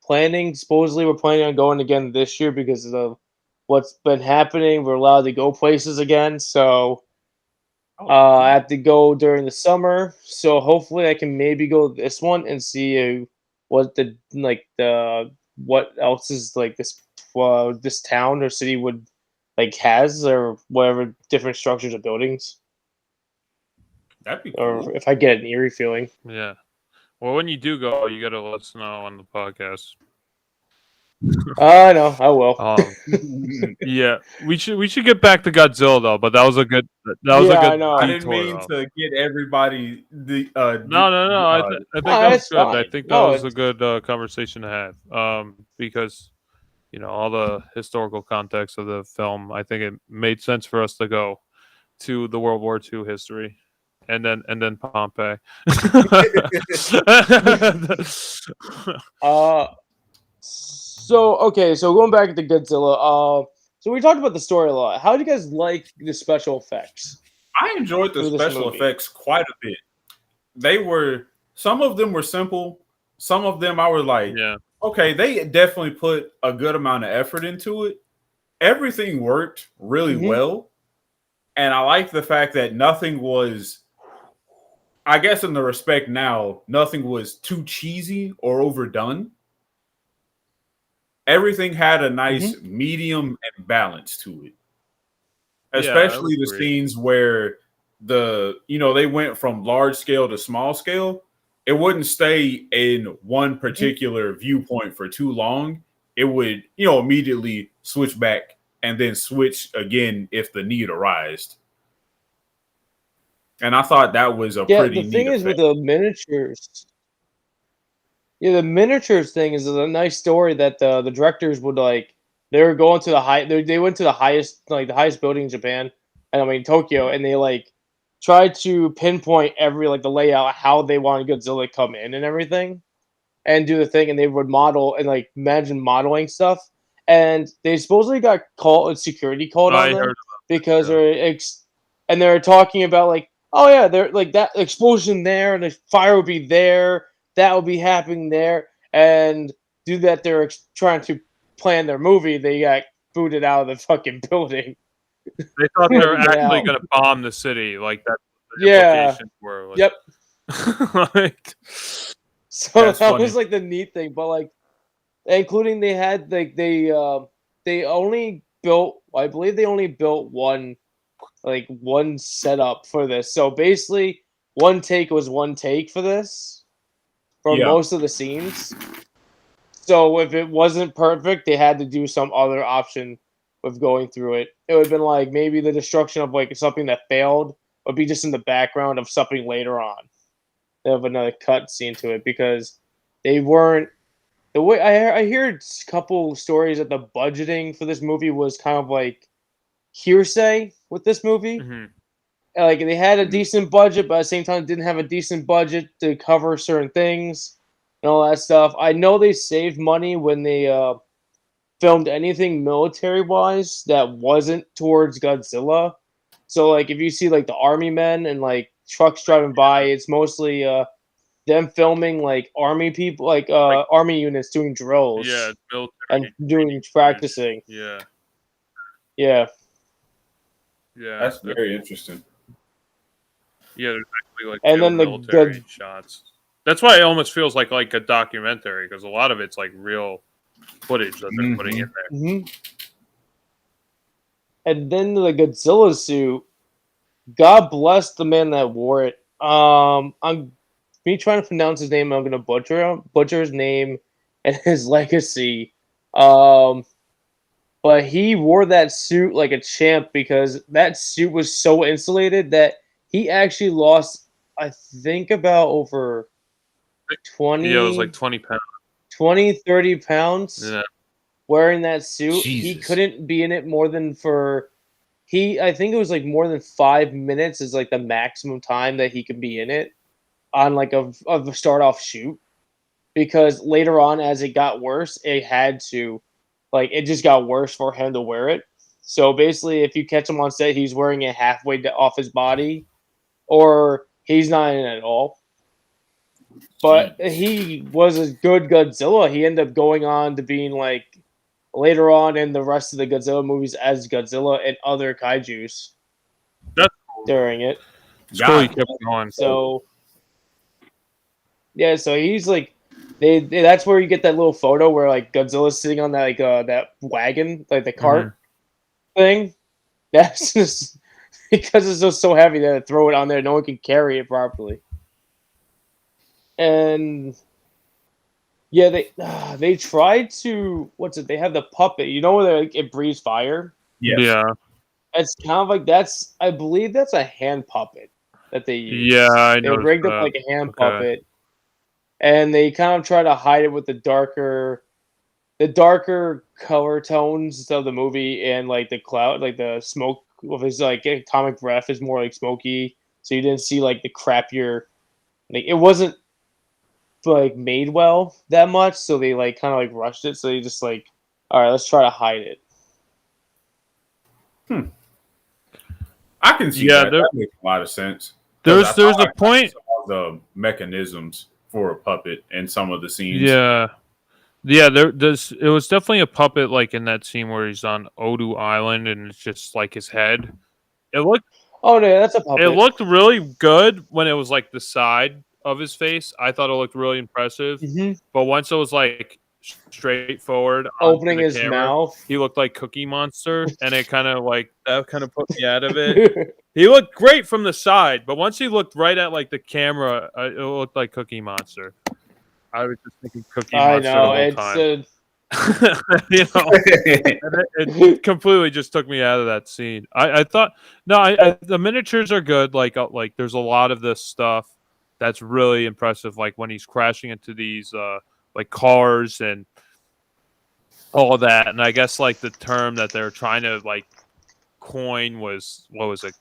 planning. Supposedly, we're planning on going again this year because of what's been happening. We're allowed to go places again, so I have to go during the summer. So hopefully, I can maybe go this one and see what what else is like this town or city would like has or whatever different structures or buildings. That'd be cool. Or if I get an eerie feeling. Yeah. Well, when you do go, you gotta let us know on the podcast. I know, I will. Yeah, we should get back to Godzilla though. But that was a good. That was a good. I know. I didn't mean to get everybody the. No. I think that was good. I think that was a good conversation to have. Because all the historical context of the film, I think it made sense for us to go to the World War II history. And then Pompeii. So going back to Godzilla. So we talked about the story a lot. How do you guys like the special effects? I enjoyed the special effects quite a bit. Some of them were simple. Some of them I was like, okay, they definitely put a good amount of effort into it. Everything worked really well. And I like the fact that nothing was, I guess in the respect now, nothing was too cheesy or overdone. Everything had a nice medium and balance to it. Especially the scenes where they went from large scale to small scale. It wouldn't stay in one particular viewpoint for too long. It would, immediately switch back and then switch again if the need arose. And I thought that was a pretty neat the thing is effect. with the miniatures. Yeah, the miniatures thing is a nice story that the directors would like. They were going to they went to the highest building in Japan, and I mean Tokyo, and they like tried to pinpoint every the layout how they wanted Godzilla to come in and everything, and do the thing, and they would model and imagine modeling stuff, and they supposedly got security called on them because they're talking about oh yeah, they're that explosion there, and the fire would be there. That will be happening there, and do that. They're trying to plan their movie. They got booted out of the fucking building. They thought they were actually going to bomb the city, like that. Implications were. Yep. So that funny. was the neat thing, but including they had they only built. I believe they only built one setup for this. So basically, one take was one take for this. For most of the scenes. So if it wasn't perfect, they had to do some other option with going through it. It would have been maybe the destruction of something that failed would be just in the background of something later on. They have another cut scene to it because they weren't the way I heard a couple stories that the budgeting for this movie was kind of hearsay with this movie. They had a decent budget, but at the same time didn't have a decent budget to cover certain things and all that stuff. I know they saved money when they filmed anything military-wise that wasn't towards Godzilla. So, if you see, the army men and, trucks driving by, it's mostly them filming, army people, army units doing drills. Yeah, military. And doing practicing. Yeah. Yeah. Yeah. That's very interesting. Yeah, there's actually and then military shots. That's why it almost feels like a documentary because a lot of it's real footage that they're putting in there. And then the Godzilla suit. God bless the man that wore it. I'm me trying to pronounce his name. I'm gonna butcher his name and his legacy. But he wore that suit like a champ because that suit was so insulated that he actually lost I think about over 20, Yeah, it was like 20 pounds. 20, 30 pounds Yeah. wearing that suit. He Jesus. couldn't be in it more than I think it was like more than 5 minutes is like the maximum time that he could be in it on like a start off shoot. Because later on, as it got worse, it just got worse for him to wear it. So basically, if you catch him on set, he's wearing it halfway off his body, or he's not in it at all. But Jeez. he was a good Godzilla. He ended up going on to being like later on in the rest of the Godzilla movies as Godzilla and other kaijus That's during it. It's cool he God. kept going. So yeah, so he's like that's where you get that little photo where like Godzilla's sitting on that that wagon, like the cart thing. That's just because it's just so heavy that throw it on there, no one can carry it properly. And yeah, they tried to they have the puppet. You know where it breathes fire? Yes. Yeah. It's kind of like I believe that's a hand puppet that they use. Yeah, I They noticed rigged up that. like a hand Okay. puppet, and they kind of try to hide it with the darker color tones of the movie, and like the cloud, like the smoke of his like atomic breath is more like smoky, so you didn't see like the crappier. Like it wasn't like made well that much, so they like kind of like rushed it. So they just like, all right, let's try to hide it. I can see Yeah, that. That makes a lot of sense. 'Cause There's I a point. saw the mechanisms for a puppet in some of the scenes. Yeah. It was definitely a puppet like in that scene where he's on Odo Island and it's just like his head. It looked Oh no, that's a puppet. It looked really good when it was like the side of his face. I thought it looked really impressive. But once it was like straightforward Opening onto the his camera, mouth. he looked like Cookie Monster, and it kind of put me out of it. He looked great from the side, but once he looked right at like the camera, it looked like Cookie Monster. I was just thinking Cookie I Monster know the whole it's time. You know, it completely just took me out of that scene. I thought the miniatures are good. Like there's a lot of this stuff that's really impressive. Like when he's crashing into these like cars and all of that. And I guess like the term that they're trying to like coin was what was it?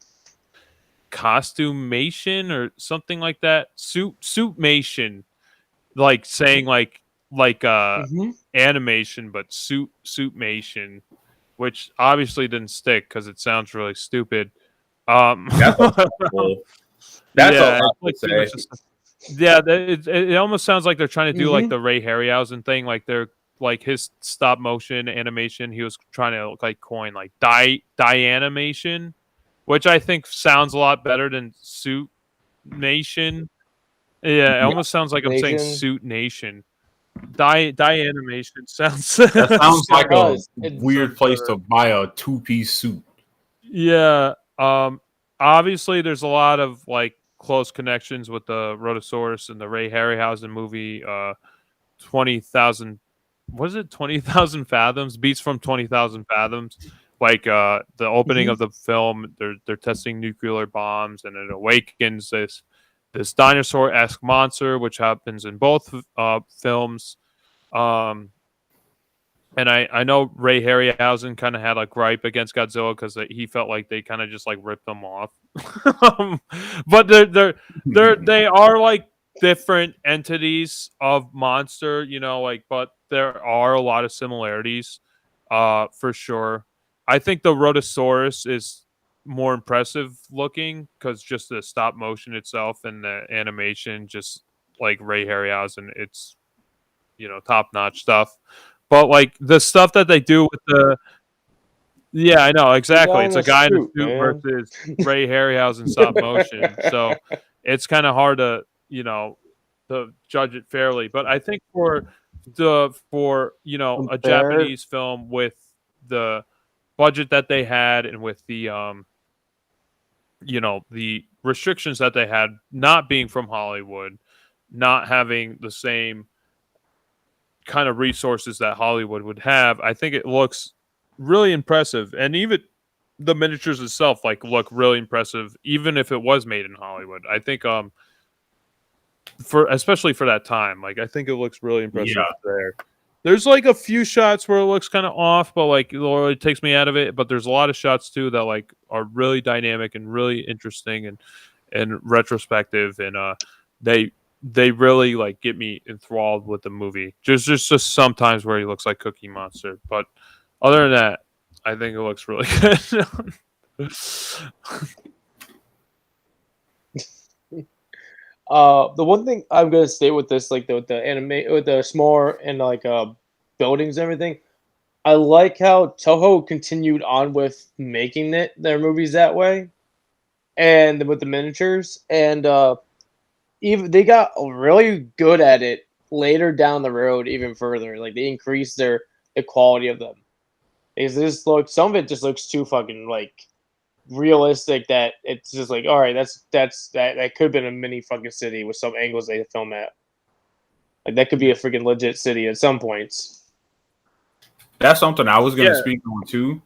Costumation or something like that. Suitmation. Like saying like animation, but suitmation, which obviously didn't stick because it sounds really stupid. That's yeah, a lot to say. it almost sounds like they're trying to do like the Ray Harryhausen thing, like they're like his stop motion animation. He was trying to like coin like animation, which I think sounds a lot better than suitmation. Yeah, it almost sounds like I'm saying Suit Nation. Die animation sounds. That sounds like a It's weird place to buy a two-piece suit. Yeah. Obviously, there's a lot of like close connections with the Rhodosaurus and the Ray Harryhausen movie. 20,000. Was it 20,000 Fathoms? Beats from 20,000 Fathoms. Like the opening of the film, they're testing nuclear bombs, and it awakens this dinosaur-esque monster, which happens in both films. And I know Ray Harryhausen kind of had a gripe against Godzilla because he felt like they kind of just like ripped them off. But they are like different entities of monster, you know, like, but there are a lot of similarities, for sure. I think the Rhodosaurus is more impressive looking because just the stop motion itself and the animation, just like Ray Harryhausen, it's top notch stuff. But like the stuff that they do with yeah, I know exactly. It's a guy in a suit versus Ray Harryhausen stop motion, so it's kind of hard to to judge it fairly. But I think for a Japanese film with the budget that they had and with the the restrictions that they had, not being from Hollywood, not having the same kind of resources that Hollywood would have, I think it looks really impressive. And even the miniatures itself look really impressive, even if it was made in Hollywood. I think especially for that time. Like I think it looks really impressive Yeah. there. There's like a few shots where it looks kind of off, but like it takes me out of it. But there's a lot of shots too that like are really dynamic and really interesting and retrospective, and they really like get me enthralled with the movie. Just sometimes where he looks like Cookie Monster, but other than that, I think it looks really good. The one thing I'm gonna say with this, like with the anime, with the smaller and like buildings and everything, I like how Toho continued on with making their movies that way, and with the miniatures, and even they got really good at it later down the road, even further. Like they increased the quality of them. Because this looks, some of it just looks too fucking like realistic that it's just like, all right, that could have been a mini fucking city with some angles they film at. Like that could be a freaking legit city at some points. That's something I was going to speak on too.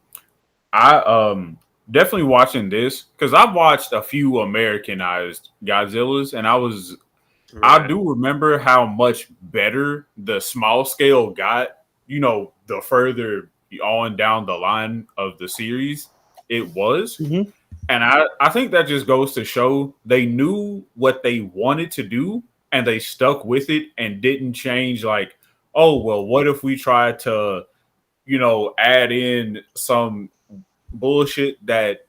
I definitely watching this because I've watched a few Americanized Godzillas, and I do remember how much better the small scale got. You know, the further on down the line of the series it was. Mm-hmm. And I think that just goes to show they knew what they wanted to do and they stuck with it and didn't change. Like, oh, well, what if we try to, add in some bullshit that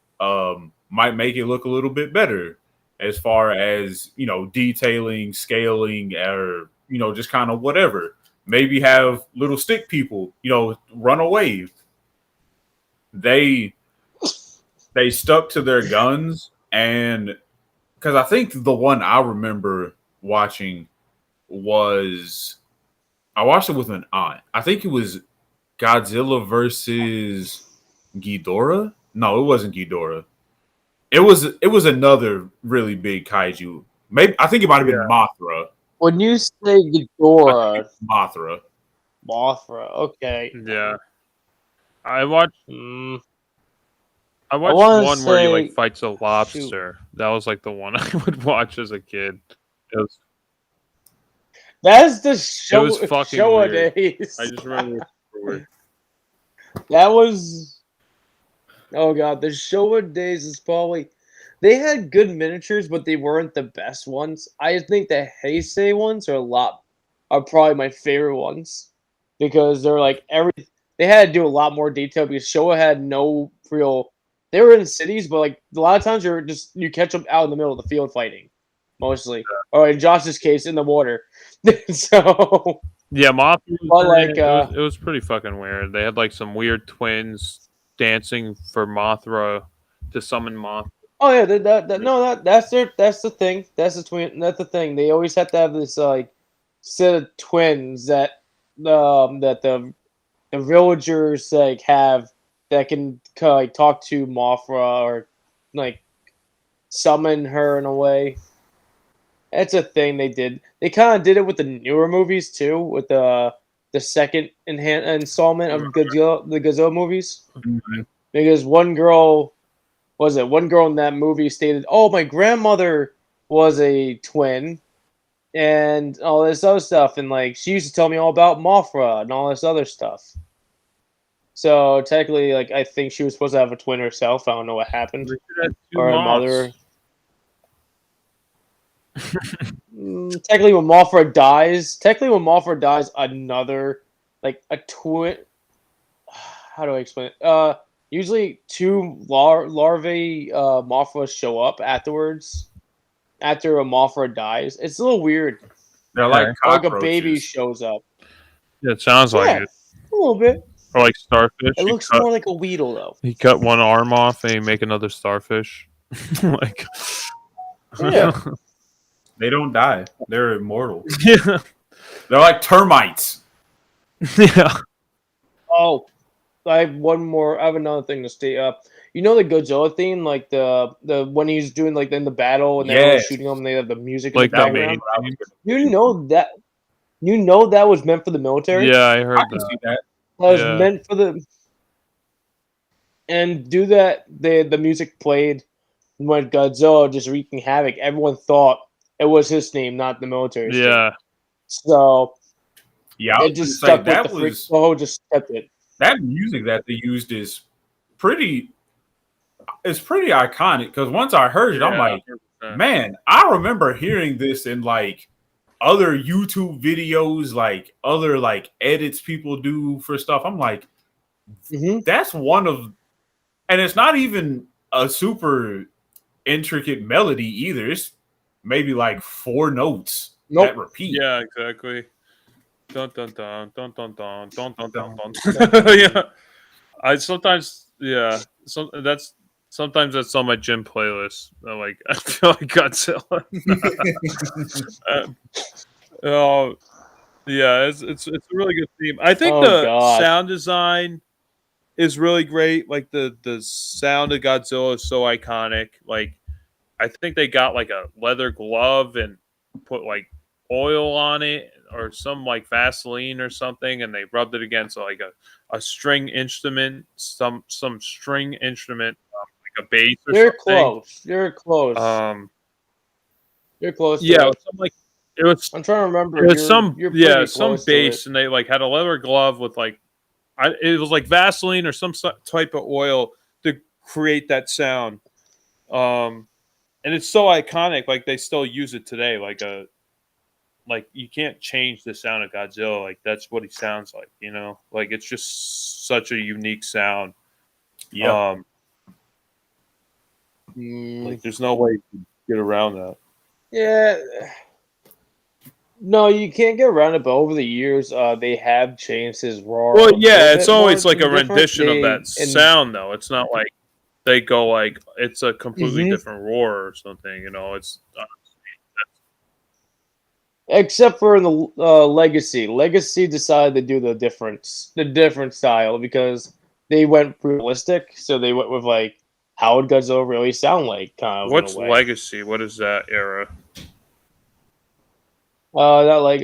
might make it look a little bit better as far as, detailing, scaling, or, just kind of whatever. Maybe have little stick people, run away. They stuck to their guns, and because I think the one I remember watching was I watched it with an aunt. I think it was Godzilla versus Ghidorah. No, it wasn't Ghidorah. It was another really big kaiju. Maybe I think it might have been Mothra. When you say Ghidorah, Mothra. Okay. Yeah, I watched. I watched one where he like fights a lobster. That was like the one I would watch as a kid. That's the show. It was fucking Showa weird. days. I just remember that was. Oh god, the Showa days is probably. They had good miniatures, but they weren't the best ones. I think the Heisei ones are probably my favorite ones because they're like they had to do a lot more detail because Showa had no real. They were in cities, but like a lot of times you catch them out in the middle of the field fighting, mostly, or in Josh's case, in the water. So yeah, Mothra. But like, it was pretty fucking weird. They had like some weird twins dancing for Mothra to summon Mothra. Oh yeah, that's the thing. That's the twin. That's the thing. They always have to have this like set of twins that the villagers like have that can like talk to Mothra or like summon her in a way. That's a thing they did. They kind of did it with the newer movies too, with the second installment of Godzilla, the Godzilla movies, because one girl in that movie stated, "Oh, my grandmother was a twin," and all this other stuff, and like she used to tell me all about Mothra and all this other stuff. So technically, like I think she was supposed to have a twin herself. I don't know what happened, or her mother. Technically, when Mothra dies, another like a twin. How do I explain it? Usually, two larvae Mothra show up afterwards. After a Mothra dies, it's a little weird. They're like a baby shows up. Yeah, it sounds like it. A little bit. Or like starfish. It looks more like a Weedle though. He cut one arm off and he make another starfish. Like, yeah. They don't die. They're immortal. Yeah. They're like termites. Yeah. Oh, I have one more. I have another thing to state up. You know the Godzilla theme, like the when he's doing like in the battle and they're shooting him, and they have the music like in the background. You know that was meant for the military. Yeah, I heard I can see that. That was meant for the. And do that. The music played when Godzilla just wreaking havoc. Everyone thought it was his theme, not the military's theme. Yeah. So Yeah, I it was just gonna stuck say, with the freak. Soho just kept it. that music that they used is pretty iconic, because once I heard it, I'm like, 100%. man, I remember hearing this in like other YouTube videos, like other like edits people do for stuff. I'm like, that's one of, and it's not even a super intricate melody either. It's maybe like 4 notes that repeat. Yeah, exactly. Dun dun dun dun dun dun dun dun dun dun. Yeah. Sometimes that's on my gym playlist. I feel like Godzilla. Oh yeah, it's a really good theme. I think the sound design is really great. Like the sound of Godzilla is so iconic. Like I think they got like a leather glove and put like oil on it or some like Vaseline or something, and they rubbed it against like a string instrument, some string instrument, like a bass or You're something. close. You're close. You're close. Yeah, it was. I'm trying to remember. It was some bass, it. and they like had a leather glove with like, it was like Vaseline or some type of oil to create that sound. And it's so iconic. Like they still use it today. Like you can't change the sound of Godzilla. Like that's what he sounds like. You know, like it's just such a unique sound. Yeah. Like there's no way you can get around that. Yeah. No, you can't get around it, but over the years, they have changed his roar. Well, yeah, it's always like a rendition of that sound, though. It's not like they go like it's a completely different roar or something. You know, it's except for in the Legacy. Legacy decided to do the different style because they went realistic. So they went with like how would Godzilla really sound like? Kind of. What's Legacy? What is that era? That like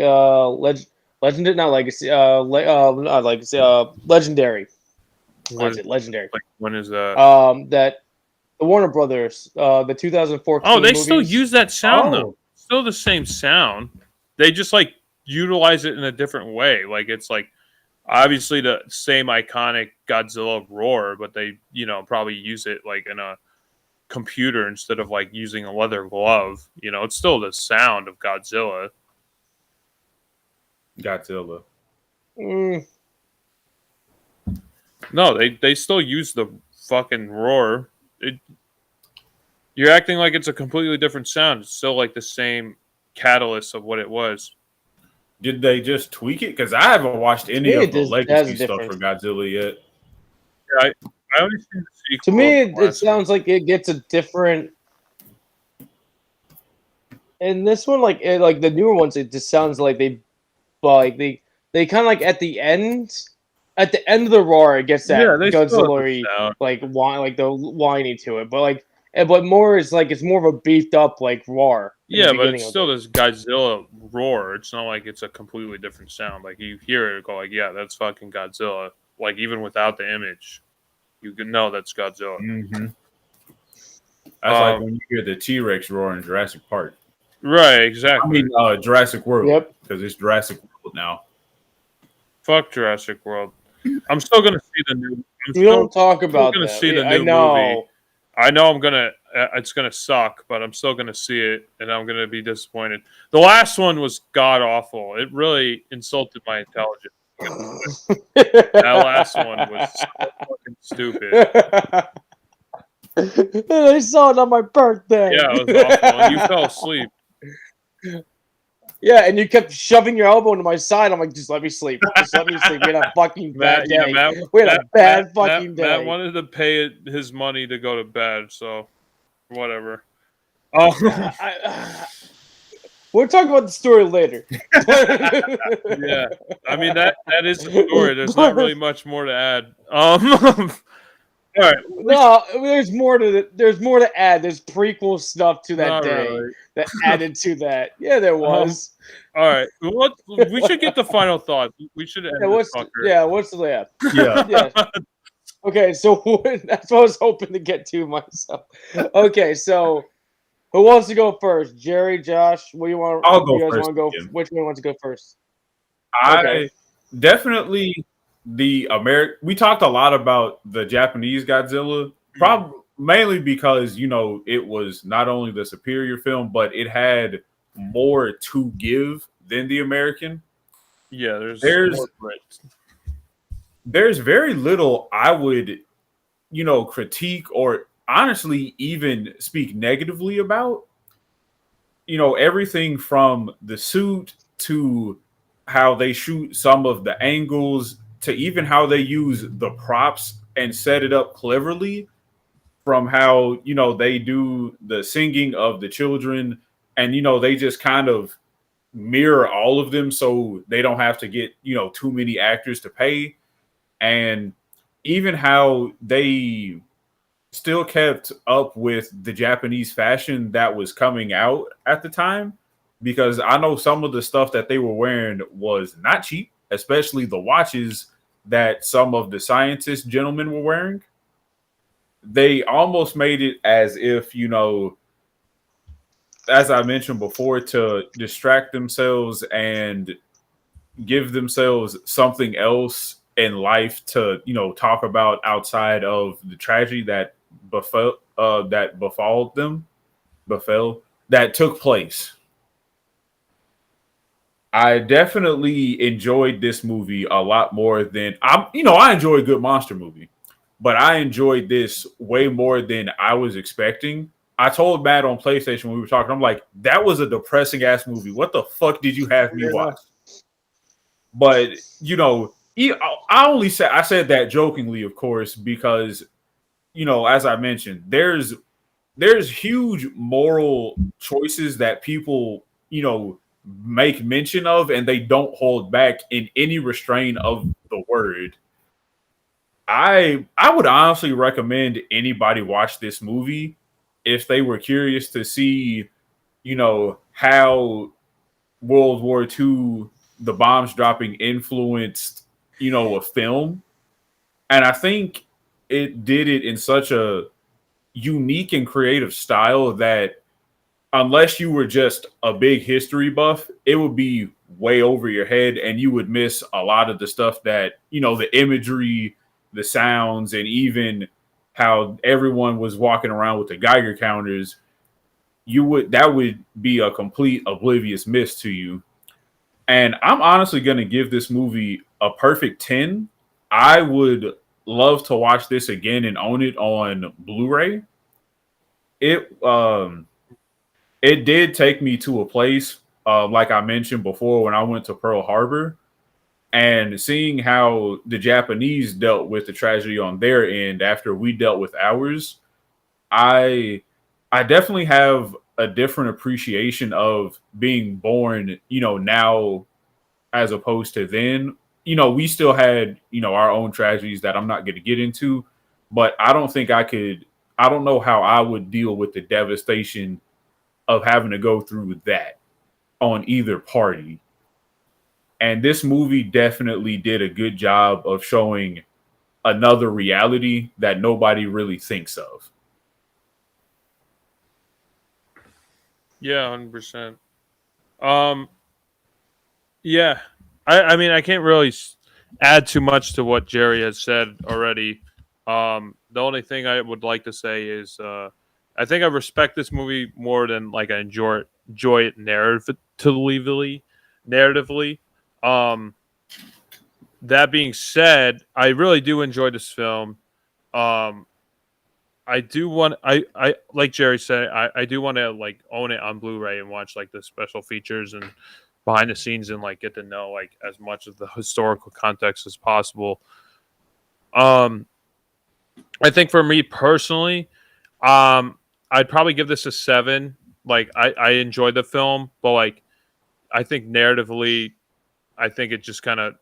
legendary, not Legacy. Not Legacy. Legendary. What is it? Legendary. Like when is that? That the Warner Brothers, the 2014. Oh, they movies. still use that sound though. Still the same sound. They just like utilize it in a different way. Like it's like obviously the same iconic Godzilla roar, but they probably use it like in a computer instead of like using a leather glove. You know, it's still the sound of Godzilla. No, they still use the fucking roar. You're acting like it's a completely different sound. It's still like the same catalyst of what it was. Did they just tweak it? Because I haven't watched any of the Legacy stuff for Godzilla yet. Yeah, I only seen the sequel. To me, it sounds like it gets a different. And this one, like the newer ones, it just sounds like they kind of like at the end of the roar, it gets that Godzilla like the whiny to it, but more is like it's more of a beefed up like roar. Yeah, but it's still this Godzilla roar. It's not like it's a completely different sound. Like you hear it, go like, yeah, that's fucking Godzilla. Like even without the image, you can know that's Godzilla. Mm-hmm. That's like when you hear the T-Rex roar in Jurassic Park. Right, exactly. I mean, Jurassic World. Because it's Jurassic World now. Fuck Jurassic World. I'm still gonna see the new. We don't talk about that. I'm gonna see the new movie. I know it's gonna suck, but I'm still gonna see it, and I'm gonna be disappointed. The last one was god awful. It really insulted my intelligence. That last one was so fucking stupid. I saw it on my birthday. Yeah, it was awful. And you fell asleep. Yeah, and you kept shoving your elbow into my side. I'm like, just let me sleep. Just let me sleep. We had a fucking bad day. We had a bad fucking day. Matt wanted to pay his money to go to bed, so whatever. Oh, we'll talk about the story later. Yeah, I mean that is the story. There's not really much more to add. All right. No, there's more to add. There's prequel stuff to that day that added to that. Yeah, there was. All right. Well, we should get the final thoughts. We should end what's the Yeah. Okay, so that's what I was hoping to get to myself. Okay, so Who wants to go first? Jerry, Josh, what do you want? I'll go You guys first want to go? again. Which one wants to go first? Okay. I definitely we talked a lot about the Japanese Godzilla, probably mainly because it was not only the superior film, but it had more to give than the American. Yeah, there's There's more grit. there's very little I would critique or honestly even speak negatively about. Everything from the suit to how they shoot some of the angles to even how they use the props and set it up cleverly, from how they do the singing of the children, and they just kind of mirror all of them so they don't have to get too many actors to pay. And even how they still kept up with the Japanese fashion that was coming out at the time, because I know some of the stuff that they were wearing was not cheap, especially the watches that some of the scientist gentlemen were wearing. They almost made it as if, as I mentioned before, to distract themselves and give themselves something else in life to, talk about outside of the tragedy that befell that took place. I definitely enjoyed this movie a lot more than I enjoy a good monster movie, but I enjoyed this way more than I was expecting. I told Matt on PlayStation when we were talking, I'm like, that was a depressing ass movie. What the fuck did you have me watch? But I said that jokingly, of course, because as I mentioned, there's huge moral choices that people make mention of, and they don't hold back in any restraint of the word. I would honestly recommend anybody watch this movie if they were curious to see how World War II, the bombs dropping, influenced a film. And I think it did it in such a unique and creative style that unless you were just a big history buff, it would be way over your head and you would miss a lot of the stuff that, the imagery, the sounds, and even how everyone was walking around with the Geiger counters. That would be a complete oblivious miss to you. And I'm honestly going to give this movie a perfect 10. I would love to watch this again and own it on Blu-ray. It did take me to a place, like I mentioned before, when I went to Pearl Harbor, and seeing how the Japanese dealt with the tragedy on their end after we dealt with ours. I definitely have a different appreciation of being born, now as opposed to then. We still had, our own tragedies that I'm not going to get into, but I don't think I don't know how I would deal with the devastation of having to go through that on either party. And this movie definitely did a good job of showing another reality that nobody really thinks of. Yeah, 100%. Yeah, I mean, I can't really add too much to what Jerry has said already. The only thing I would like to say is, I think I respect this movie more than like I enjoy it narratively. Um, that being said, I really do enjoy this film. Um, I do want I like Jerry said, I do want to like own it on Blu-ray and watch like the special features and behind the scenes and like get to know like as much of the historical context as possible. Um, I think for me personally, I'd probably give this a 7. Like I enjoyed the film, but like I think narratively, I think it just kind of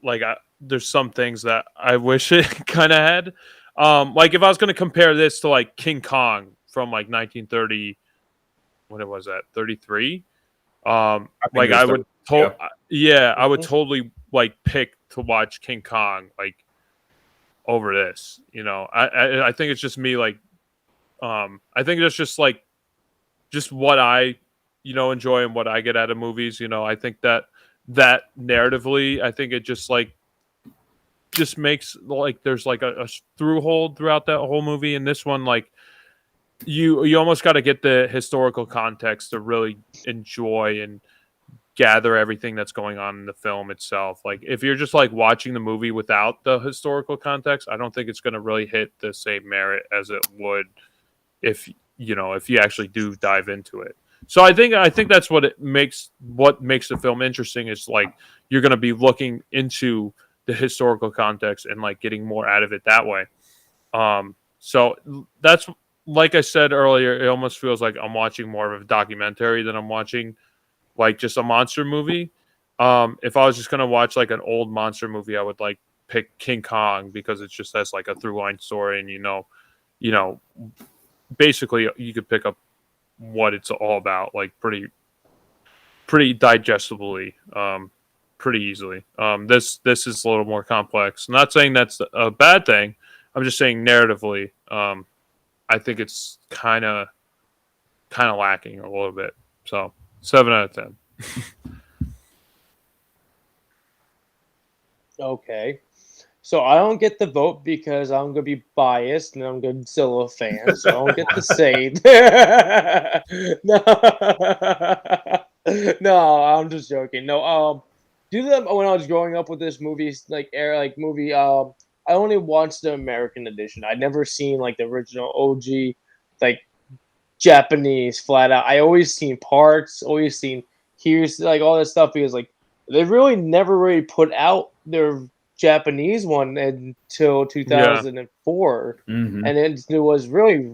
like there's some things that I wish it kind of had. Like if I was going to compare this to like King Kong from like 1930, when it was that 33. Like I would, I would totally like pick to watch King Kong like over this. I think it's just me like, I think it's just like just what I, enjoy and what I get out of movies. I think that narratively, I think it just makes like there's like a through hold throughout that whole movie. And this one, like you almost got to get the historical context to really enjoy and gather everything that's going on in the film itself. Like if you're just like watching the movie without the historical context, I don't think it's going to really hit the same merit as it would if you actually do dive into it. So I think that's what makes the film interesting is like you're going to be looking into the historical context and like getting more out of it that way. So that's, like I said earlier, it almost feels like I'm watching more of a documentary than I'm watching like just a monster movie. If I was just gonna watch like an old monster movie, I would like pick King Kong because it just has like a through line story, and basically you could pick up what it's all about like pretty digestibly, pretty easily. This is a little more complex. I'm not saying that's a bad thing. I'm just saying narratively, I think it's kind of lacking a little bit. So 7 out of 10. Okay. So I don't get the vote because I'm gonna be biased and I'm a Godzilla fan, so I don't get to say it. No, I'm just joking. No, when I was growing up with this movie, I only watched the American edition. I'd never seen like the original OG, like Japanese flat out. I always seen parts, always seen here's like all this stuff because like they really never really put out their Japanese one until 2004, Mm-hmm. and it was really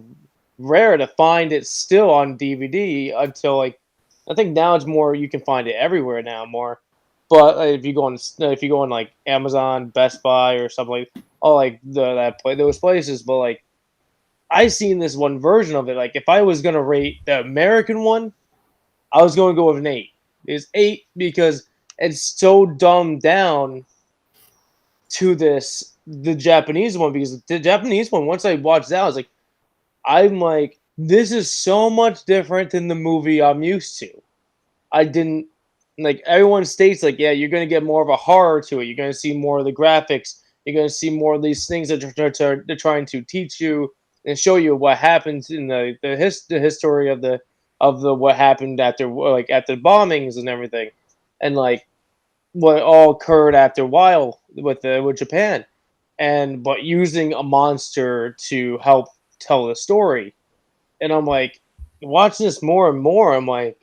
rare to find it still on DVD until like I think now it's more you can find it everywhere now more. But if you go on like Amazon, Best Buy, or something like those places, but like I seen this one version of it. Like if I was gonna rate the American one, I was going to go with an 8. It's 8 because it's so dumbed down to the Japanese one, because the Japanese one, once I watched that, I'm like, this is so much different than the movie I'm used to. I didn't like everyone states like, yeah, you're gonna get more of a horror to it. You're gonna see more of the graphics. You're gonna see more of these things that they're trying to teach you and show you what happens in the history of the what happened after the bombings and everything, and like what all occurred after a while with Japan, but using a monster to help tell the story. And I'm like, watching this more and more, I'm like,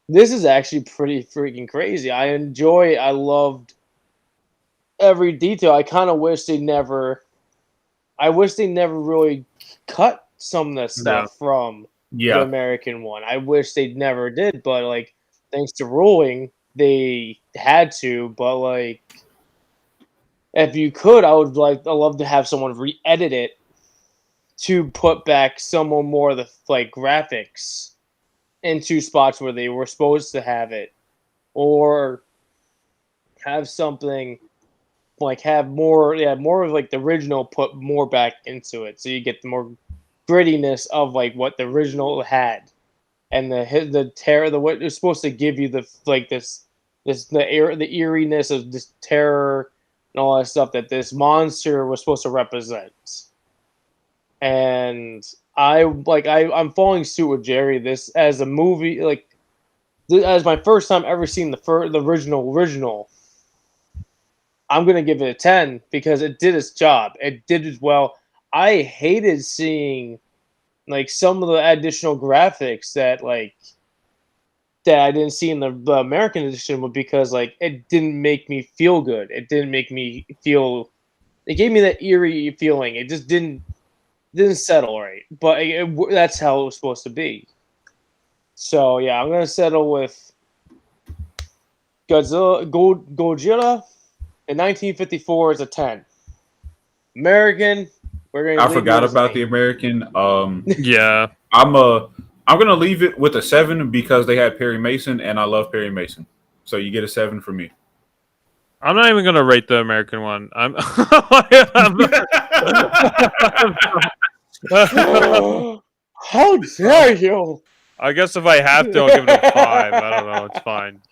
this is actually pretty freaking crazy. I loved every detail. I kind of wish they never really cut some of the stuff from the American one. I wish they never did, but like thanks to ruling, they had to. But like, if you could, I love to have someone re-edit it to put back some more of the like graphics into spots where they were supposed to have it, or have something like have more of like the original, put more back into it, so you get the more grittiness of like what the original had, and the terror, what it was supposed to give you, the eeriness of this terror and all that stuff that this monster was supposed to represent. And I'm following suit with Jerry. This as a movie, like as my first time ever seeing the original. I'm gonna give it a 10 because it did its job. It did it well. I hated seeing like some of the additional graphics that I didn't see in the American edition, but because like it didn't make me feel good. It didn't make me feel. It gave me that eerie feeling. It just didn't settle right. But that's how it was supposed to be. So yeah, I'm gonna settle with Gojira in 1954 is a 10. American, we're gonna. I forgot about the American. Yeah, I'm gonna leave it with a 7 because they had Perry Mason, and I love Perry Mason. So you get a 7 from me. I'm not even gonna rate the American one. How dare you? I guess if I have to, I'll give it a 5. I don't know. It's fine.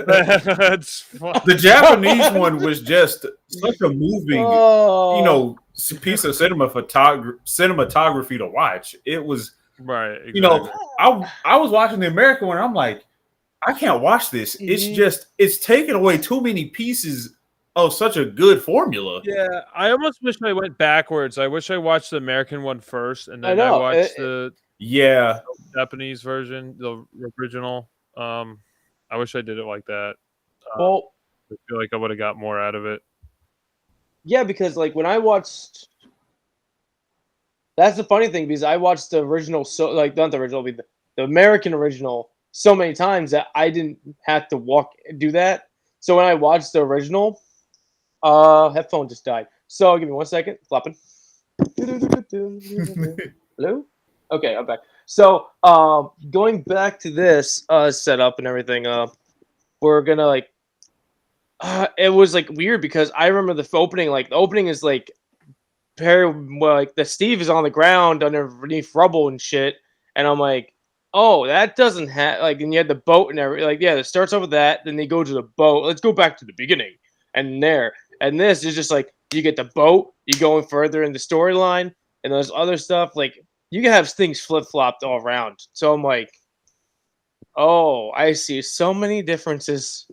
That's fine. The Japanese one was just such a moving, piece of cinematography to watch. It was right. Exactly. I was watching the American one. And I'm like, I can't watch this. It's taking away too many pieces of such a good formula. Yeah, I almost wish I went backwards. I wish I watched the American one first, and then I watched the Japanese version, the original. I wish I did it like that. Well, I feel like I would have got more out of it. Yeah, because like when I watched, that's the funny thing because I watched the original, not the original, the American original so many times that I didn't have to do that. So when I watched the original, headphone just died. So give me 1 second, flopping. Hello? Okay, I'm back. So going back to this setup and everything, we're gonna it was like weird because I remember the opening. Like the opening is like the Steve is on the ground underneath rubble and shit, and I'm like, oh, that doesn't have and you had the boat and everything. It starts off with that, then they go to the boat. Let's go back to the beginning, and this is just like you get the boat, you going further in the storyline, and there's other stuff like you can have things flip flopped all around. So I'm like, oh, I see so many differences.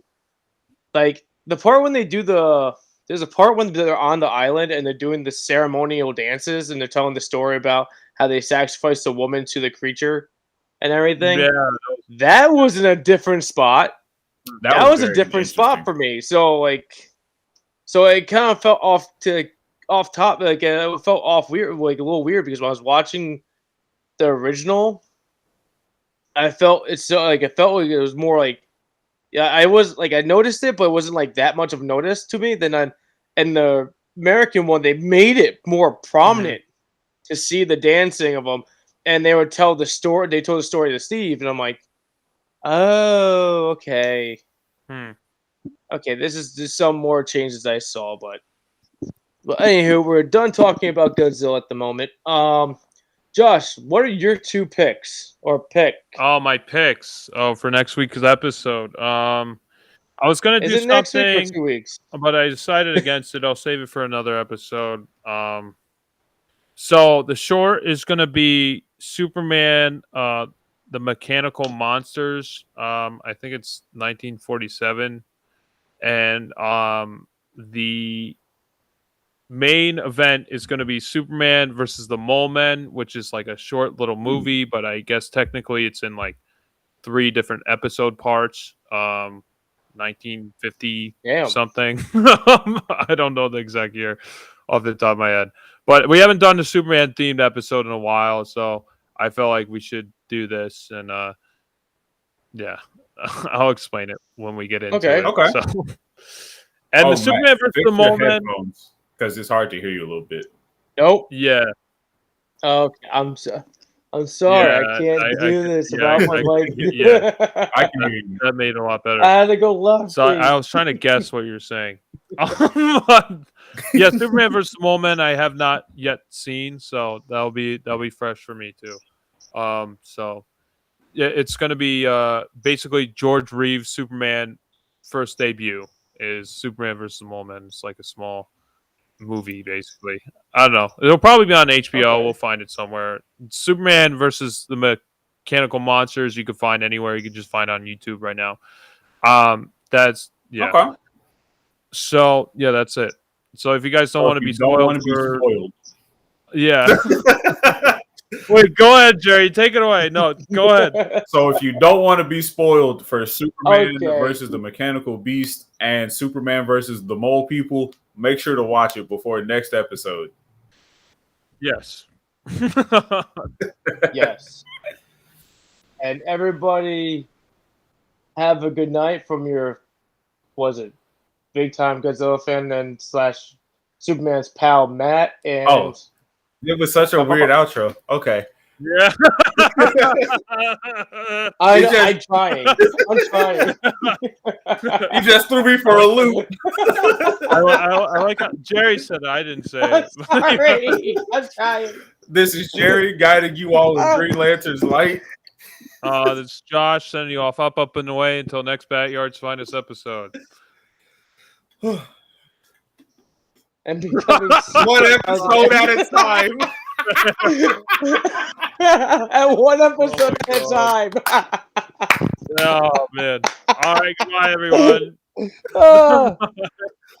Like the part when they do there's a part when they're on the island and they're doing the ceremonial dances and they're telling the story about how they sacrificed a woman to the creature and everything. Yeah, that was in a different spot. That was a different spot for me. So it kind of felt off top. Like it felt off weird, like a little weird because when I was watching the original, I felt it like it was more like. Yeah, I was like I noticed it, but it wasn't like that much of a notice to me. And the American one, they made it more prominent to see the dancing of them, and they would tell the story. They told the story to Steve, and I'm like, oh, okay, okay. This is just some more changes I saw, but anywho, we're done talking about Godzilla at the moment. Josh, what are your 2 picks or pick? Oh, my picks. Oh, for next week's episode. I was gonna do something next week or 2 weeks, but I decided against it. I'll save it for another episode. So the short is gonna be Superman, the Mechanical Monsters. I think it's 1947, and the main event is going to be Superman versus the Mole Men, which is like a short little movie, but I guess technically it's in like 3 different episode parts. 1950 something. I don't know the exact year off the top of my head, but we haven't done the Superman themed episode in a while, so I felt like we should do this, and I'll explain it when we get into it. Okay. So, and the Superman versus the Mole Men. Because it's hard to hear you a little bit. Nope. Yeah. Okay. I'm sorry. I can't do this about my mic. Yeah. I can hear you. That made it a lot better. I had to go left. So I was trying to guess what you're saying. Yeah, Superman versus Mole Men I have not yet seen, so that'll be fresh for me too. So yeah, it's gonna be basically George Reeves' Superman first debut is Superman versus Mole Men. It's like a small movie, basically. I don't know. It'll probably be on HBO. Okay. We'll find it somewhere. Superman versus the Mechanical Monsters. You can find anywhere. You can just find on YouTube right now. That's Okay. So yeah, that's it. So if you guys don't want to be spoiled, yeah. Wait, go ahead, Jerry. Take it away. No, go ahead. So if you don't want to be spoiled for Superman versus the Mechanical Beast and Superman versus the Mole People, make sure to watch it before next episode. Yes. Yes. And everybody have a good night from your, big time Godzilla fan and / Superman's pal Matt. And it was such a weird outro. Okay. Yeah. I'm trying. I'm trying. You just threw me for a loop. I like how Jerry said it. I didn't say I'm it. sorry. I'm trying. This is Jerry guiding you all in Green Lantern's light. This is Josh sending you off up and away until next BatYard's finest episode. And becoming One episode at a time. and one episode at a time. Oh man! All right, goodbye, everyone.